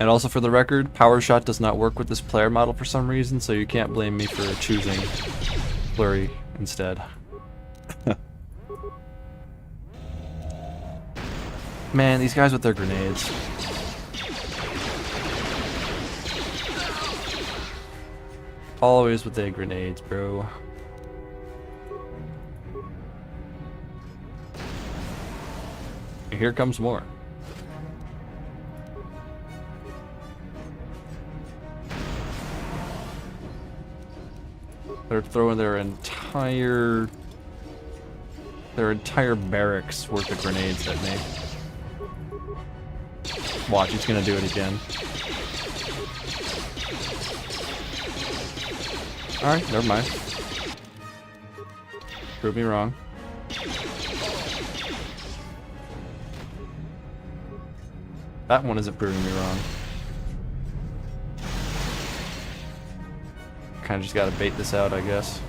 And also for the record, Power Shot does not work with this player model for some reason, so you can't blame me for choosing Flurry instead. Man, these guys with their grenades. Always with their grenades, bro. And here comes more. They're throwing their entire barracks worth of grenades at me. Watch, he's gonna do it again. Alright, never mind. Prove me wrong. That one isn't proving me wrong. Kinda just gotta bait this out, I guess.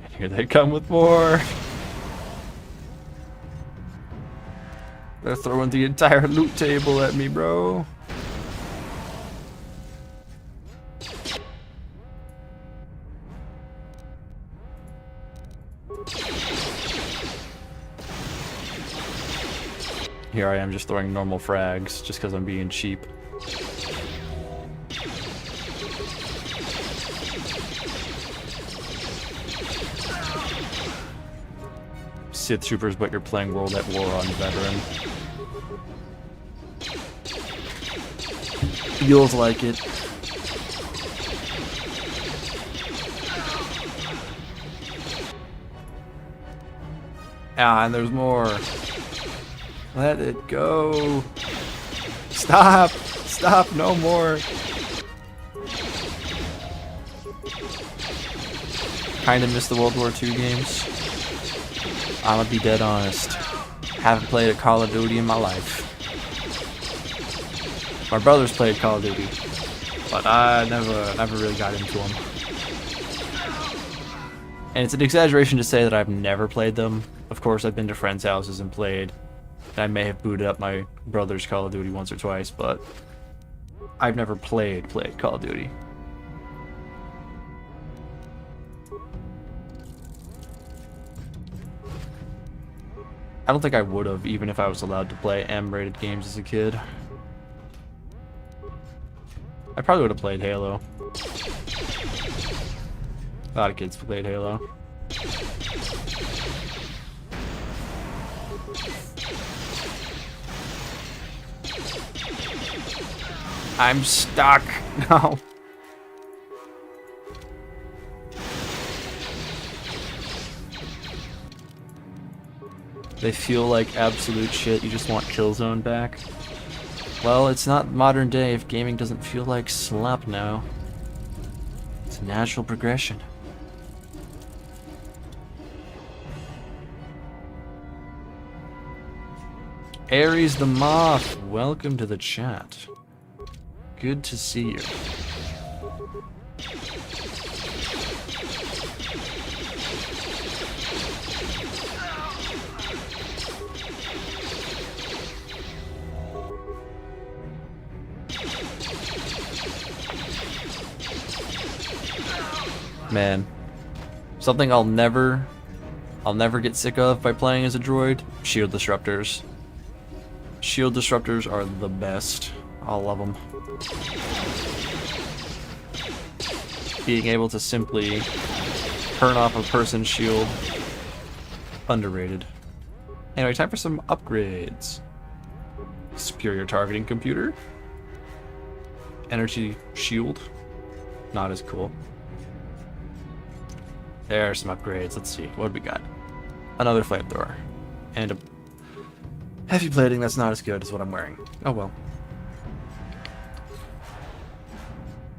And here they come with more! They're throwing the entire loot table at me, bro. Here I am just throwing normal frags just because I'm being cheap. Sith troopers, but you're playing World at War on veteran. Feels like it. Ah, and there's more. Let it go. Stop! Stop, no more. Kinda miss the World War II games. I'ma be dead honest. Haven't played a Call of Duty in my life. My brothers played Call of Duty, but I never really got into them. And it's an exaggeration to say that I've never played them. Of course, I've been to friends' houses and played. I may have booted up my brother's Call of Duty once or twice, but I've never played Call of Duty. I don't think I would have, even if I was allowed to play M-rated games as a kid. I probably would have played Halo. A lot of kids played Halo. I'm stuck. No. They feel like absolute shit. You just want Killzone back. Well, it's not modern day if gaming doesn't feel like slop now. It's a natural progression. Ares the Moth, welcome to the chat. Good to see you. Man, something I'll never get sick of by playing as a droid, shield disruptors. Shield disruptors are the best. I love them. Being able to simply turn off a person's shield, underrated. Anyway, time for some upgrades. Superior targeting computer. Energy shield. Not as cool. There are some upgrades. Let's see. What do we got? Another flamethrower. And Heavy plating, that's not as good as what I'm wearing. Oh well.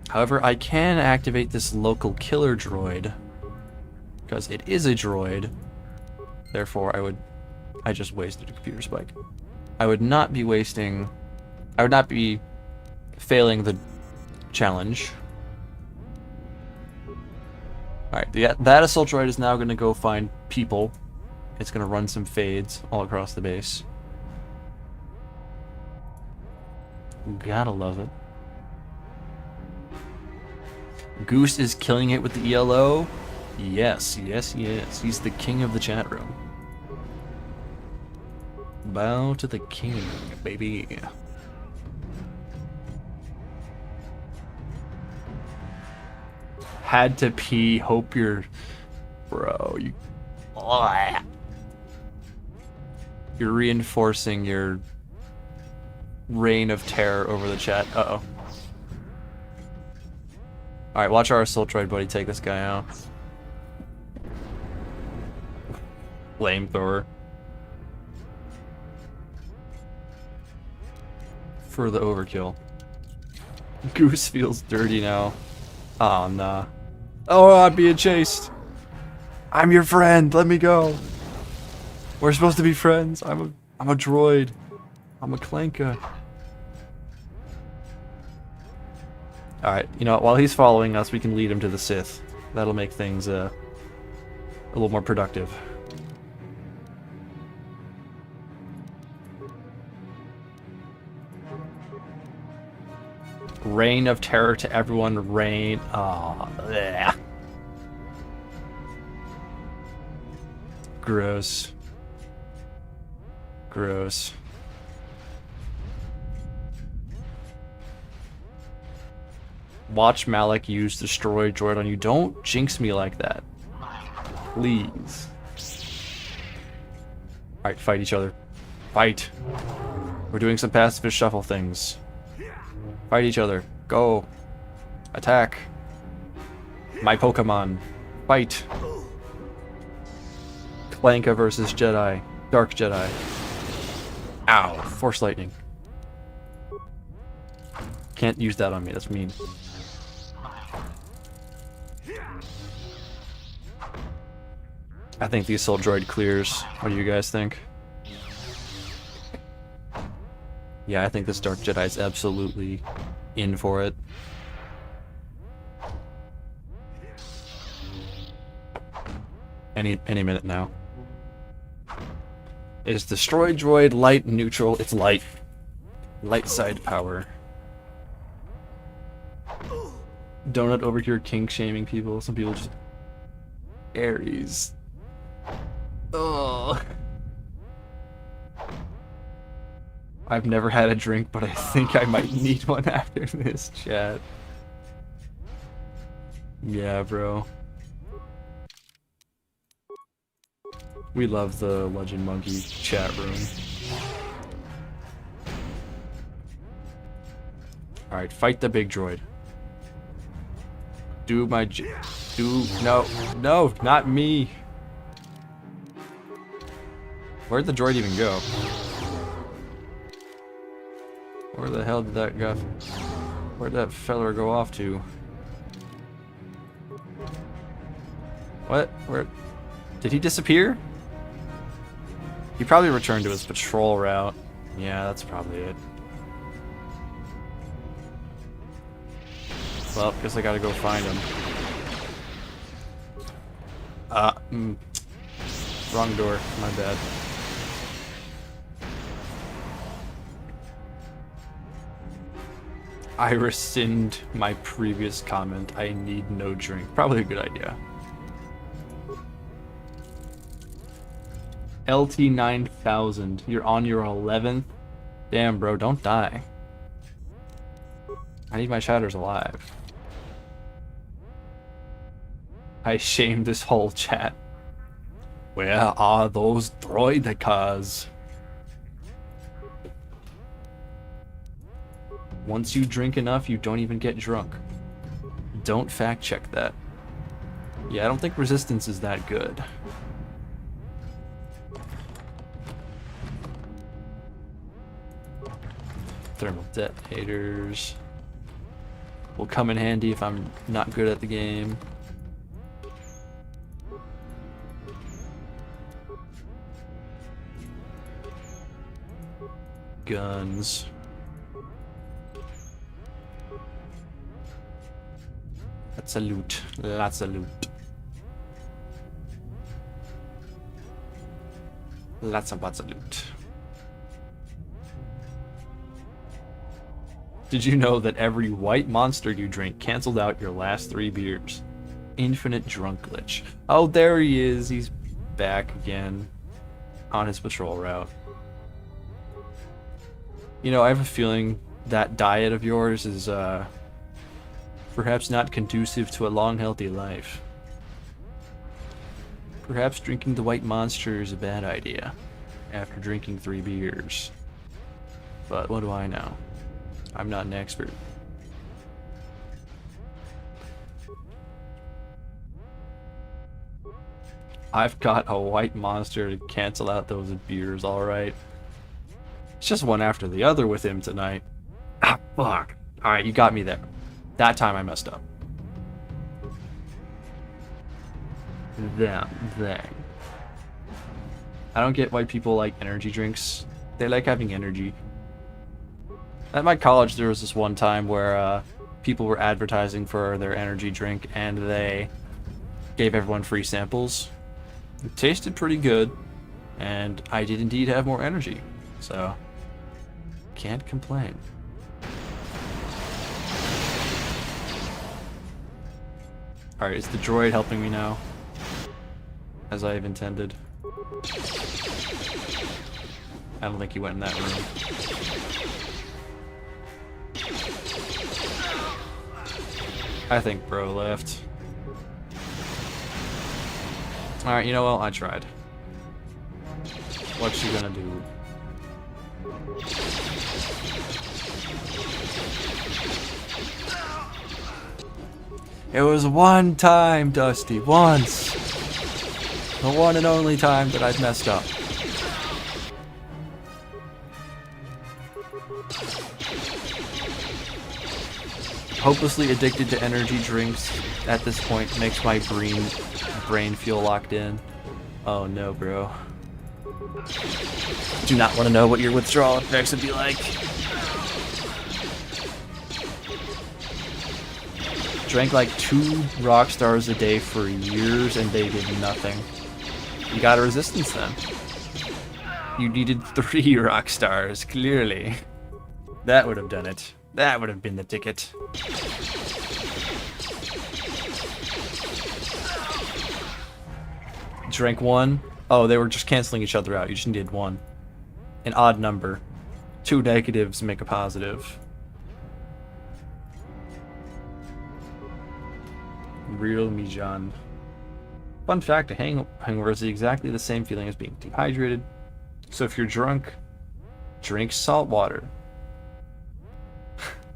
However, I can activate this local killer droid. Because it is a droid. Therefore, I just wasted a computer spike. I would not be failing the challenge. Alright, that assault droid is now going to go find people. It's going to run some fades all across the base. Gotta love it. Goose is killing it with the ELO. Yes, yes, yes. He's the king of the chat room. Bow to the king, baby. Had to pee. Hope you're... Bro, you... You're reinforcing your reign of terror over the chat. Uh-oh. Alright, watch our assault droid buddy take this guy out. Flamethrower. For the overkill. Goose feels dirty now. Oh, nah. Oh, I'm being chased. I'm your friend. Let me go. We're supposed to be friends. I'm a droid. I'm a clanka. Alright, you know what? While he's following us, we can lead him to the Sith. That'll make things a little more productive. Reign of terror to everyone. Reign. Oh, bleh. Gross. Gross. Watch Malik use destroy droid on you. Don't jinx me like that. Please. Alright, fight each other. Fight. We're doing some pacifist shuffle things. Fight each other. Go. Attack. My Pokemon. Fight. Clanka versus Jedi. Dark Jedi. Ow. Force lightning. Can't use that on me. That's mean. I think the assault droid clears. What do you guys think? Yeah, I think this Dark Jedi is absolutely in for it. Any minute now. Is destroy droid light neutral? It's light. Light side power. Donut over here kink shaming people. Some people just... Aries. Ugh. I've never had a drink, but I think I might need one after this, chat. Yeah, bro. We love the Legend Monkey chat room. Alright, fight the big droid. Do my no, not me. Where'd the droid even go? Where the hell did that go? Where'd that feller go off to? What? Where? Did he disappear? He probably returned to his patrol route. Yeah, that's probably it. Well, guess I gotta go find him. Wrong door. My bad. I rescind my previous comment. I need no drink. Probably a good idea. LT 9000. You're on your 11th? Damn, bro. Don't die. I need my chatters alive. I shamed this whole chat. Where are those droidicas? Once you drink enough, you don't even get drunk. Don't fact check that. Yeah, I don't think resistance is that good. Thermal detonators will come in handy if I'm not good at the game. Guns. That's a loot. Lots of loot. Lots of loot. Did you know that every white monster you drink canceled out your last 3 beers? Infinite drunk glitch. Oh, there he is. He's back again on his patrol route. You know, I have a feeling that diet of yours is perhaps not conducive to a long, healthy life. Perhaps drinking the white monster is a bad idea after drinking 3 beers. But what do I know? I'm not an expert. I've got a white monster to cancel out those beers, alright. It's just one after the other with him tonight. Ah, fuck. Alright, you got me there. That time I messed up. That thing. I don't get why people like energy drinks. They like having energy. At my college, there was this one time where people were advertising for their energy drink, and they gave everyone free samples. It tasted pretty good, and I did indeed have more energy, so can't complain. Alright, is the droid helping me now? As I have intended. I don't think he went in that room. I think bro left. Alright, you know what? I tried. What's she gonna do? It was one time, Dusty. Once. The one and only time that I've messed up. Hopelessly addicted to energy drinks at this point makes my brain feel locked in. Oh no, bro. Do not want to know what your withdrawal effects would be like. Drank like 2 rock stars a day for years and they did nothing. You got a resistance then. You needed 3 rock stars, clearly. That would have done it. That would have been the ticket. Drank 1. Oh, they were just canceling each other out. You just needed 1. An odd number. 2 negatives make a positive. Real me, John. Fun fact, a hangover is exactly the same feeling as being dehydrated. So if you're drunk, drink salt water.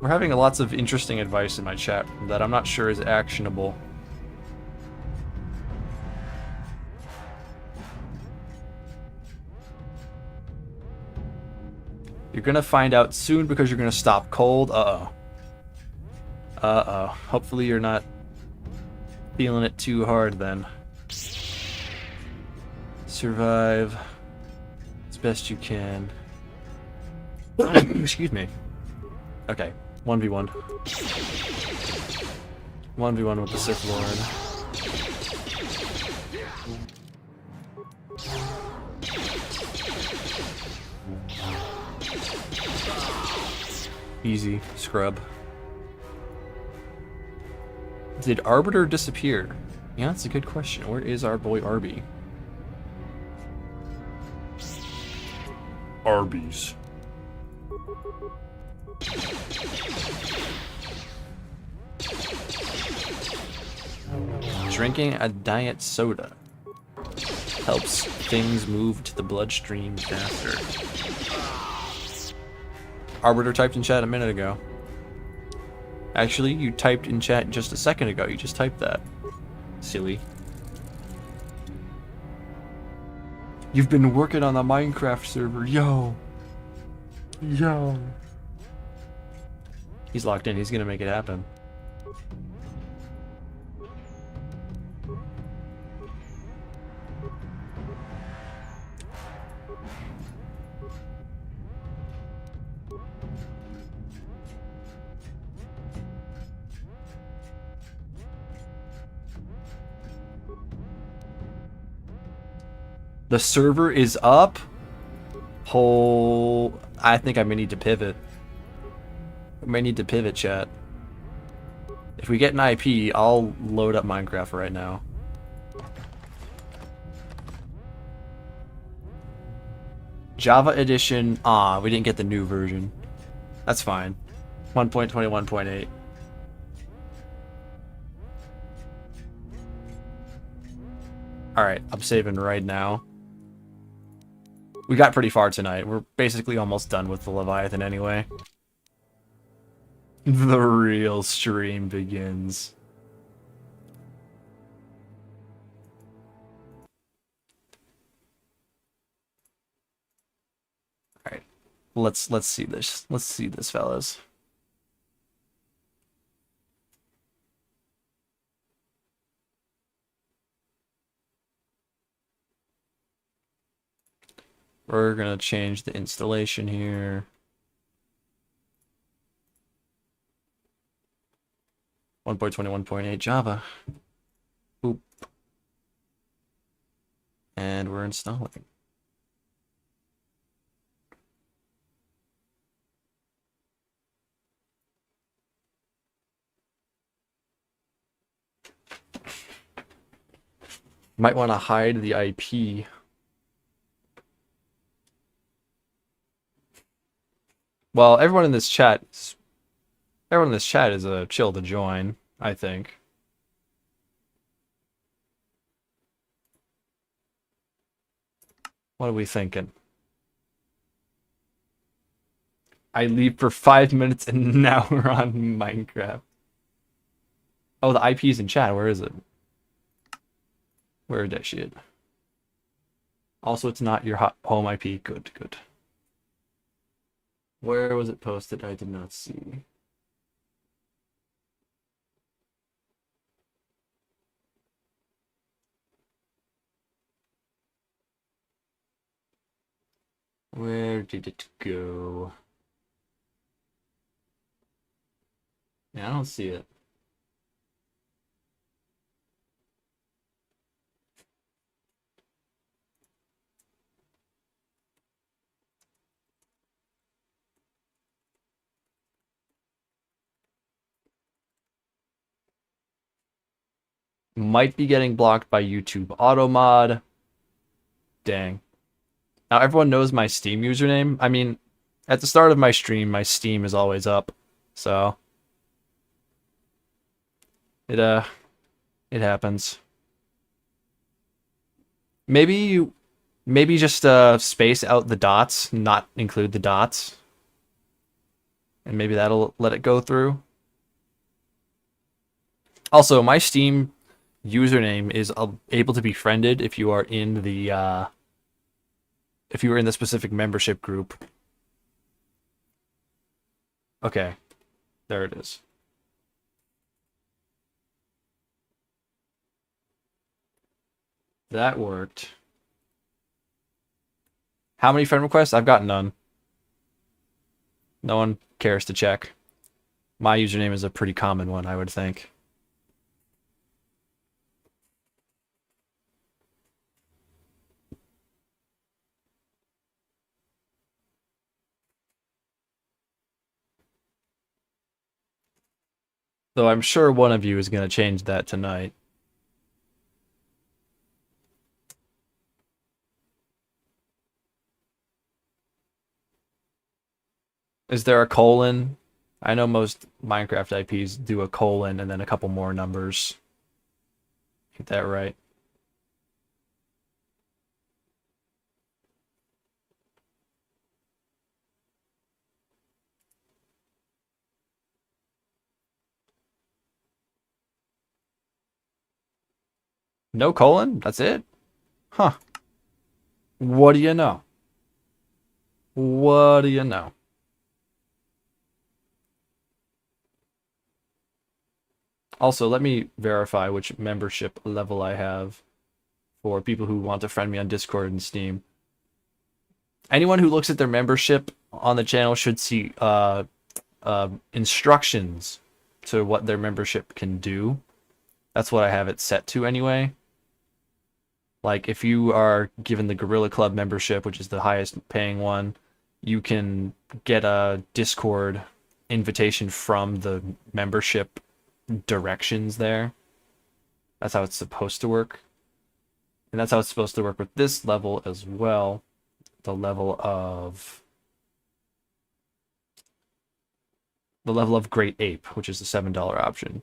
We're having lots of interesting advice in my chat that I'm not sure is actionable. You're gonna find out soon because you're gonna stop cold. Uh-oh. Uh-oh. Hopefully you're not feeling it too hard then. Survive as best you can. Excuse me. Okay, 1v1. 1v1 with the Sith Lord. Easy, scrub. Did Arbiter disappear? Yeah, that's a good question. Where is our boy Arby? Arby's. Drinking a diet soda helps things move to the bloodstream faster. Arbiter typed in chat a minute ago. Actually, you typed in chat just a second ago. You just typed that. Silly. You've been working on the Minecraft server. Yo. Yo. He's locked in. He's gonna make it happen. The server is up. I think I may need to pivot. I may need to pivot, chat. If we get an IP, I'll load up Minecraft right now. Java edition. We didn't get the new version. That's fine. 1.21.8. Alright, I'm saving right now. We got pretty far tonight. We're basically almost done with the Leviathan anyway. The real stream begins. Alright. Let's see this. Let's see this, fellas. We're gonna change the installation here. 1.21.8 Java. Boop. And we're installing. Might want to hide the IP. Well, everyone in this chat is chill to join, I think. What are we thinking? I leave for 5 minutes and now we're on Minecraft. Oh, the IP is in chat. Where is it? Where is that shit? Also, it's not your home IP. Good, good. Where was it posted? I did not see. Where did it go? Yeah, I don't see it. Might be getting blocked by YouTube Automod. Dang. Now everyone knows my Steam username. I mean, at the start of my stream, my Steam is always up. So it happens. Maybe just space out the dots, not include the dots. And maybe that'll let it go through. Also, my Steam username is able to be friended if you are in the specific membership group. Okay. There it is. That worked. How many friend requests? I've got none. No one cares to check. My username is a pretty common one, I would think. Though I'm sure one of you is going to change that tonight. Is there a colon? I know most Minecraft IPs do a colon and then a couple more numbers. Get that right. No colon? That's it? Huh. What do you know? What do you know? Also, let me verify which membership level I have for people who want to friend me on Discord and Steam. Anyone who looks at their membership on the channel should see instructions to what their membership can do. That's what I have it set to anyway. Like, if you are given the Gorilla Club membership, which is the highest paying one, you can get a Discord invitation from the membership directions there. That's how it's supposed to work. And that's how it's supposed to work with this level as well. The level of Great Ape, which is the $7 option.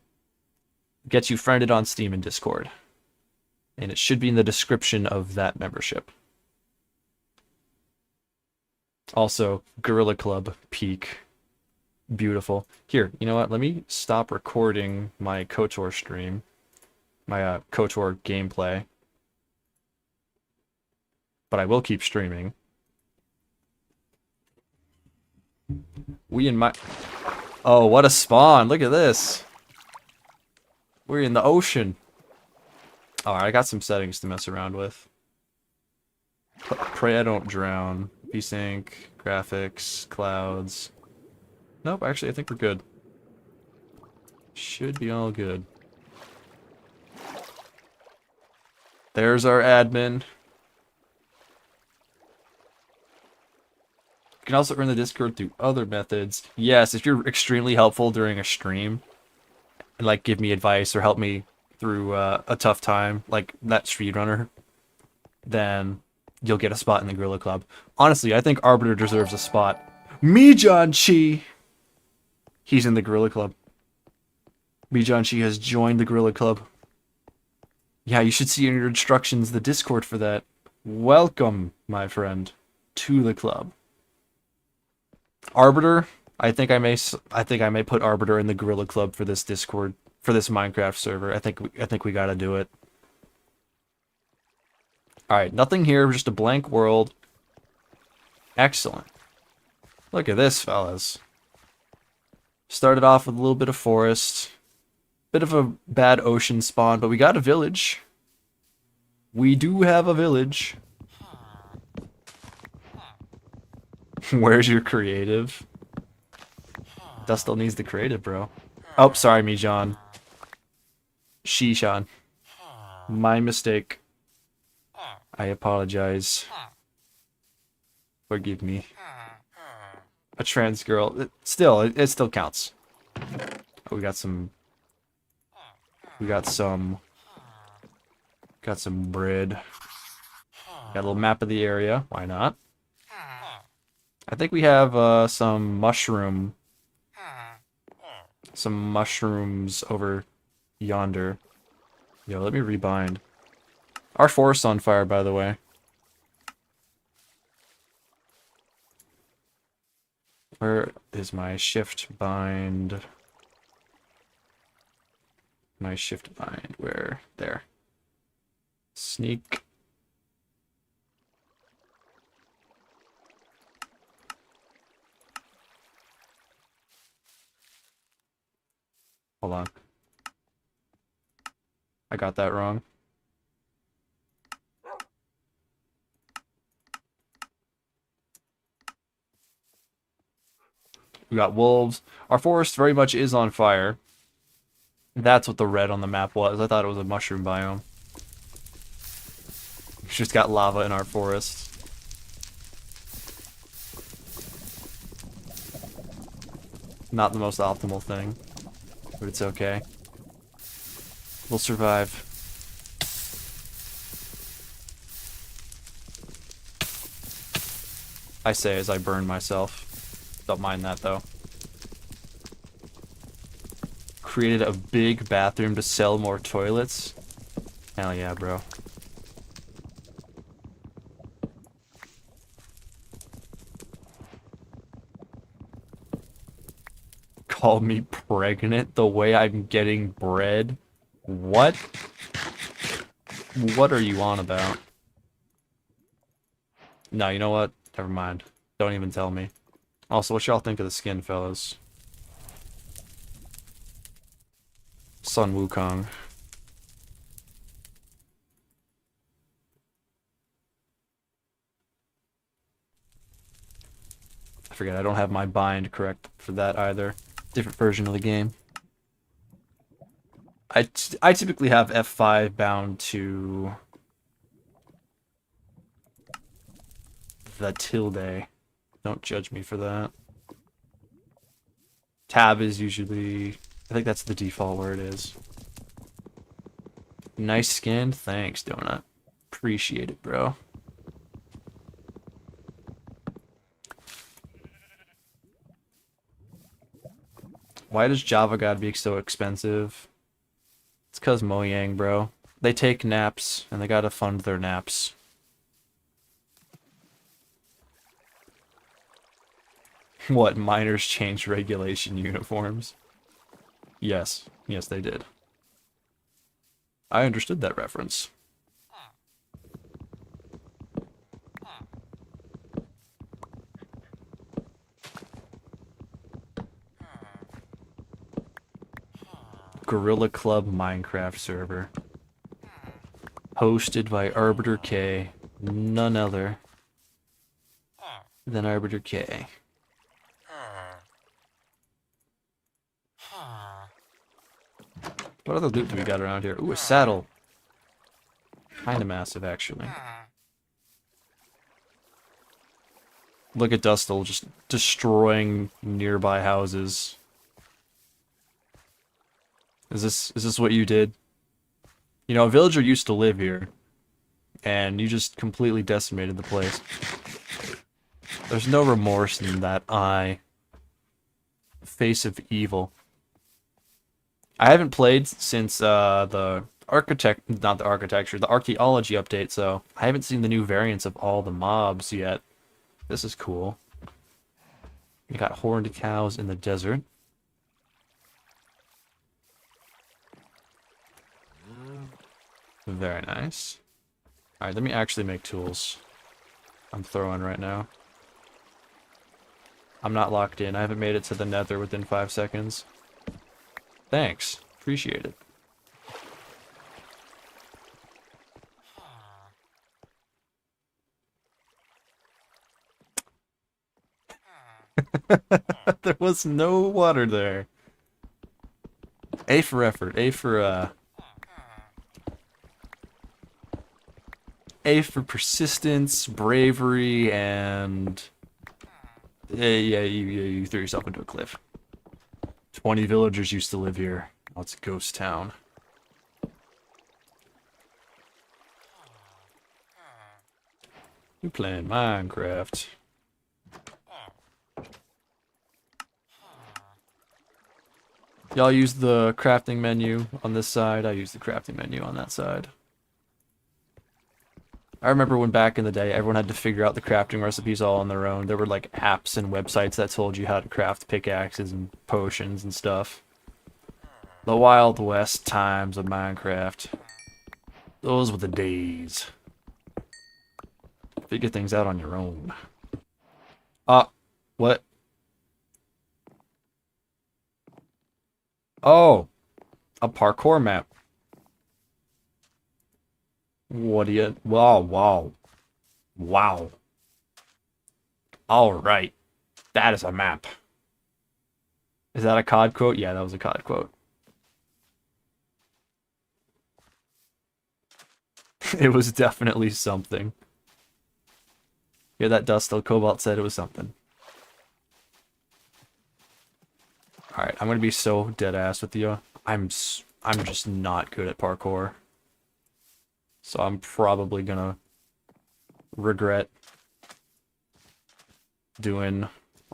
Gets you friended on Steam and Discord. And it should be in the description of that membership. Also, Gorilla Club Peak. Beautiful. Here, you know what? Let me stop recording my KOTOR stream. My KOTOR gameplay. But I will keep streaming. Oh, what a spawn. Look at this. We're in the ocean. Alright, I got some settings to mess around with. Pray I don't drown. VSync, graphics, clouds. Nope, actually I think we're good. Should be all good. There's our admin. You can also earn the Discord through other methods. Yes, if you're extremely helpful during a stream, and like give me advice or help me through a tough time, like that speedrunner, then you'll get a spot in the Gorilla Club. Honestly, I think Arbiter deserves a spot. John Chi! He's in the Gorilla Club. John Chi has joined the Gorilla Club. Yeah, you should see in your instructions the Discord for that. Welcome, my friend, to the club. Arbiter, I think I may put Arbiter in the Gorilla Club for this Discord, for this Minecraft server. I think we gotta do it. Alright, nothing here, just a blank world. Excellent. Look at this, fellas. Started off with a little bit of forest. Bit of a bad ocean spawn, but we got a village. We do have a village. Where's your creative? Dust still needs the creative, bro. Oh, sorry, Mijan. Shishan. My mistake. I apologize. Forgive me. A trans girl. It still counts. Oh, we got some bread. Got a little map of the area. Why not? I think we have some mushrooms over yonder. Yo, let me rebind. Our forest's on fire, by the way. Where is my shift bind? My shift bind, where? There. Sneak. Hold on. I got that wrong. We got wolves. Our forest very much is on fire. That's what the red on the map was. I thought it was a mushroom biome. We just got lava in our forest. Not the most optimal thing, but it's okay. We'll survive. I say as I burn myself. Don't mind that, though. Created a big bathroom to sell more toilets? Hell yeah, bro. Call me pregnant the way I'm getting bread? What? What are you on about? No, you know what? Never mind. Don't even tell me. Also, what y'all think of the skin, fellas? Sun Wukong. I forget, I don't have my bind correct for that either. Different version of the game. I typically have F5 bound to the tilde. Don't judge me for that. Tab is usually... I think that's the default where it is. Nice skin. Thanks, Donut. Appreciate it, bro. Why does Java gotta be so expensive? It's cause Mojang, bro. They take naps, and they gotta fund their naps. What, miners changed regulation uniforms? Yes. Yes, they did. I understood that reference. Gorilla Club Minecraft server. Hosted by Arbiter K. None other than Arbiter K. What other loot do we got around here? Ooh, a saddle. Kinda massive, actually. Look at Dustle just destroying nearby houses. Is this what you did? You know, a villager used to live here, and you just completely decimated the place. There's no remorse in that eye. Face of evil. I haven't played since the architecture archaeology update, so I haven't seen the new variants of all the mobs yet. This is cool. We got horned cows in the desert. Very nice. Alright, let me actually make tools. I'm throwing right now. I'm not locked in. I haven't made it to the nether within 5 seconds. Thanks. Appreciate it. There was no water there. A for effort. A for persistence, bravery, and... Yeah, you threw yourself into a cliff. 20 villagers used to live here. Now it's a ghost town. You're playing Minecraft. Y'all use the crafting menu on this side. I use the crafting menu on that side. I remember when back in the day, everyone had to figure out the crafting recipes all on their own. There were like apps and websites that told you how to craft pickaxes and potions and stuff. The Wild West times of Minecraft. Those were the days. Figure things out on your own. What? Oh, a parkour map. What do you... Wow. Alright. That is a map. Is that a COD quote? Yeah, that was a COD quote. It was definitely something. Yeah, that Dustle Cobalt said it was something. Alright, I'm gonna be so dead-ass with you. I'm just not good at parkour. So I'm probably gonna regret doing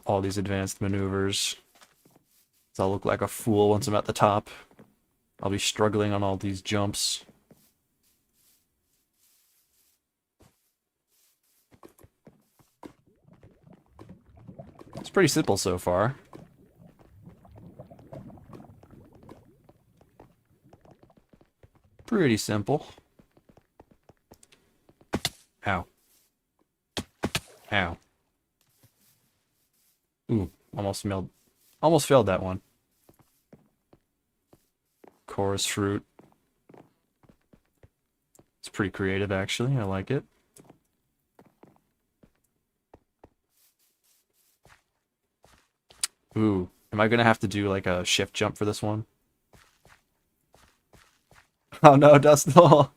all these advanced maneuvers. So I'll look like a fool once I'm at the top. I'll be struggling on all these jumps. It's pretty simple so far. Pretty simple. Ow. Ow. Ooh, almost failed that one. chorus fruit. It's pretty creative, actually. I like it. Ooh, am I gonna have to do like a shift jump for this one? Oh no, Dusto!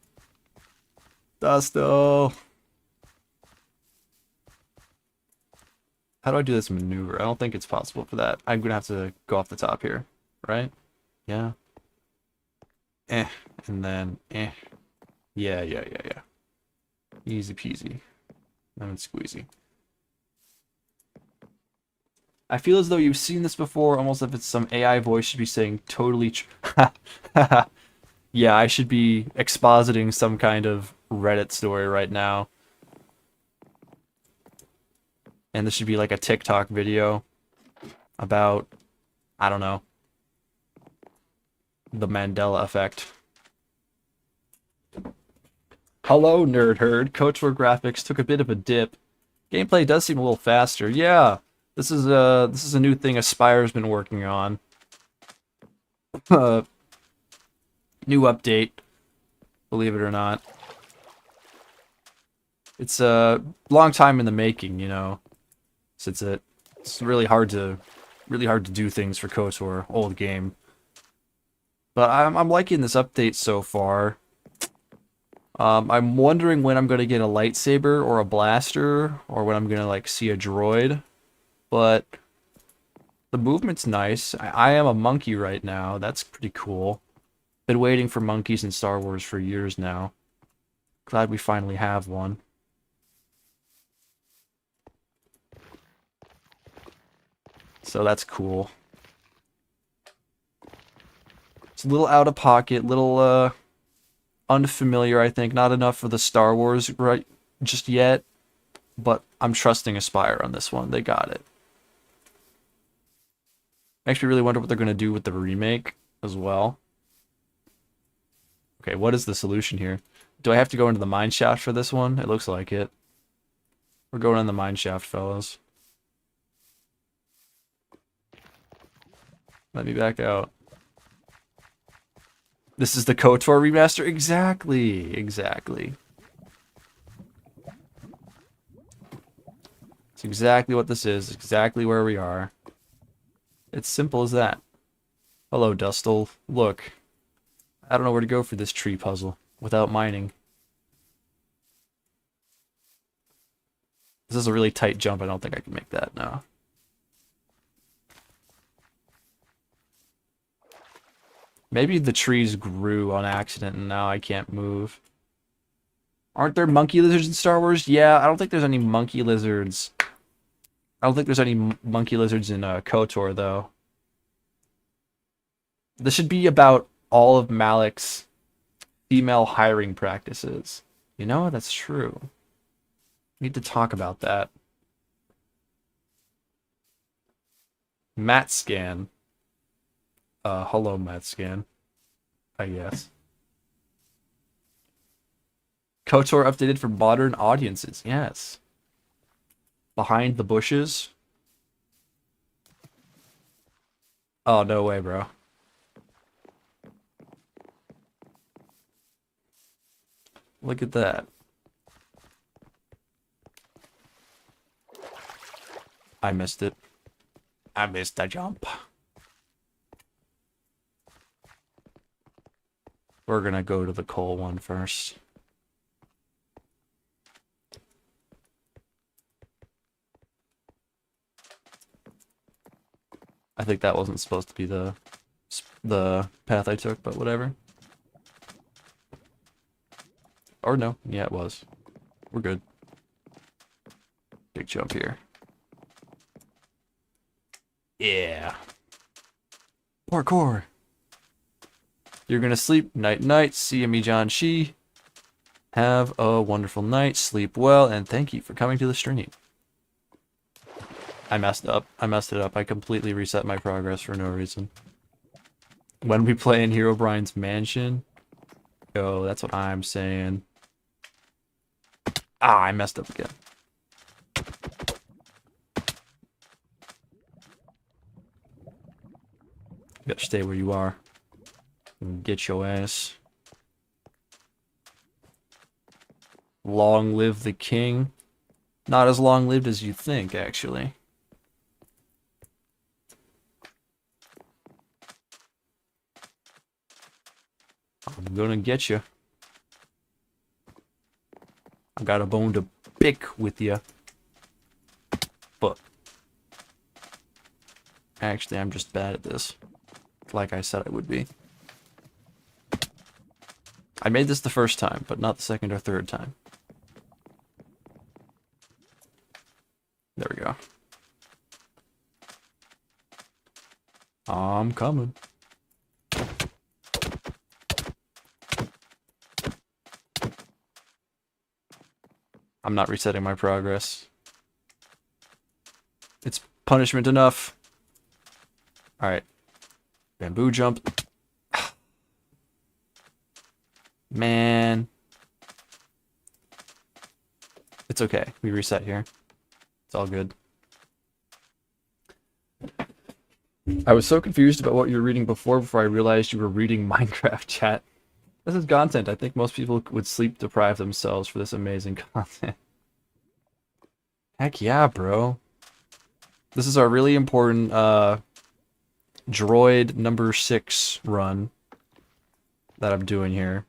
Dusto! How do I do this maneuver? I don't think it's possible for that. I'm gonna have to go off the top here, right? Yeah. And then Yeah. Easy peasy. Lemon squeezy. I feel as though you've seen this before, almost if it's some AI voice should be saying totally Yeah, I should be expositing some kind of Reddit story right now. And this should be like a TikTok video about, I don't know, the Mandela effect. Hello, Nerd Herd. KOTOR graphics took a bit of a dip. Gameplay does seem a little faster. Yeah, this is a new thing Aspire's been working on. New update, believe it or not. It's a long time in the making, you know. Since it's really hard to do things for KOTOR, old game. But I'm liking this update so far. I'm wondering when I'm gonna get a lightsaber or a blaster, or when I'm gonna like see a droid. But the movement's nice. I am a monkey right now. That's pretty cool. Been waiting for monkeys in Star Wars for years now. Glad we finally have one. So that's cool. It's a little out of pocket, little unfamiliar, I think. Not enough for the Star Wars right just yet, but I'm trusting Aspire on this one. They got it. Makes me really wonder what they're going to do with the remake as well. Okay, what is the solution here? Do I have to go into the mine shaft for this one? It looks like it. We're going in the mine shaft, fellas. Let me back out. This is the KOTOR remaster? Exactly. Exactly. It's exactly what this is. Exactly where we are. It's simple as that. Hello, Dustle. Look. I don't know where to go for this tree puzzle without mining. This is a really tight jump. I don't think I can make that now. Maybe the trees grew on accident and now I can't move. Aren't there monkey lizards in Star Wars? Yeah, I don't think there's any monkey lizards. I don't think there's any monkey lizards in KOTOR, though. This should be about all of Malik's female hiring practices. You know, that's true. We need to talk about that. Matt Scan. Hello, Matt Scan. I guess. KOTOR updated for modern audiences. Yes. Behind the bushes. Oh, no way, bro. Look at that. I missed it. I missed the jump. We're gonna go to the coal one first. I think that wasn't supposed to be the path I took, but whatever. Or no, yeah, it was. We're good. Big jump here. Yeah. Parkour. You're gonna sleep. Night night. See you, me John Shi. Have a wonderful night. Sleep well, and thank you for coming to the stream. I messed up. I messed it up. I completely reset my progress for no reason. When we play in Hero Brian's mansion. Yo, that's what I'm saying. Ah, I messed up again. You gotta stay where you are. Get your ass. Long live the king. Not as long-lived as you think, actually. I'm gonna get you. I got a bone to pick with you. But actually, I'm just bad at this. Like I said I would be. I made this the first time, but not the second or third time. There we go. I'm coming. I'm not resetting my progress. It's punishment enough. Alright. Bamboo jump. Man. It's okay. We reset here. It's all good. I was so confused about what you were reading before I realized you were reading Minecraft chat. This is content. I think most people would sleep deprive themselves for this amazing content. Heck yeah, bro. This is our really important droid number 6 run that I'm doing here.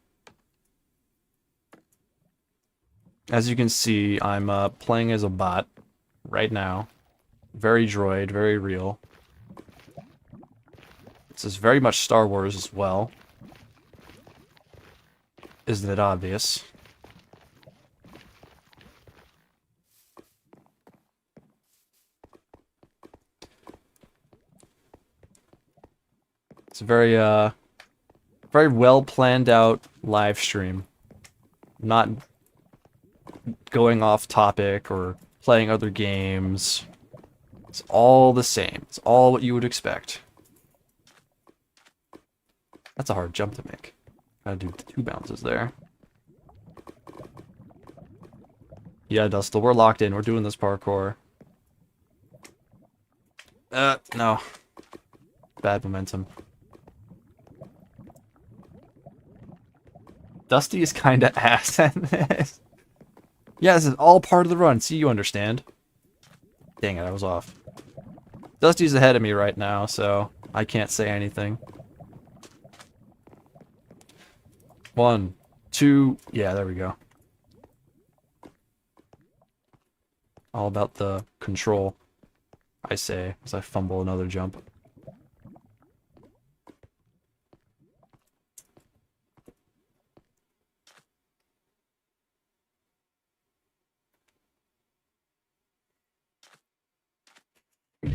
As you can see, I'm playing as a bot right now. Very droid, very real. This is very much Star Wars as well. Isn't it obvious? It's a very, very well planned out live stream. Not going off topic or playing other games. It's all the same. It's all what you would expect. That's a hard jump to make. Gotta do 2 bounces there. Yeah, Dustle, we're locked in. We're doing this parkour. No. Bad momentum. Dusty is kinda ass at this. Yeah, this is all part of the run. See, you understand. Dang it, I was off. Dusty's ahead of me right now, so I can't say anything. 1, 2, yeah, there we go. All about the control, I say, as I fumble another jump.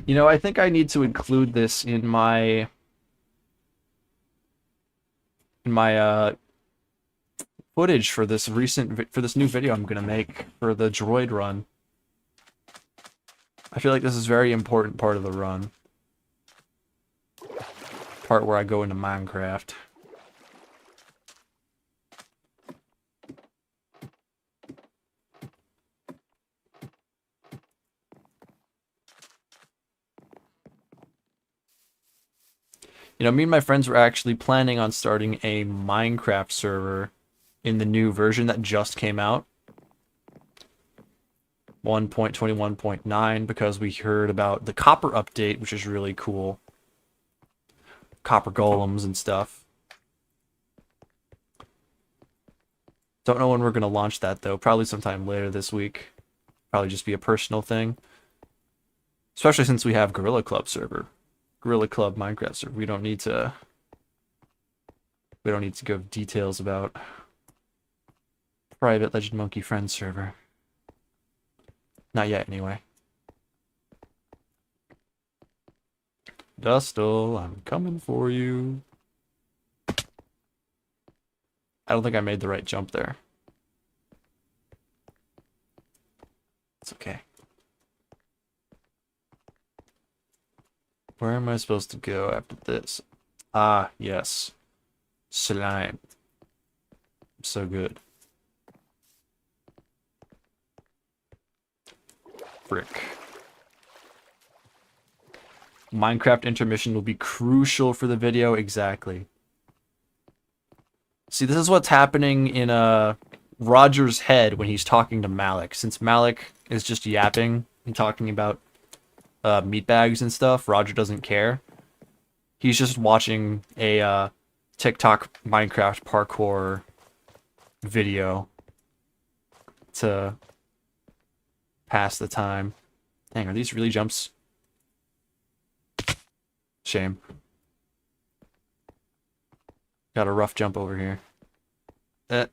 You know, I think I need to include this in my footage for this new video I'm gonna make for the droid run. I feel like this is a very important part of the run. Part where I go into Minecraft. You know, me and my friends were actually planning on starting a Minecraft server in the new version that just came out. 1.21.9, because we heard about the copper update, which is really cool. Copper golems and stuff. Don't know when we're going to launch that, though. Probably sometime later this week. Probably just be a personal thing. Especially since we have Gorilla Club server. Gorilla Club Minecraft server. We don't need to give details about private Legend Monkey friend server. Not yet, anyway. Dustle, I'm coming for you. I don't think I made the right jump there. It's okay. Where am I supposed to go after this? Ah, yes. Slime. So good. Frick. Minecraft intermission will be crucial for the video, exactly. See, this is what's happening in Roger's head when he's talking to Malik. Since Malik is just yapping and talking about meat bags and stuff, Roger doesn't care. He's just watching a TikTok Minecraft parkour video to pass the time. Dang, are these really jumps? Shame. Got a rough jump over here. I've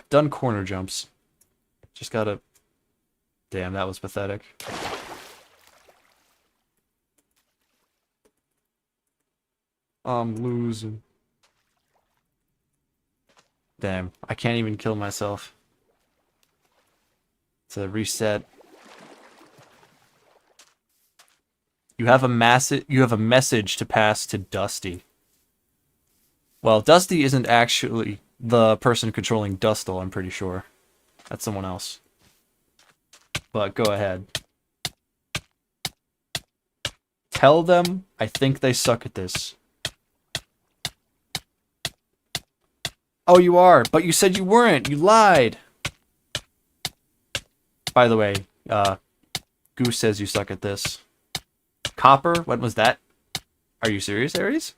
done corner jumps. Just gotta... Damn, that was pathetic. I'm losing. Damn, I can't even kill myself. To reset. You have a message to pass to Dusty. Well, Dusty isn't actually the person controlling Dustle, I'm pretty sure. That's someone else. But go ahead. Tell them I think they suck at this. Oh, you are, but you said you weren't. You lied. By the way, Goose says you suck at this. Copper? When was that? Are you serious, Ares?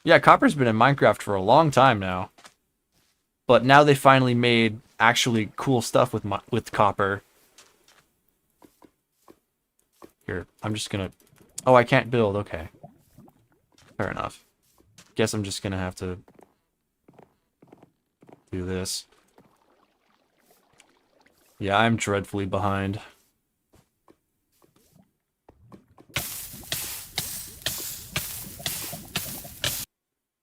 Yeah, Copper's been in Minecraft for a long time now. But now they finally made actually cool stuff with Copper. Here, I'm just gonna... Oh, I can't build. Okay. Fair enough. Guess I'm just gonna have to do this. Yeah, I'm dreadfully behind.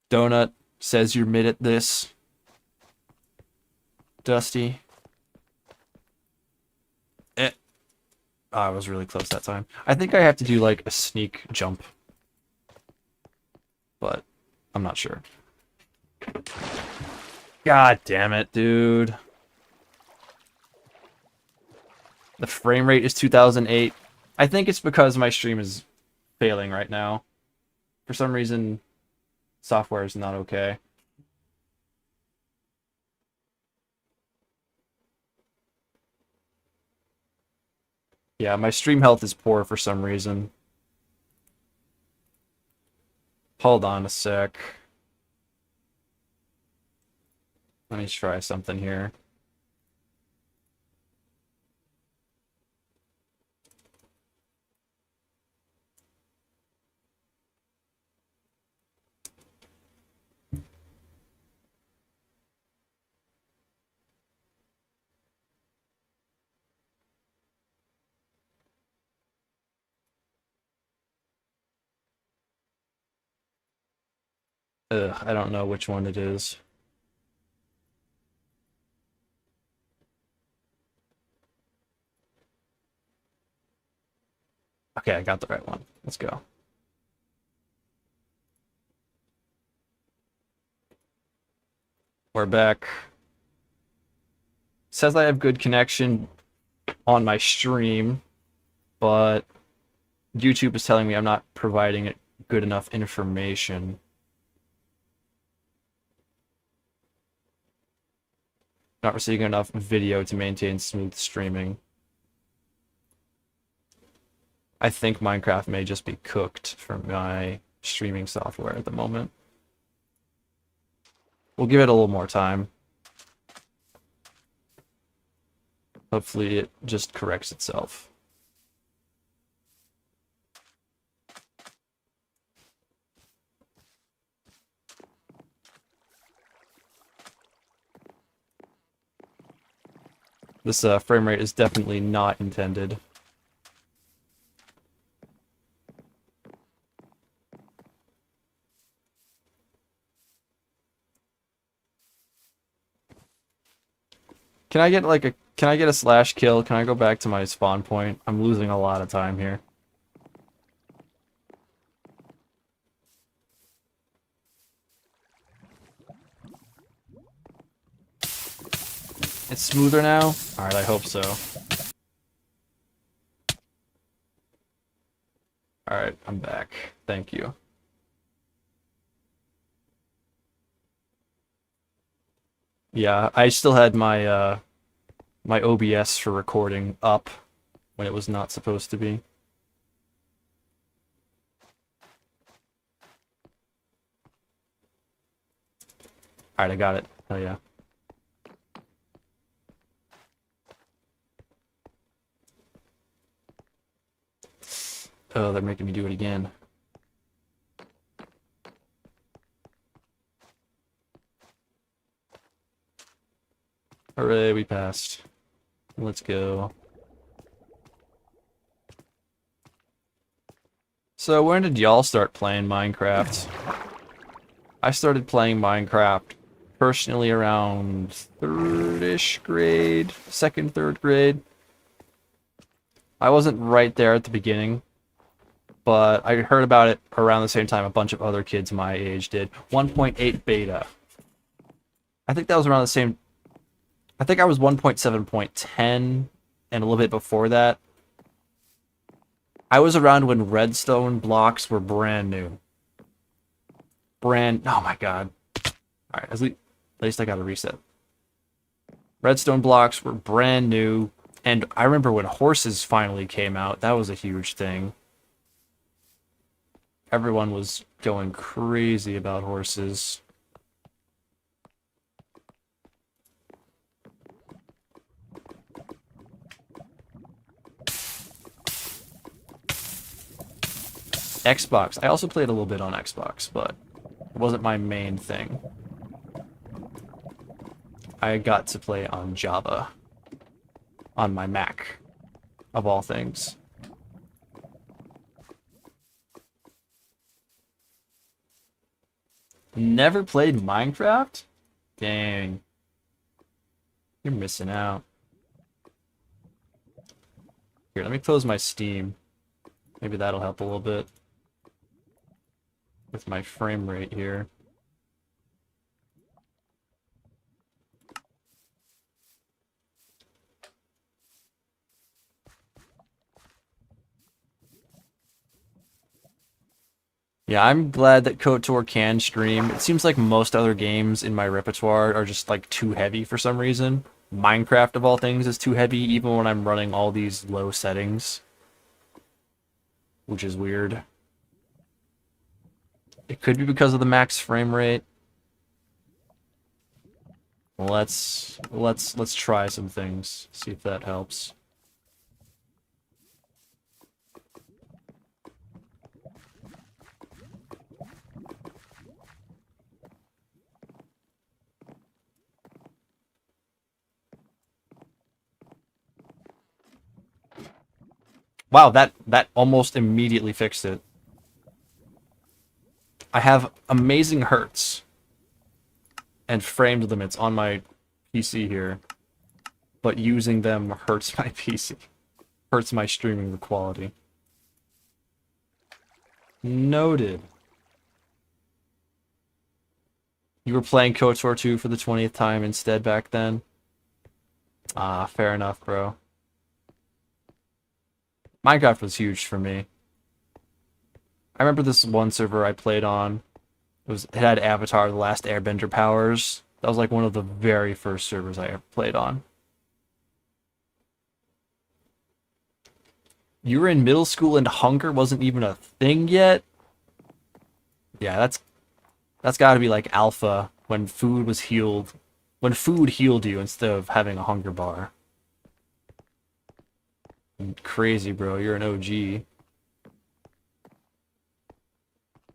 Donut says you're mid at this. Dusty. Oh, I was really close that time. I think I have to do like a sneak jump. But I'm not sure. God damn it, dude. The frame rate is 2008. I think it's because my stream is failing right now. For some reason, software is not okay. Yeah, my stream health is poor for some reason. Hold on a sec. Let me try something here. Ugh, I don't know which one it is. Okay, I got the right one. Let's go. We're back. Says I have good connection on my stream, but YouTube is telling me I'm not providing it good enough information. Not receiving enough video to maintain smooth streaming. I think Minecraft may just be cooked for my streaming software at the moment. We'll give it a little more time. Hopefully it just corrects itself. This frame rate is definitely not intended. Can I get like can I get a slash kill? Can I go back to my spawn point? I'm losing a lot of time here. It's smoother now? Alright, I hope so. Alright, Alright, I'm back. Thank you. Yeah, I still had my my OBS for recording up when it was not supposed to be. Alright, I got it. Oh yeah. Oh, they're making me do it again. Hooray, we passed. Let's go. So when did y'all start playing Minecraft? I started playing Minecraft personally around 3rd-ish grade, 2nd, 3rd grade. I wasn't right there at the beginning, but I heard about it around the same time a bunch of other kids my age did. 1.8 beta. I think that was around the same... I think I was 1.7.10 and a little bit before that. I was around when redstone blocks were brand new. Oh my god. Alright, at least I got a reset. Redstone blocks were brand new, and I remember when horses finally came out, that was a huge thing. Everyone was going crazy about horses. Xbox. I also played a little bit on Xbox, but it wasn't my main thing. I got to play on Java. On my Mac. Of all things. Never played Minecraft? Dang. You're missing out. Here, let me close my Steam. Maybe that'll help a little bit. With my frame rate here. Yeah, I'm glad that KOTOR can stream. It seems like most other games in my repertoire are just like too heavy for some reason. Minecraft of all things is too heavy even when I'm running all these low settings. Which is weird. It could be because of the max frame rate. Let's try some things. See if that helps. Wow, that almost immediately fixed it. I have amazing hertz and frame limits on my PC here, but using them hurts my PC. Hurts my streaming quality. Noted. You were playing KOTOR 2 for the 20th time instead back then? Ah, fair enough, bro. Minecraft was huge for me. I remember this one server I played on. It had Avatar: The Last Airbender powers. That was like one of the very first servers I ever played on. You were in middle school and hunger wasn't even a thing yet? Yeah, that's got to be like alpha when food was healed. When food healed you instead of having a hunger bar. Crazy, bro. You're an OG.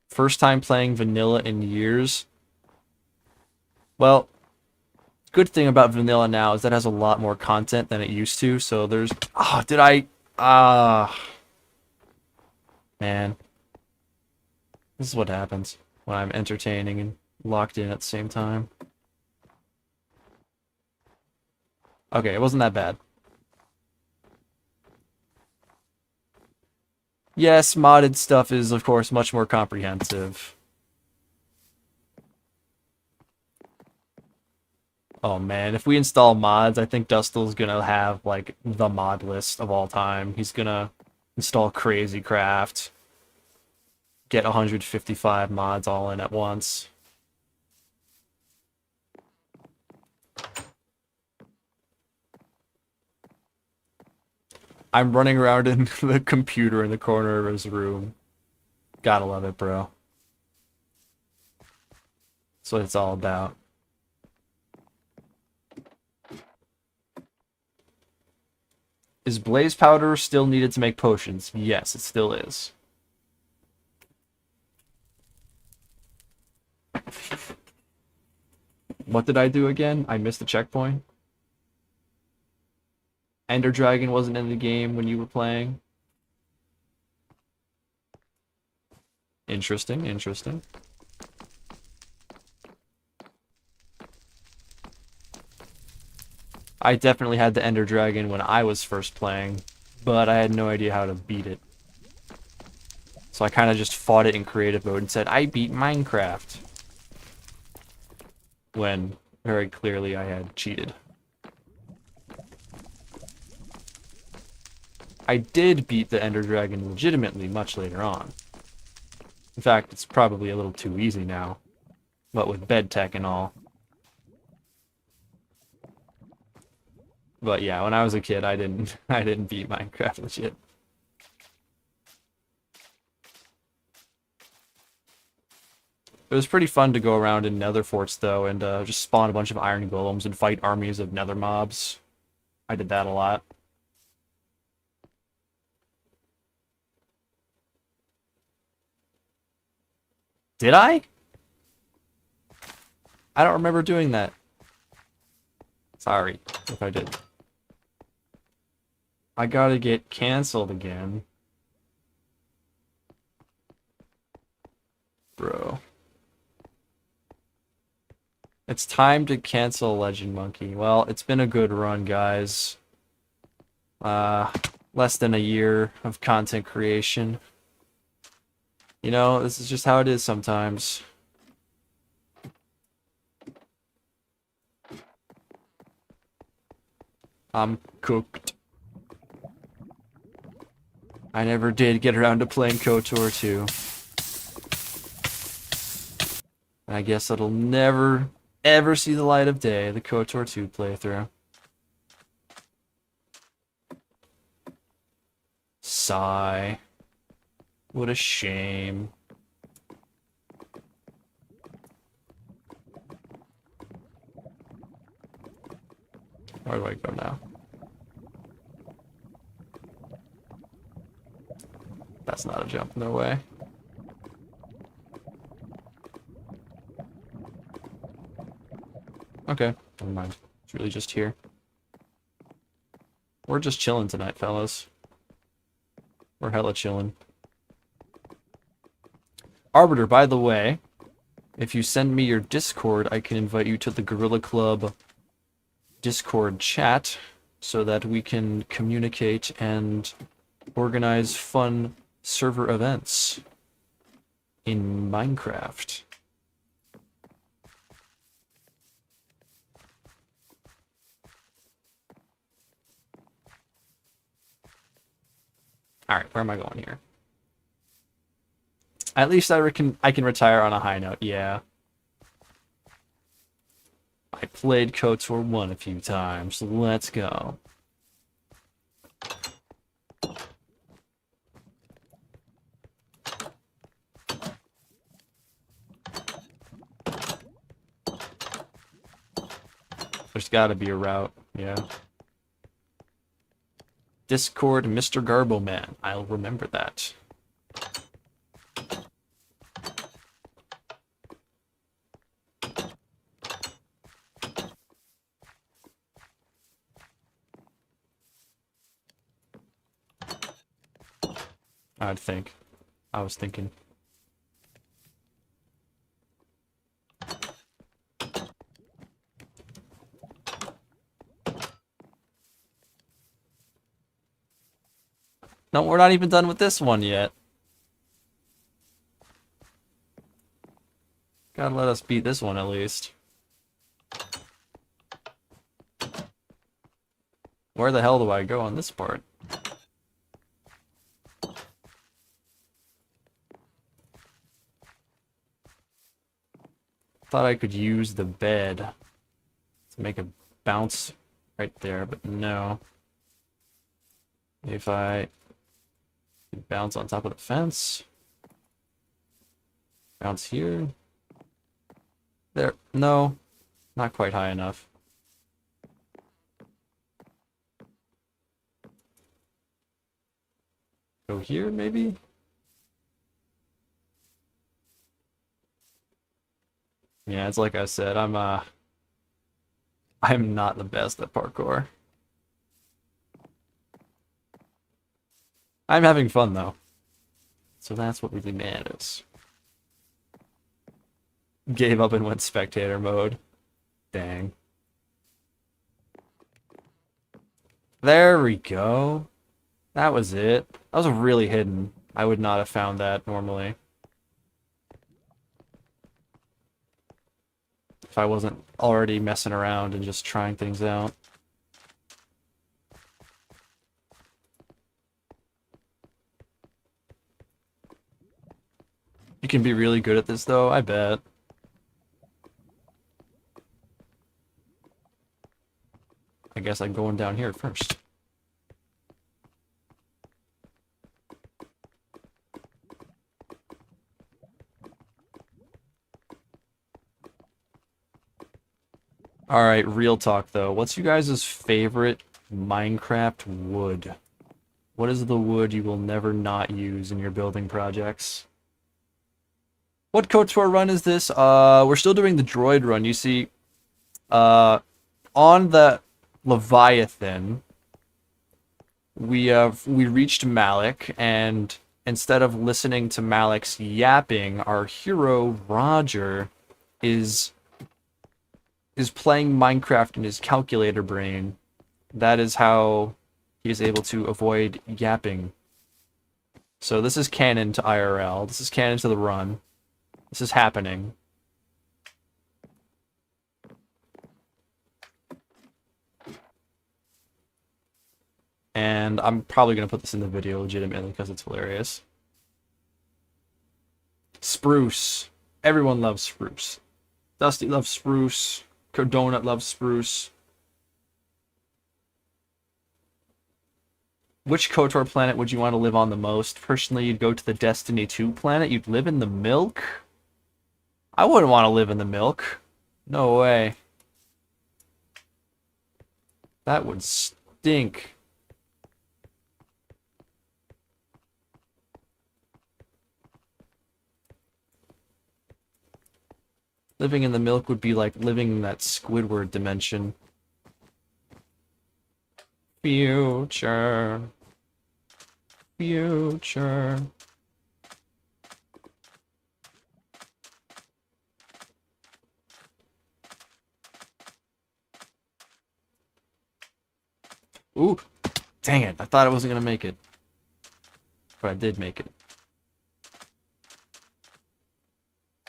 First time playing vanilla in years. Well, good thing about vanilla now is that it has a lot more content than it used to. So there's... Oh, did I... Man. This is what happens when I'm entertaining and locked in at the same time. Okay, it wasn't that bad. Yes, modded stuff is, of course, much more comprehensive. Oh man, if we install mods, I think Dustel's gonna have, like, the mod list of all time. He's gonna install Crazy Craft, get 155 mods all in at once. I'm running around in the computer in the corner of his room. Gotta love it, bro. That's what it's all about. Is blaze powder still needed to make potions? Yes, it still is. What did I do again? I missed the checkpoint. Ender Dragon wasn't in the game when you were playing. Interesting, interesting. I definitely had the Ender Dragon when I was first playing, but I had no idea how to beat it. So I kind of just fought it in creative mode and said, I beat Minecraft. When very clearly I had cheated. I did beat the Ender Dragon legitimately much later on. In fact, it's probably a little too easy now. What with bed tech and all. But yeah, when I was a kid, I didn't beat Minecraft legit. It was pretty fun to go around in nether forts though, and just spawn a bunch of iron golems and fight armies of nether mobs. I did that a lot. Did I? I don't remember doing that. Sorry if I did. I gotta get canceled again. Bro. It's time to cancel Legend Monkey. Well, it's been a good run, guys. Less than a year of content creation. You know, this is just how it is sometimes. I'm cooked. I never did get around to playing KOTOR 2. I guess it'll never, ever see the light of day, the KOTOR 2 playthrough. Sigh. What a shame. Where do I go now? That's not a jump, no way. Okay, never mind. It's really just here. We're just chilling tonight, fellas. We're hella chilling. Arbiter, by the way, if you send me your Discord, I can invite you to the Gorilla Club Discord chat so that we can communicate and organize fun server events in Minecraft. Alright, where am I going here? At least I can retire on a high note, yeah. I played KOTOR 1 a few times, so let's go. There's gotta be a route, yeah. Discord Mr. Garbo Man, I'll remember that. I'd think. I was thinking. No, we're not even done with this one yet. Gotta let us beat this one at least. Where the hell do I go on this part? Thought I could use the bed to make a bounce right there, but no. If I bounce on top of the fence, bounce here. There, no, not quite high enough. Go here, maybe? Yeah, it's like I said, I'm not the best at parkour. I'm having fun though. So that's what really matters. Gave up and went spectator mode. Dang. There we go. That was it. That was really hidden. I would not have found that normally. If I wasn't already messing around and just trying things out. You can be really good at this though, I bet. I guess I'm going down here first. Alright, real talk though. What's you guys' favorite Minecraft wood? What is the wood you will never not use in your building projects? What KOTOR run is this? We're still doing the droid run. You see, on the Leviathan, we reached Malik, and instead of listening to Malik's yapping, our hero Roger is playing Minecraft in his calculator brain. That is how he is able to avoid yapping. So this is canon to IRL. This is canon to the run. This is happening. And I'm probably going to put this in the video legitimately because it's hilarious. Spruce. Everyone loves spruce. Dusty loves spruce. Donut loves spruce. Which KOTOR planet would you want to live on the most? Personally, you'd go to the Destiny 2 planet. You'd live in the milk? I wouldn't want to live in the milk. No way. That would stink. Living in the milk would be like living in that Squidward dimension. Future. Future. Ooh, dang it. I thought I wasn't going to make it. But I did make it.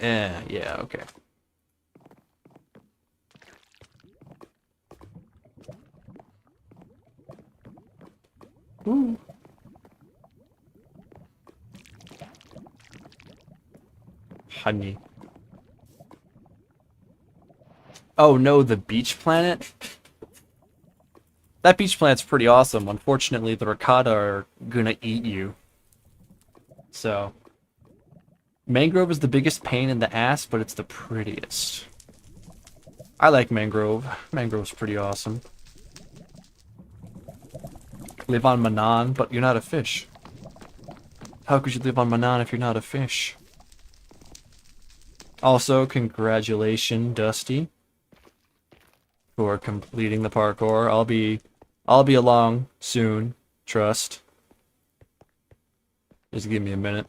Yeah, okay. Ooh. Honey. Oh no, the beach planet? That beach planet's pretty awesome. Unfortunately, the Rakata are gonna eat you. So, mangrove is the biggest pain in the ass, but it's the prettiest. I like mangrove. Mangrove's pretty awesome. Live on Manan, but you're not a fish. How could you live on Manan if you're not a fish? Also, congratulations, Dusty, for completing the parkour. I'll be along soon. Trust. Just give me a minute.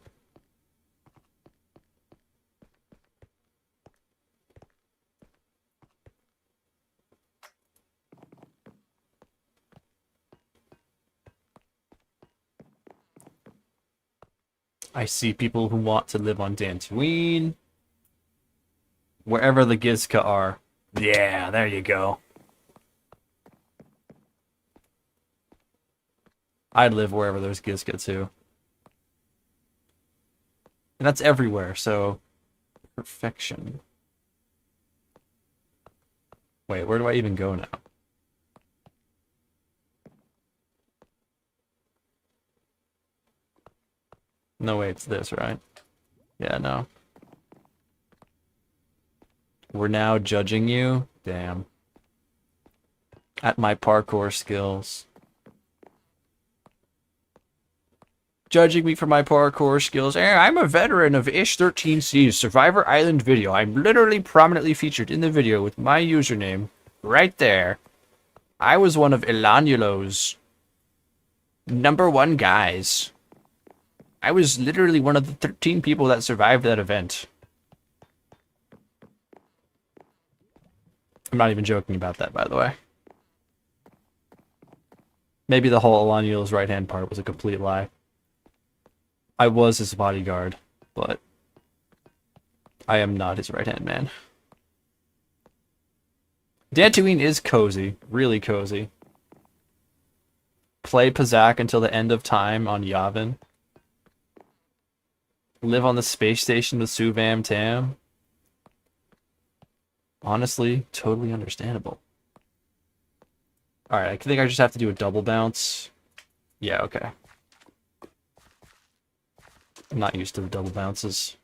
I see people who want to live on Dantooine. Wherever the Gizka are. Yeah, there you go. I'd live wherever there's Gizka too. And that's everywhere, so perfection. Wait, where do I even go now? No, wait, it's this, right? Yeah, no. We're now judging you? Damn. At my parkour skills. Judging me for my parkour skills. I'm a veteran of Ish13C's Survivor Island video. I'm literally prominently featured in the video with my username right there. I was one of Elanulo's #1 guys. I was literally one of the 13 people that survived that event. I'm not even joking about that, by the way. Maybe the whole Elanulo's right-hand part was a complete lie. I was his bodyguard, but I am not his right-hand man. Dantooine is cozy, really cozy. Play Pazak until the end of time on Yavin. Live on the space station with Suvam Tam. Honestly, totally understandable. Alright, I think I just have to do a double bounce. Yeah, okay. I'm not used to the double bounces.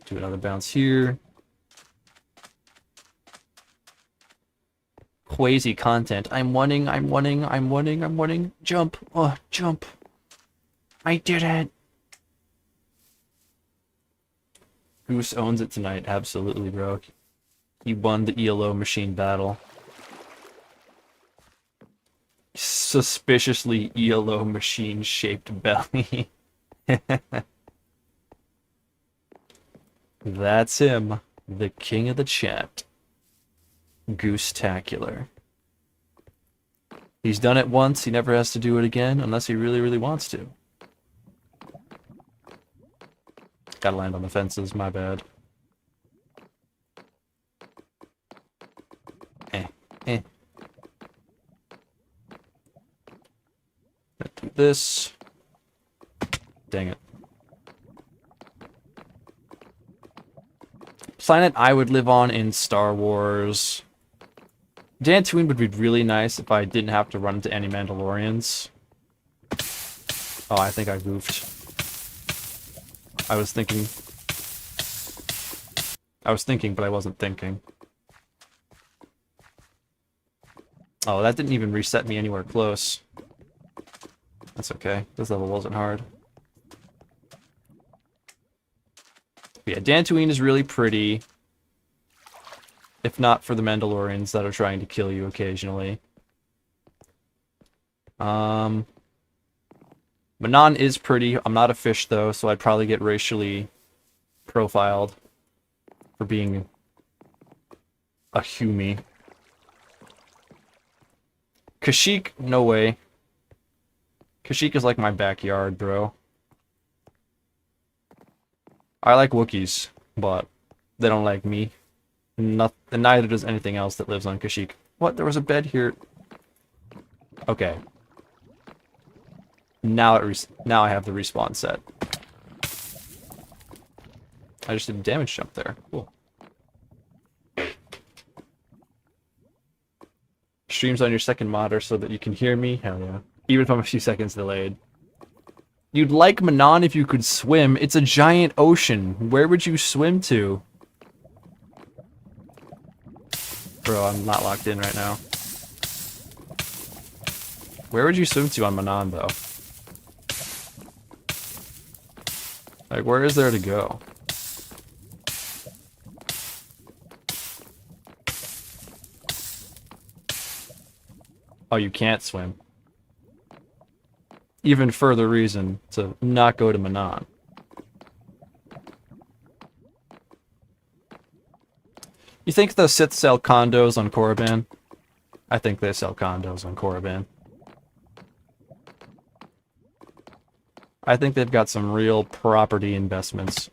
Do another bounce here. Quasi content. I'm winning. Jump. Oh, jump. I did it. Goose owns it tonight. Absolutely, bro. He won the ELO machine battle. Suspiciously ELO machine-shaped belly. That's him. The king of the chat. Goose-tacular. He's done it once, he never has to do it again, unless he really, really wants to. Gotta land on the fences, my bad. Let's do this. Dang it. Planet I would live on in Star Wars. Dantooine would be really nice if I didn't have to run into any Mandalorians. Oh, I think I goofed. I was thinking, but I wasn't thinking. Oh, that didn't even reset me anywhere close. That's okay. This level wasn't hard. But yeah, Dantooine is really pretty. If not for the Mandalorians that are trying to kill you occasionally. Manon is pretty. I'm not a fish, though, so I'd probably get racially profiled for being a Humi. Kashyyyk, no way. Kashyyyk is like my backyard, bro. I like Wookiees, but they don't like me. And neither does anything else that lives on Kashyyyk. What? There was a bed here. Okay. Now I have the respawn set. I just did a damage jump there. Cool. Streams on your second monitor so that you can hear me? Hell yeah. Even if I'm a few seconds delayed. You'd like Manon if you could swim. It's a giant ocean. Where would you swim to? Bro, I'm not locked in right now. Where would you swim to on Manon, though? Like, where is there to go? Oh, you can't swim. Even further reason to not go to Manon. You think the Sith sell condos on Korriban? I think they sell condos on Korriban. I think they've got some real property investments.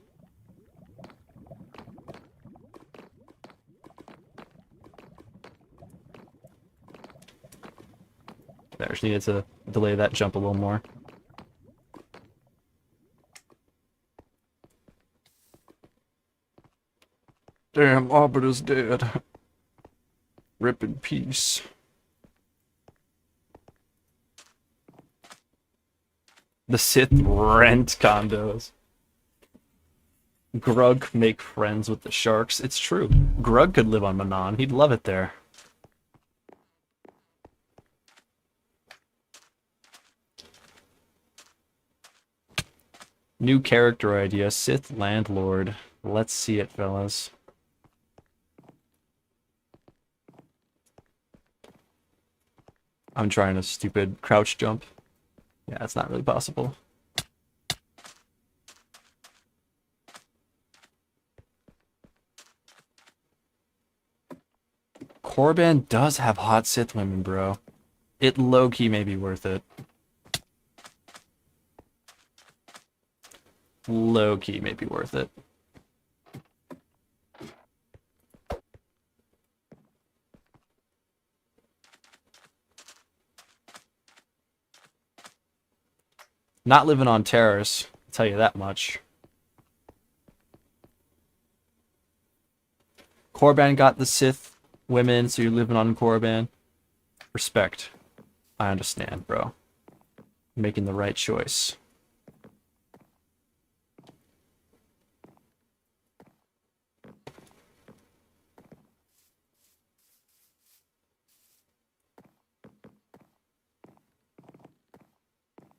There, just needed to delay that jump a little more. Damn, Arbiter's dead. Rip in peace. The Sith rent condos. Grug make friends with the sharks. It's true. Grug could live on Manon. He'd love it there. New character idea. Sith Landlord. Let's see it, fellas. I'm trying a stupid crouch jump. Yeah, it's not really possible. Korriban does have hot Sith women, bro. It low-key may be worth it. Low-key may be worth it. Not living on Terrace, I'll tell you that much. Korriban got the Sith women, so you're living on Korriban. Respect. I understand, bro. Making the right choice.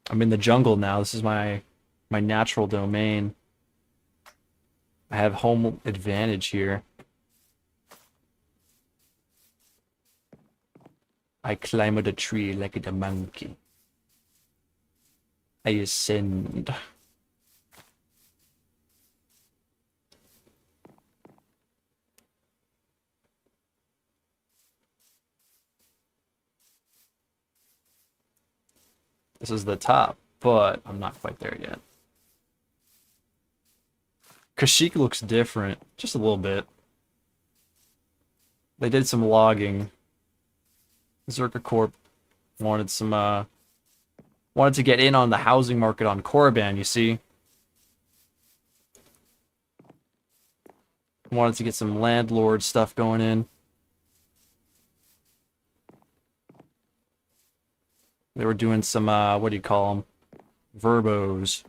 I'm in the jungle now. This is my natural domain. I have home advantage here. I climb a tree like a monkey. I ascend. This is the top, but I'm not quite there yet. Kashyyyk looks different, just a little bit. They did some logging. Zerka Corp wanted some wanted to get in on the housing market on Korriban, you see. Wanted to get some landlord stuff going in. They were doing some what do you call them? Verbos.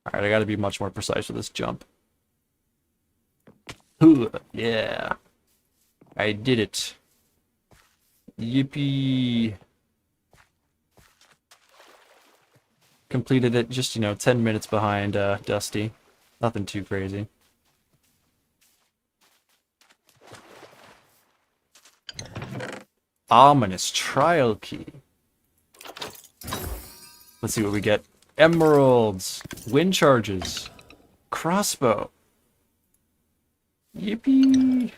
Alright, I gotta be much more precise with this jump. Yeah. I did it. Yippee. Completed it just, 10 minutes behind Dusty. Nothing too crazy. Ominous trial key. Let's see what we get. Emeralds. Wind charges. Crossbow. Yippee.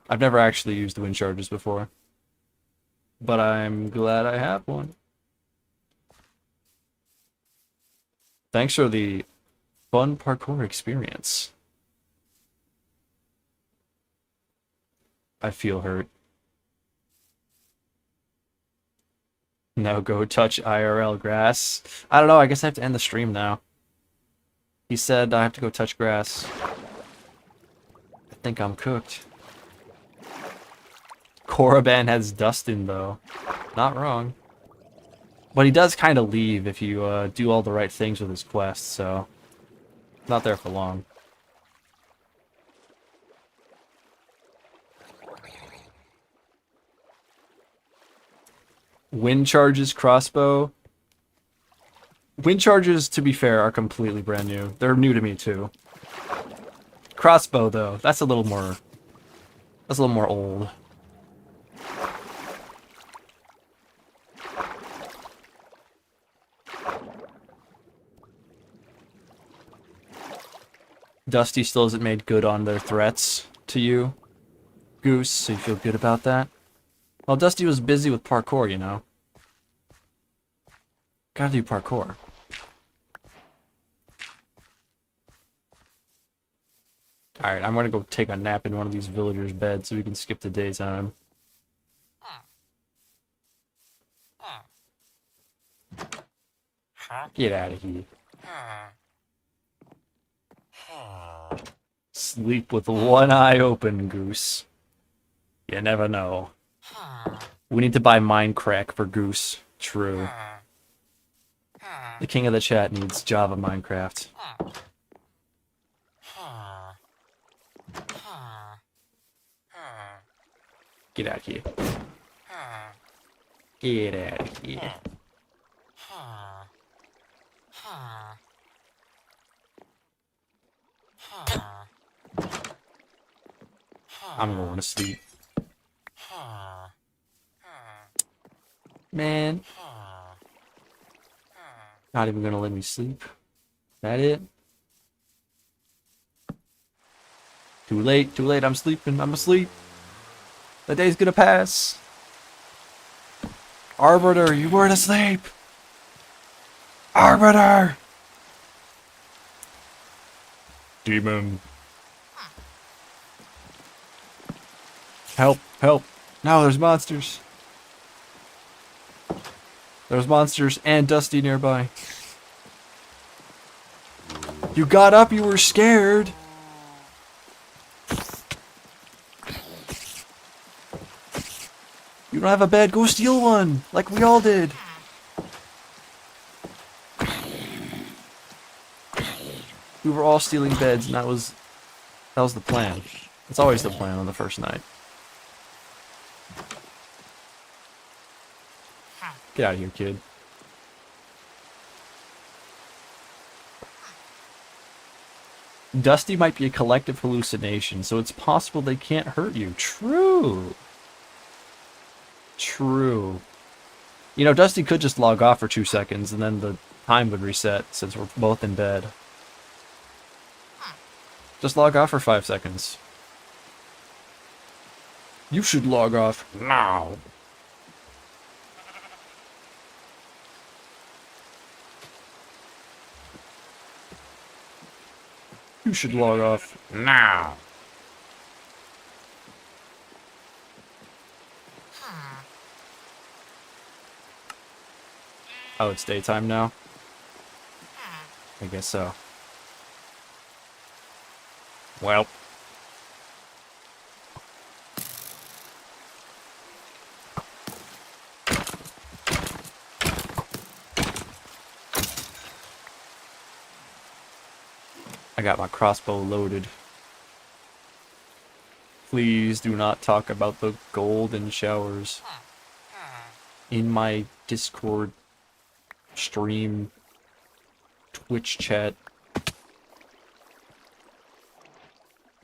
I've never actually used the wind charges before, but I'm glad I have one. Thanks for the fun parkour experience. I feel hurt. Now go touch IRL grass. I don't know, I guess I have to end the stream now. He said I have to go touch grass. I think I'm cooked. Korriban has Dustin, though. Not wrong. But he does kind of leave if you do all the right things with his quest, so... Not there for long. Wind charges, crossbow. Wind charges, to be fair, are completely brand new. They're new to me, too. Crossbow, though, that's a little more old. Dusty still hasn't made good on their threats to you, Goose, so you feel good about that? Well, Dusty was busy with parkour, you know. Gotta do parkour. Alright, I'm gonna go take a nap in one of these villagers' beds so we can skip the daytime. Get out of here. Sleep with one eye open, Goose. You never know. We need to buy mine crack for Goose. True. The king of the chat needs Java Minecraft. Get out of here. Get out of here. I'm going to sleep. Man. Not even gonna let me sleep. That it? Too late, I'm sleeping, I'm asleep. The day's gonna pass. Arbiter, you weren't asleep! Arbiter! Demon. Help, help. No, there's monsters. There's monsters and Dusty nearby. You got up, you were scared. You don't have a bed, go steal one, like we all did. We were all stealing beds, and that was the plan. It's always the plan on the first night. Get out of here, kid. Dusty might be a collective hallucination, so it's possible they can't hurt you. True. True. You know, Dusty could just log off for 2 seconds, and then the time would reset, since we're both in bed. Just log off for 5 seconds. You should log off now. You should log off now. Oh, it's daytime now? I guess so. Well. I got my crossbow loaded. Please do not talk about the golden showers in my Discord stream Twitch chat.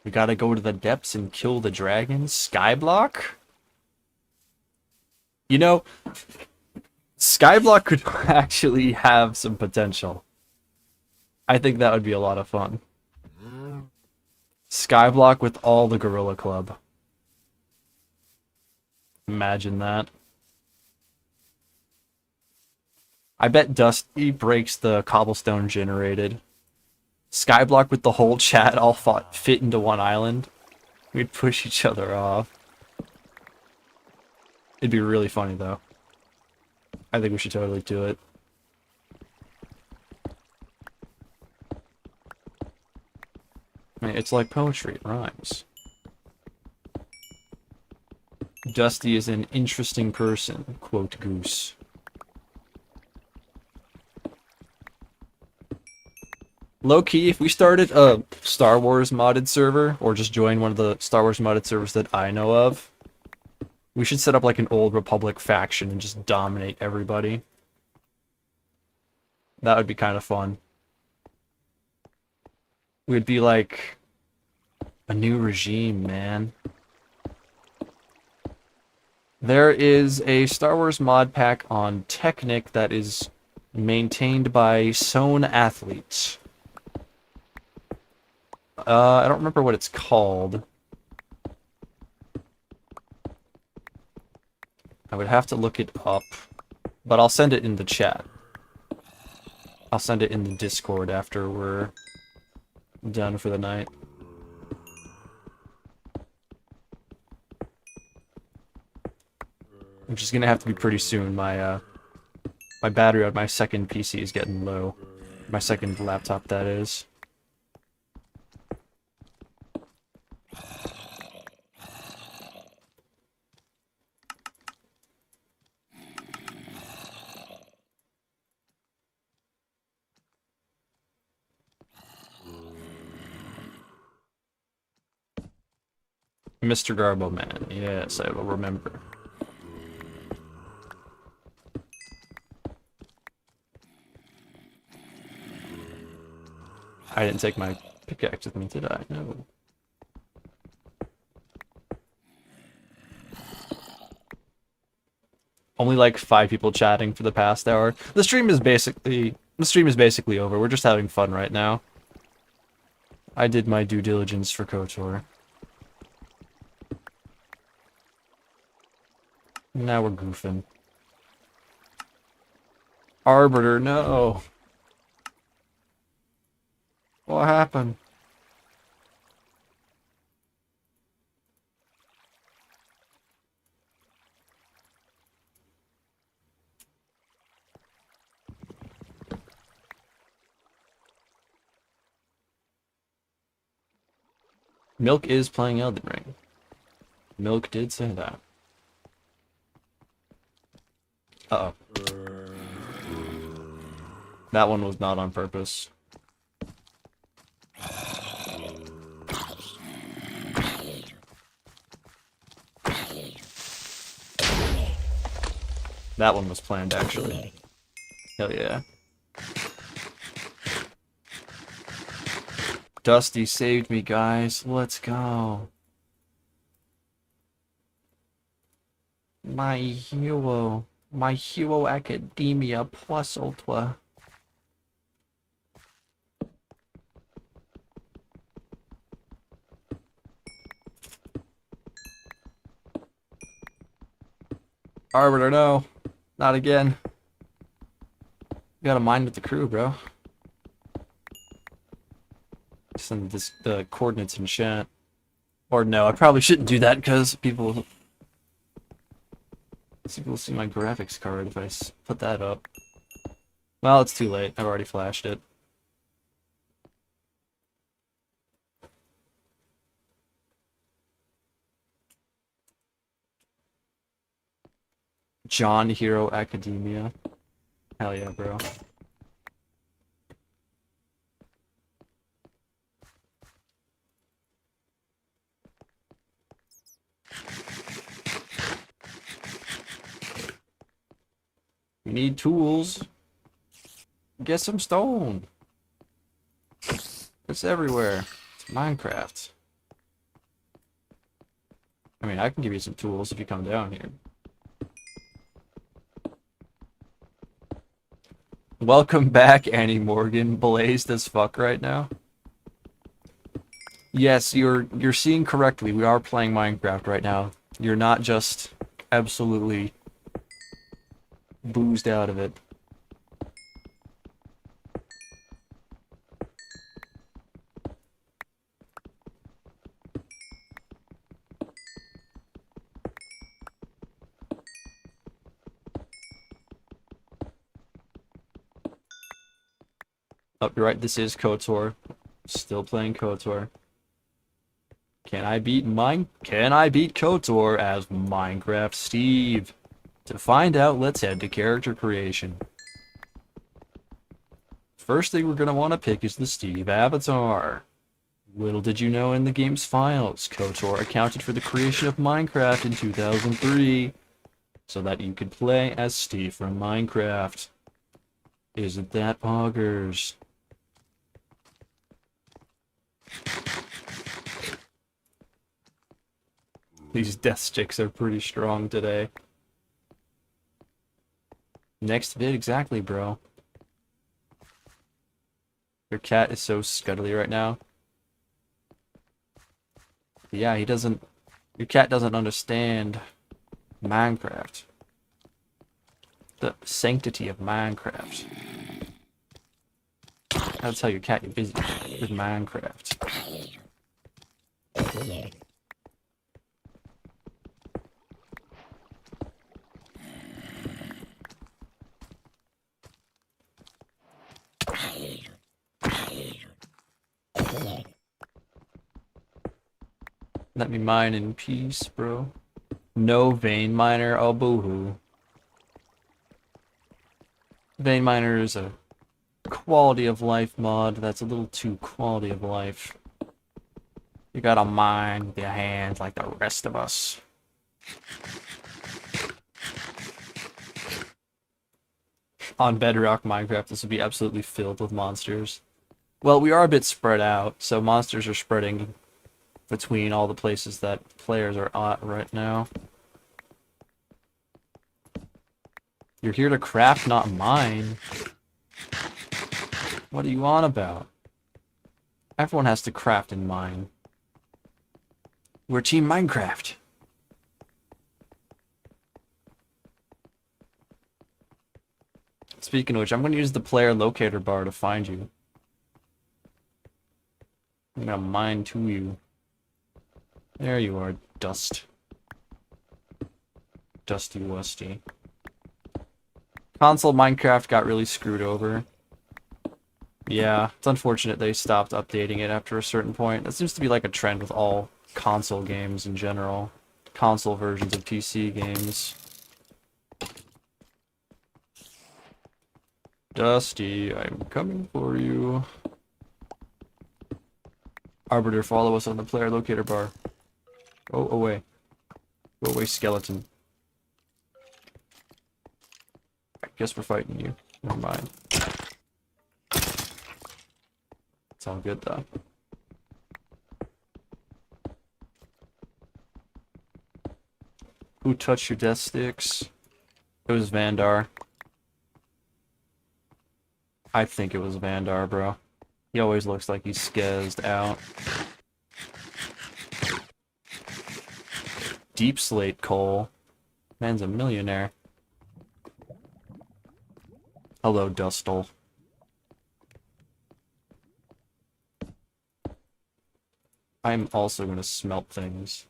We gotta go to the depths and kill the dragon. Skyblock? You know, Skyblock could actually have some potential. I think that would be a lot of fun. Skyblock with all the Gorilla Club. Imagine that. I bet Dusty breaks the cobblestone generated. Skyblock with the whole chat all fit into one island. We'd push each other off. It'd be really funny though. I think we should totally do it. I mean, it's like poetry, it rhymes. Dusty is an interesting person, quote Goose. Low-key, if we started a Star Wars modded server, or just join one of the Star Wars modded servers that I know of, we should set up like an Old Republic faction and just dominate everybody. That would be kind of fun. We'd be like a new regime, man. There is a Star Wars mod pack on Technic that is maintained by Sewn Athletes. I don't remember what it's called. I would have to look it up, but I'll send it in the chat. I'll send it in the Discord after we're done for the night. Which is gonna have to be pretty soon. My My battery on my second PC is getting low. My second laptop, that is. Mr. Garbo Man. Yes, I will remember. I didn't take my pickaxe with me, did I? No. Only like 5 people chatting for the past hour. The stream is basically over. We're just having fun right now. I did my due diligence for KOTOR. Now we're goofing. Arbiter, no. What happened? Milk is playing Elden Ring. Milk did say that. Uh-oh. That one was not on purpose. That one was planned, actually. Hell yeah. Dusty saved me, guys. Let's go. My hero. My Hero Academia Plus Ultra. Arbiter, no. Not again. You gotta mind with the crew, bro. Send the coordinates in chat. Or no, I probably shouldn't do that because people will see my graphics card if I put that up. Well, it's too late. I've already flashed it. John Hero Academia. Hell yeah, bro. We need tools. Get some stone. It's everywhere. It's Minecraft. I mean, I can give you some tools if you come down here. Welcome back, Annie Morgan. Blazed as fuck right now. Yes, you're seeing correctly. We are playing Minecraft right now. You're not just absolutely boozed out of it. Oh, you're right, this is KOTOR. Still playing KOTOR. Can I beat KOTOR as Minecraft Steve? To find out, let's head to character creation. First thing we're gonna want to pick is the Steve avatar. Little did you know, in the game's files, KOTOR accounted for the creation of Minecraft in 2003, so that you could play as Steve from Minecraft. Isn't that poggers? These death sticks are pretty strong today. Next vid, exactly, bro. Your cat is so scuttly right now. Yeah, your cat doesn't understand Minecraft. The sanctity of Minecraft. I'll tell your cat you're busy with Minecraft. Let me mine in peace, bro. No vein miner, oh boo-hoo. Vein miner is a quality of life mod that's a little too quality of life. You gotta mine with your hands like the rest of us. On Bedrock Minecraft, this would be absolutely filled with monsters. Well, we are a bit spread out, so monsters are spreading between all the places that players are at right now. You're here to craft, not mine. What are you on about? Everyone has to craft and mine. We're Team Minecraft. Speaking of which, I'm going to use the player locator bar to find you. I'm going to mine to you. There you are, dust. Dusty Wusty. Console Minecraft got really screwed over. Yeah, it's unfortunate they stopped updating it after a certain point. That seems to be like a trend with all console games in general. Console versions of PC games. Dusty, I'm coming for you. Arbiter, follow us on the player locator bar. Go away. Go away, skeleton. I guess we're fighting you. Never mind. It's all good, though. Who touched your death sticks? It was Vandar. I think it was Vandar, bro. He always looks like he's skezzed out. Deep slate coal. Man's a millionaire. Hello, Dustle. I'm also gonna smelt things.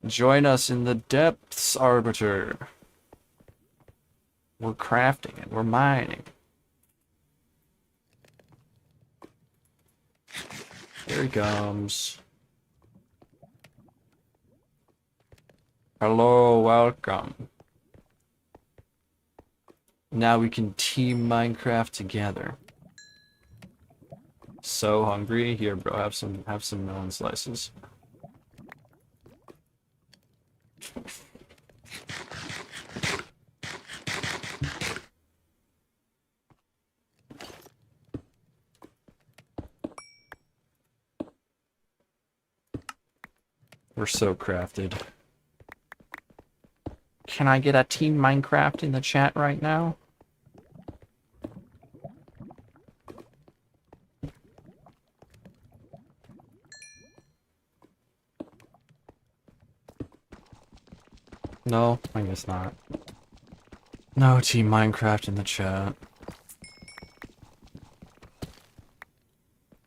Join us in the depths, Arbiter. We're crafting and we're mining. Here he comes. Hello, welcome. Now we can team Minecraft together. So hungry. Here, bro, have some melon slices. We're so crafted. Can I get a Team Minecraft in the chat right now? No, I guess not. No Team Minecraft in the chat.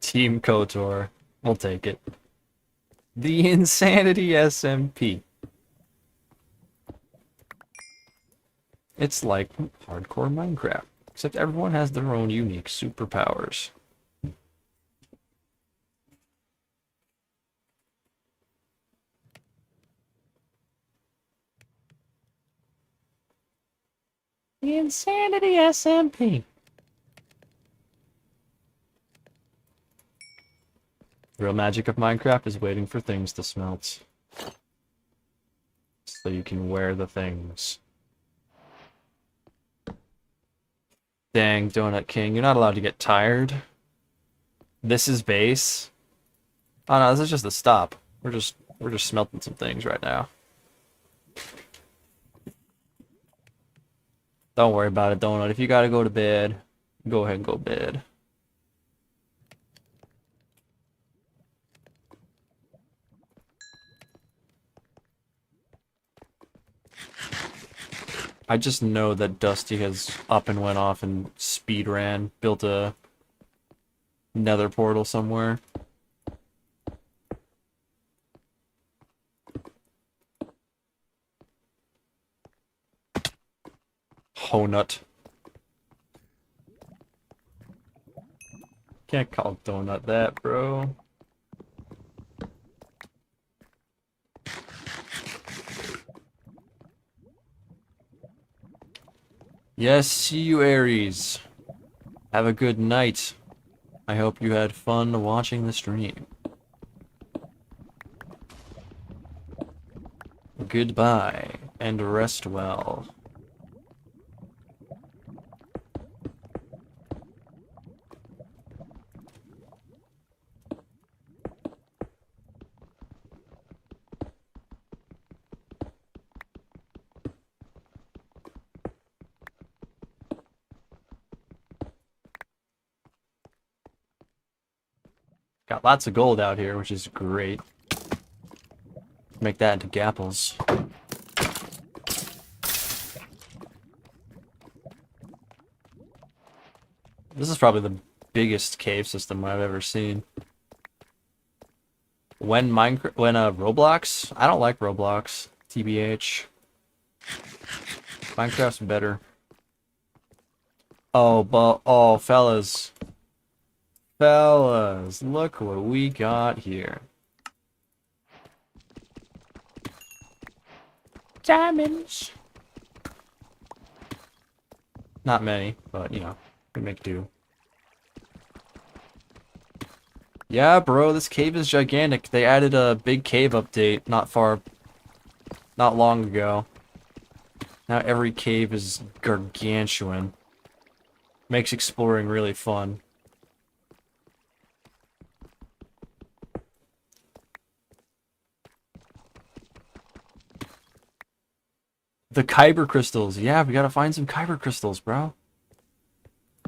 Team KOTOR. We'll take it. The Insanity SMP. It's like hardcore Minecraft, except everyone has their own unique superpowers. The Insanity SMP. The real magic of Minecraft is waiting for things to smelt. So you can wear the things. Dang, Donut King, you're not allowed to get tired. This is base. Oh no, this is just the stop. We're just smelting some things right now. Don't worry about it, Donut. If you gotta go to bed, go ahead and go to bed. I just know that Dusty has up and went off and speed ran, built a nether portal somewhere. Honut. Can't call donut that, bro. Yes, see you, Aries. Have a good night. I hope you had fun watching the stream. Goodbye, and rest well. Got lots of gold out here, which is great. Make that into gapples. This is probably the biggest cave system I've ever seen. When Roblox? I don't like Roblox, TBH. Minecraft's better. Oh, fellas. Fellas, look what we got here. Diamonds. Not many, but you know, we make do. Yeah, bro, this cave is gigantic. They added a big cave update not long ago. Now every cave is gargantuan. Makes exploring really fun. The Kyber crystals. Yeah, we gotta find some Kyber crystals, bro.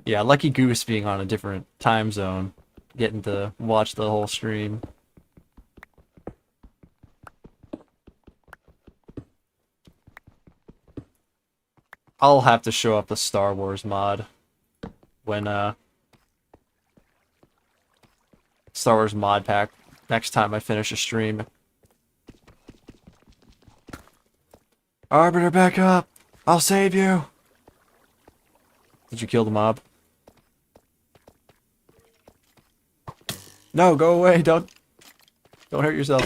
Yeah, lucky Goose being on a different time zone. Getting to watch the whole stream. I'll have to show up the Star Wars mod when Star Wars mod pack next time I finish a stream. Arbiter, back up! I'll save you! Did you kill the mob? No, go away! Don't hurt yourself.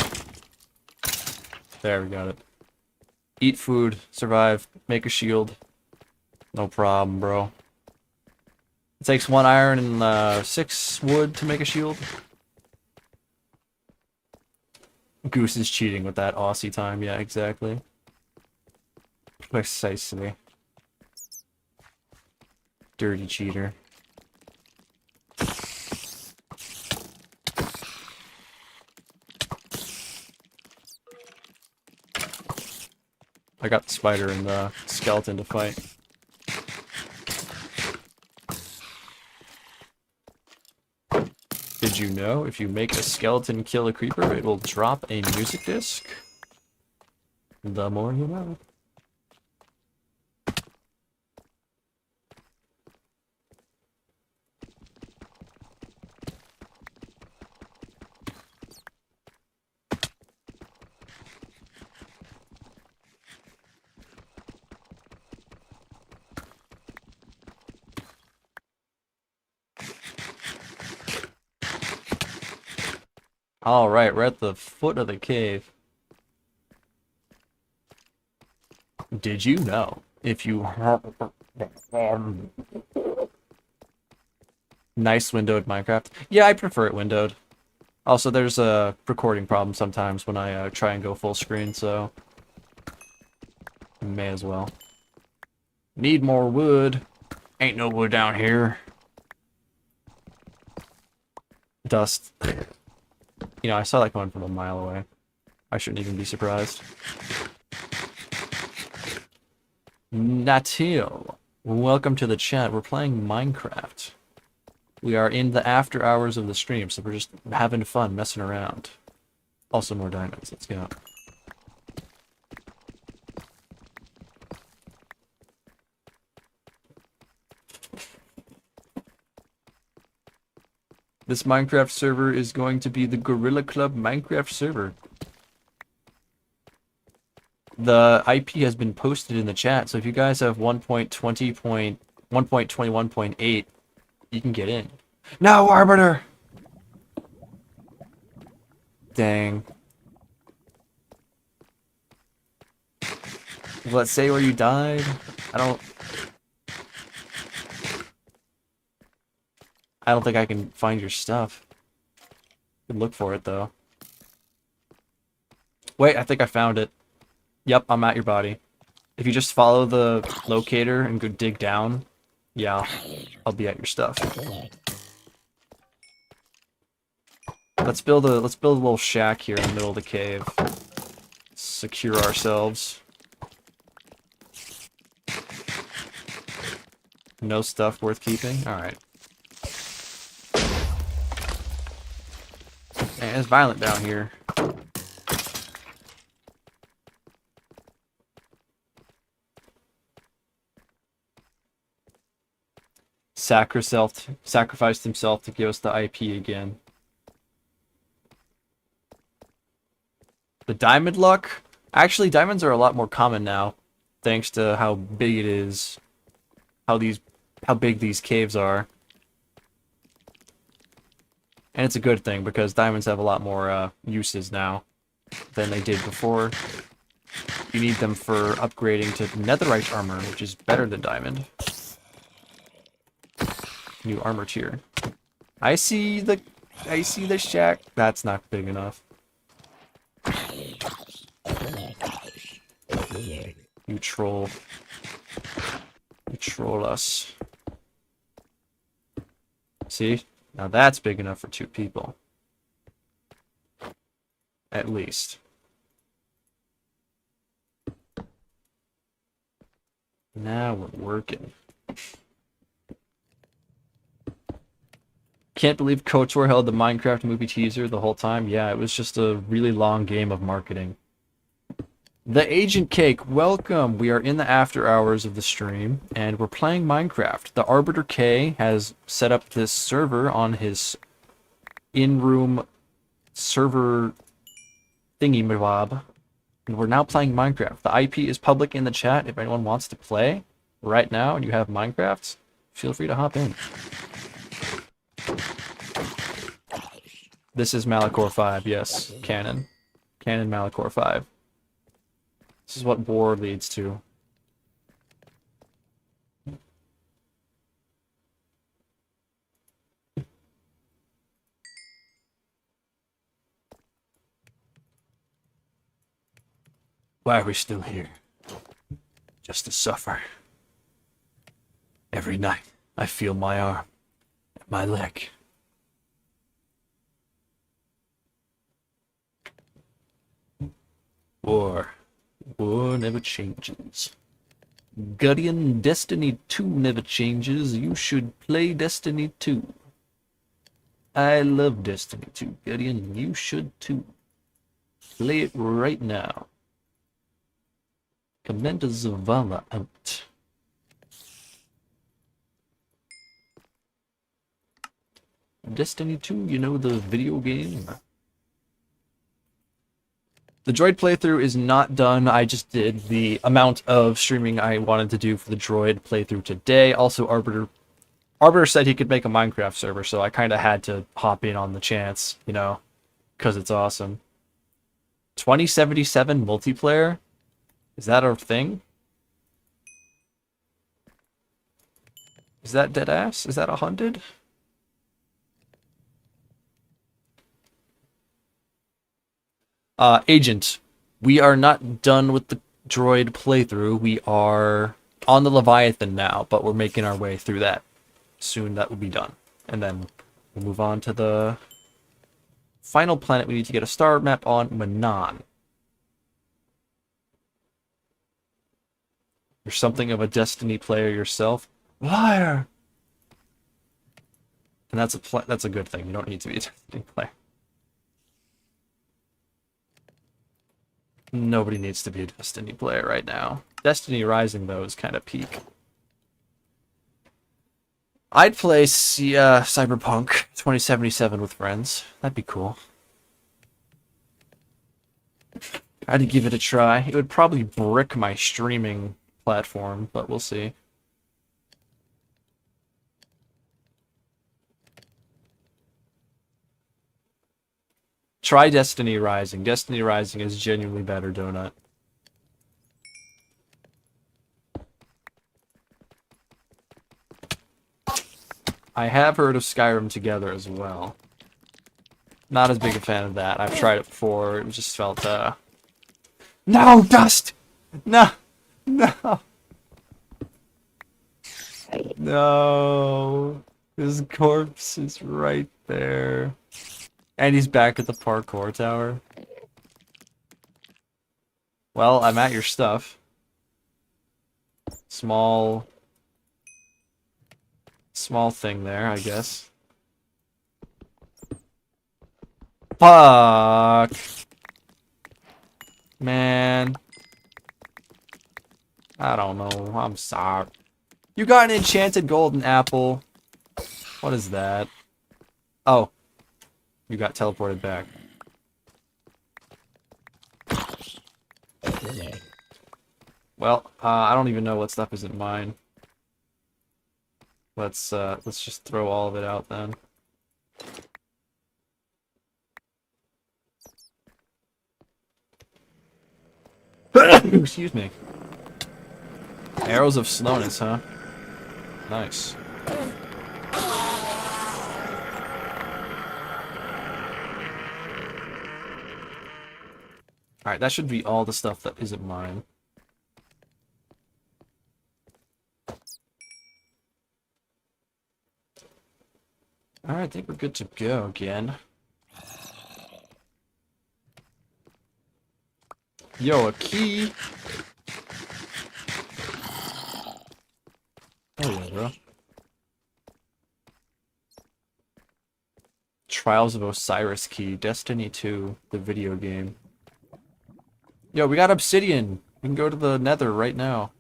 There, we got it. Eat food, survive, make a shield. No problem, bro. It takes 1 iron and 6 wood to make a shield. Goose is cheating with that Aussie time, yeah, exactly. Precisely. Dirty cheater. I got the spider and the skeleton to fight. Did you know if you make a skeleton kill a creeper, it will drop a music disc? The more you know. Alright, we're at the foot of the cave. Did you know if you nice windowed Minecraft? Yeah, I prefer it windowed. Also, there's a recording problem sometimes when I try and go full screen, so may as well. Need more wood. Ain't no wood down here. Dust. You know, I saw that coming from a mile away. I shouldn't even be surprised. Natil, welcome to the chat. We're playing Minecraft. We are in the after hours of the stream, so we're just having fun, messing around. Also more diamonds, let's go. This Minecraft server is going to be the Gorilla Club Minecraft server. The IP has been posted in the chat, so if you guys have 1.20.1.21.8, you can get in. No, Arbiter! Dang. Let's say where you died. I don't think I can find your stuff. Could look for it though. Wait, I think I found it. Yep, I'm at your body. If you just follow the locator and go dig down, yeah, I'll be at your stuff. Let's build a little shack here in the middle of the cave. Secure ourselves. No stuff worth keeping? Alright. Man, it's violent down here. Sacrificed himself to give us the IP again. The diamond luck? Actually, diamonds are a lot more common now, thanks to how big it is. How big these caves are. And it's a good thing, because diamonds have a lot more uses now than they did before. You need them for upgrading to netherite armor, which is better than diamond. New armor tier. I see the shack. That's not big enough. You troll. You troll us. See? Now that's big enough for 2 people. At least. Now we're working. Can't believe KOTOR held the Minecraft movie teaser the whole time. Yeah, it was just a really long game of marketing. The Agent Cake, welcome! We are in the after hours of the stream, and we're playing Minecraft. The Arbiter K has set up this server on his in-room server thingy-mabob, and we're now playing Minecraft. The IP is public in the chat. If anyone wants to play right now and you have Minecraft, feel free to hop in. This is Malachor 5, yes. Canon. Canon Malachor 5. This is what war leads to. Why are we still here? Just to suffer. Every night, I feel my arm, my leg. War. War never changes. Guardian, Destiny 2 never changes. You should play Destiny 2. I love Destiny 2. Guardian, you should too. Play it right now. Commander Zavala out. Destiny 2, you know, the video game? The droid playthrough is not done. I just did the amount of streaming I wanted to do for the droid playthrough today. Also, Arbiter said he could make a Minecraft server, so I kind of had to hop in on the chance, you know, because it's awesome. 2077 multiplayer? Is that a thing? Is that dead ass? Is that 100? Agent, we are not done with the droid playthrough. We are on the Leviathan now, but we're making our way through that. Soon that will be done. And then we'll move on to the final planet we need to get a star map on, Manon. You're something of a Destiny player yourself. Liar! And that's a good thing. You don't need to be a Destiny player. Nobody needs to be a Destiny player right now. Destiny Rising, though, is kind of peak. I'd play Cyberpunk 2077 with friends. That'd be cool. I'd give it a try. It would probably brick my streaming platform, but we'll see. Try Destiny Rising. Destiny Rising is genuinely better, Donut. I have heard of Skyrim Together as well. Not as big a fan of that. I've tried it before. It just felt, No, Dust! No! No! No! His corpse is right there. And he's back at the parkour tower. Well, I'm at your stuff. Small thing there, I guess. Fuck! Man. I don't know. I'm sorry. You got an enchanted golden apple. What is that? Oh. You got teleported back. Well, I don't even know what stuff isn't mine. Let's just throw all of it out then. Excuse me. Arrows of slowness, huh? Nice. Alright, that should be all the stuff that isn't mine. Alright, I think we're good to go again. Yo, a key! Oh yeah, bro. Trials of Osiris key, Destiny 2, the video game. Yo, we got obsidian! We can go to the nether right now.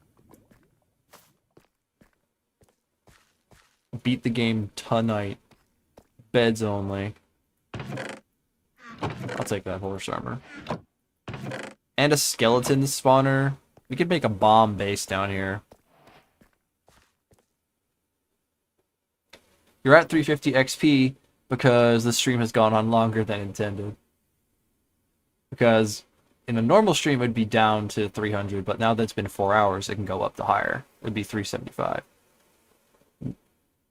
Beat the game tonight. Beds only. I'll take that horse armor. And a skeleton spawner. We could make a bomb base down here. You're at 350 XP because the stream has gone on longer than intended. Because in a normal stream it would be down to 300, but now that it's been 4 hours, it can go up to higher. It would be 375.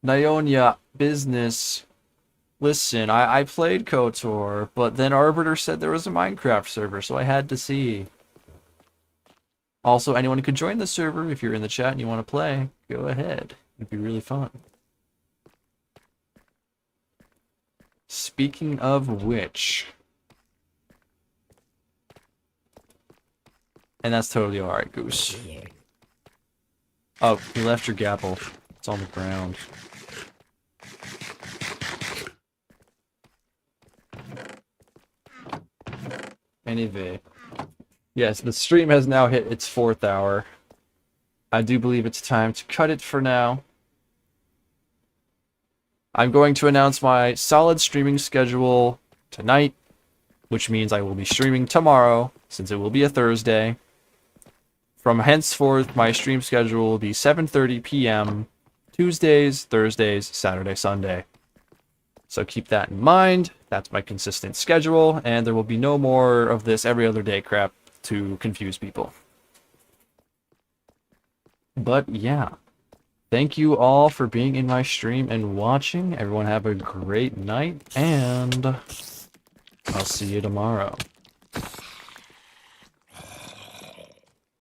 Nyonya business. Listen, I played KOTOR, but then Arbiter said there was a Minecraft server, so I had to see. Also, anyone could join the server if you're in the chat and you want to play. Go ahead. It'd be really fun. Speaking of which... And that's totally alright, Goose. Oh, you left your gapple. It's on the ground. Anyway. Yes, the stream has now hit its 4th hour. I do believe it's time to cut it for now. I'm going to announce my solid streaming schedule tonight, which means I will be streaming tomorrow, since it will be a Thursday. From henceforth, my stream schedule will be 7:30 p.m. Tuesdays, Thursdays, Saturday, Sunday. So keep that in mind. That's my consistent schedule, and there will be no more of this every other day crap to confuse people. But yeah, thank you all for being in my stream and watching. Everyone have a great night, and I'll see you tomorrow.